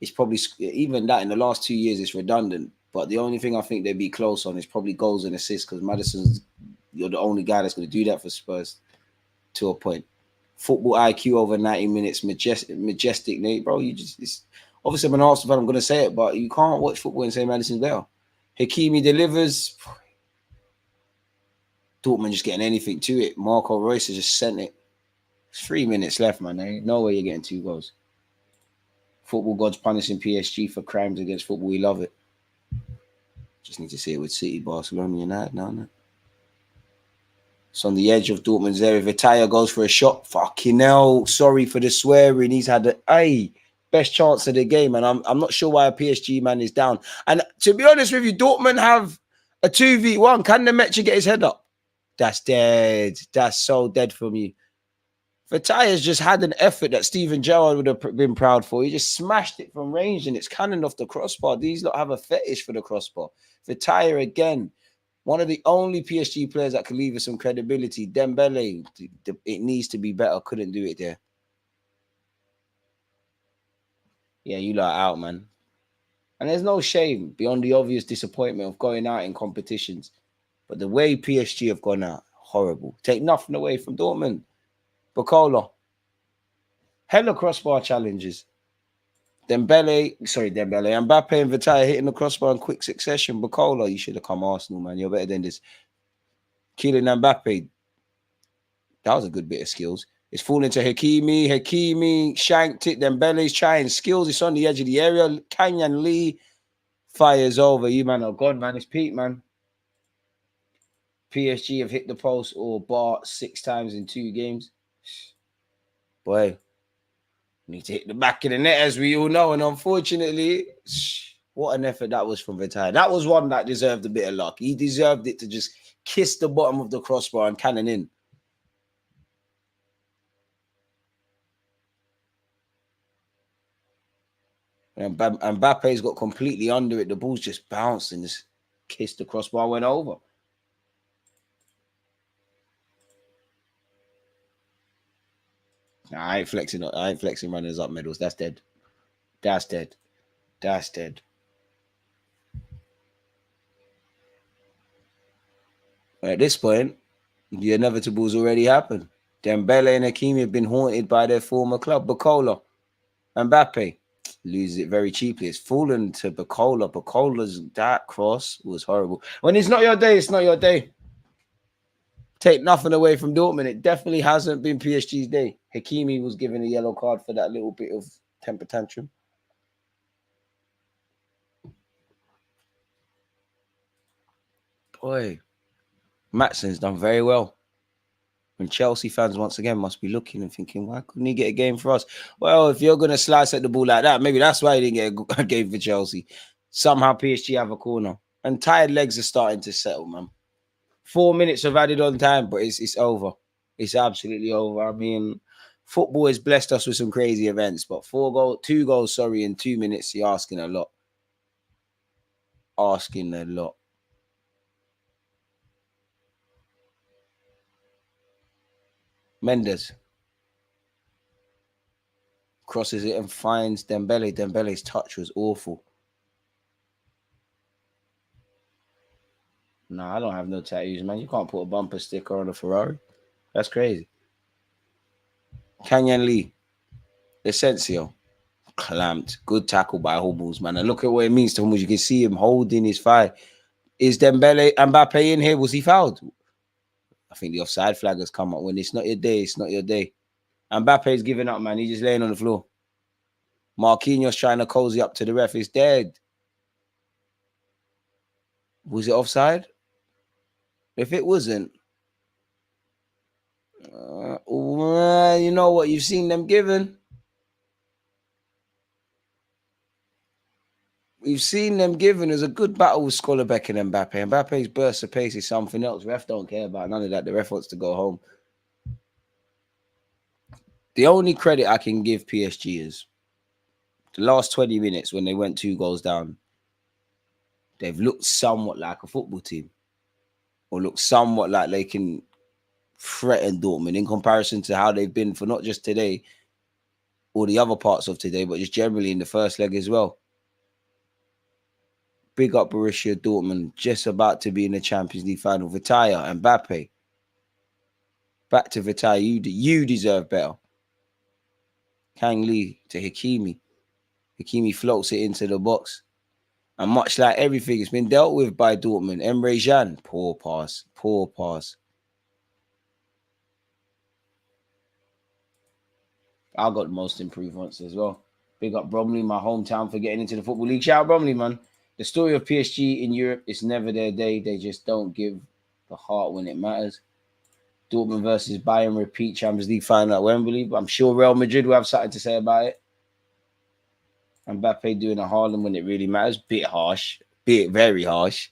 is probably, even that in the last 2 years, it's redundant. But the only thing I think they'd be close on is probably goals and assists because you're the only guy that's going to do that for Spurs to a point. Football IQ over 90 minutes, majestic, Nate, bro. Obviously, I'm an Arsenal fan, I'm going to say it, but you can't watch football and say Maddison's better. Hakimi delivers. Dortmund just getting anything to it. Marco Reus has just sent it. There's 3 minutes left, man. There ain't no way you're getting 2 goals. Football gods punishing PSG for crimes against football. We love it. Just need to see it with City, Barcelona, United now. It's on the edge of Dortmund's area. Vitaya goes for a shot. Fucking hell. Sorry for the swearing. He's had the best chance of the game. And I'm not sure why a PSG man is down. And to be honest with you, Dortmund have a 2v1. Can the Metcha get his head up? That's dead. That's so dead for me. Vitaya's just had an effort that Steven Gerrard would have been proud for. He just smashed it from range and it's cannon off the crossbar. These lot have a fetish for the crossbar. Vitaya again, one of the only PSG players that can leave us some credibility. Dembele, it needs to be better. Couldn't do it there. Yeah, you lot out, man. And there's no shame beyond the obvious disappointment of going out in competitions. But the way PSG have gone out, horrible. Take nothing away from Dortmund. Bacola. Hella crossbar challenges. Mbappe and Vitaya hitting the crossbar in quick succession. Bacola, you should have come Arsenal, man. You're better than this. Kylian Mbappe. That was a good bit of skills. It's falling to Hakimi. Hakimi shanked it. Dembele's trying skills. It's on the edge of the area. Kanyan Lee fires over. You man are gone, man. It's Pete, man. PSG have hit the post or bar 6 times in 2 games. Boy, need to hit the back of the net, as we all know. And unfortunately, what an effort that was from Vitaya. That was one that deserved a bit of luck. He deserved it to just kiss the bottom of the crossbar and cannon in. And Mbappe's got completely under it. The ball's just bounced and just kissed the crossbar, went over. Nah, I ain't flexing runners up medals. That's dead. That's dead. That's dead. At this point, the inevitable's already happened. Dembele and Hakimi have been haunted by their former club. Bacola. Mbappe loses it very cheaply. It's fallen to Bacola. Bacola's that cross was horrible. When it's not your day, it's not your day. Take nothing away from Dortmund. It definitely hasn't been PSG's day. Hakimi was given a yellow card for that little bit of temper tantrum. Boy, Matson's done very well. And Chelsea fans once again must be looking and thinking, why couldn't he get a game for us? Well, if you're going to slice at the ball like that, maybe that's why he didn't get a game for Chelsea. Somehow PSG have a corner. And tired legs are starting to settle, man. 4 minutes of added on time, but it's over. It's absolutely over. I mean, football has blessed us with some crazy events, but 2 goals, in 2 minutes, you're asking a lot. Asking a lot. Mendes crosses it and finds Dembele. Dembele's touch was awful. Nah, I don't have no tattoos, man. You can't put a bumper sticker on a Ferrari. That's crazy. Kanyan Lee. Essential. Clamped. Good tackle by Hummels, man. And look at what it means to Hummels. You can see him holding his thigh. Is Dembele Mbappe in here? Was he fouled? I think the offside flag has come up. When it's not your day, it's not your day. Mbappe's giving up, man. He's just laying on the floor. Marquinhos trying to cozy up to the ref. It's dead. Was it offside? If it wasn't, you know what? You've seen them given. We've seen them given. There's a good battle with Schollerbeck and Mbappe. Mbappe's burst of pace is something else. Ref don't care about none of that. The ref wants to go home. The only credit I can give PSG is the last 20 minutes when they went 2 goals down. They've looked somewhat like a football team, or looked somewhat like they can threaten Dortmund in comparison to how they've been for not just today or the other parts of today, but just generally in the first leg as well. Big up Borussia Dortmund, just about to be in the Champions League final. Vitaya and Mbappe. Back to Vitaya. You deserve better. Kang Lee to Hakimi. Hakimi floats it into the box. And much like everything, it's been dealt with by Dortmund. Emre Can. Poor pass. Poor pass. I got the most improved once as well. Big up Bromley, my hometown, for getting into the Football League. Shout out Bromley, man. The story of PSG in Europe is never their day. They just don't give the heart when it matters. Dortmund versus Bayern repeat Champions League final at Wembley. But I'm sure Real Madrid will have something to say about it. Mbappe doing a Haaland when it really matters. Bit harsh. Very harsh.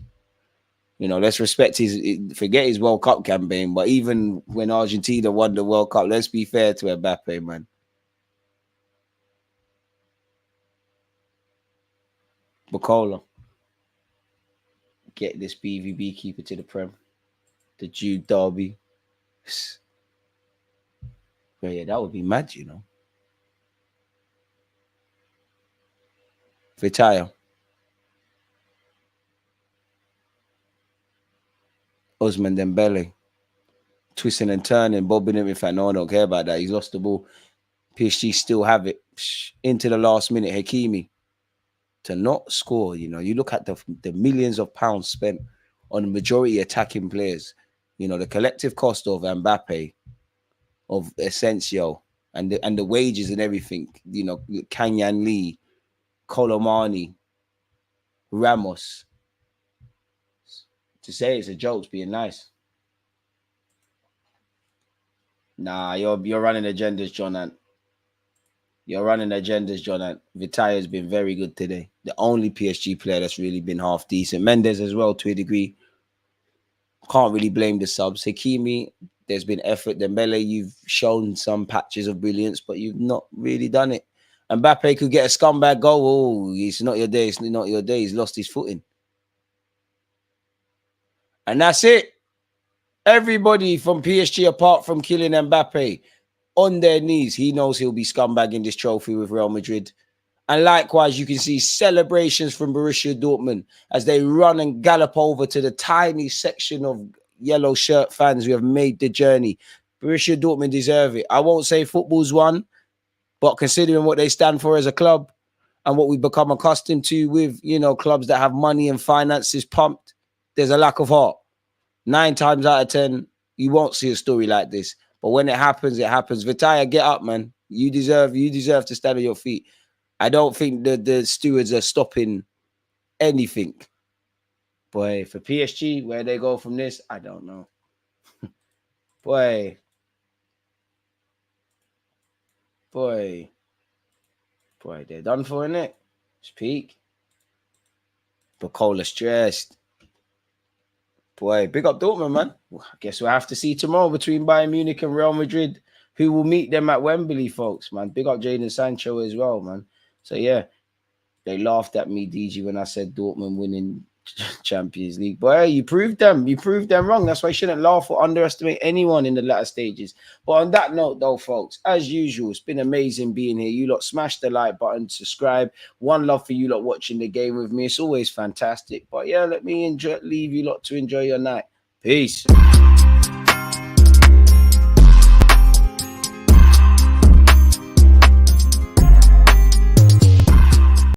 You know, let's respect forget his World Cup campaign. But even when Argentina won the World Cup, let's be fair to Mbappe, man. Bacola. Get this BVB keeper to the Prem. The Jude Derby. But yeah, that would be mad, you know. Vitayo. Ousmane Dembele. Twisting and turning, bobbing him. In fact, no, I don't care about that. He's lost the ball. PSG still have it. Into the last minute, Hakimi. To not score, you know, you look at the millions of pounds spent on the majority attacking players. You know, the collective cost of Mbappe, of Asensio, and the wages and everything. You know, Kanyan Lee, Colomani, Ramos. To say it's a joke's being nice. Nah, you're running agendas, John. You're running agendas, John. Vitalia has been very good today. The only PSG player that's really been half decent. Mendes as well, to a degree. Can't really blame the subs. Hakimi, there's been effort. Dembele, you've shown some patches of brilliance, but you've not really done it. Mbappe could get a scumbag goal. Oh, it's not your day. It's not your day. He's lost his footing. And that's it. Everybody from PSG, apart from Kylian Mbappe, on their knees. He knows he'll be scumbagging this trophy with Real Madrid. And likewise, you can see celebrations from Borussia Dortmund as they run and gallop over to the tiny section of yellow shirt fans who have made the journey. Borussia Dortmund deserve it. I won't say football's won, but considering what they stand for as a club and what we've become accustomed to with, you know, clubs that have money and finances pumped, there's a lack of heart. 9 times out of 10, you won't see a story like this. But when it happens, it happens. Vitalia, get up, man. You deserve to stand on your feet. I don't think the stewards are stopping anything. Boy, for PSG, where they go from this, I don't know. Boy, they're done for, innit? It's peak. Bacola stressed. Boy, big up Dortmund, man. I guess we'll have to see tomorrow between Bayern Munich and Real Madrid, who will meet them at Wembley, folks, man. Big up Jadon Sancho as well, man. So, yeah, they laughed at me, DG, when I said Dortmund winning Champions League. But hey, you proved them. You proved them wrong. That's why you shouldn't laugh or underestimate anyone in the latter stages. But on that note, though, folks, as usual, it's been amazing being here. You lot smash the like button, subscribe. One love for you lot watching the game with me. It's always fantastic. But yeah, let me leave you lot to enjoy your night. Peace.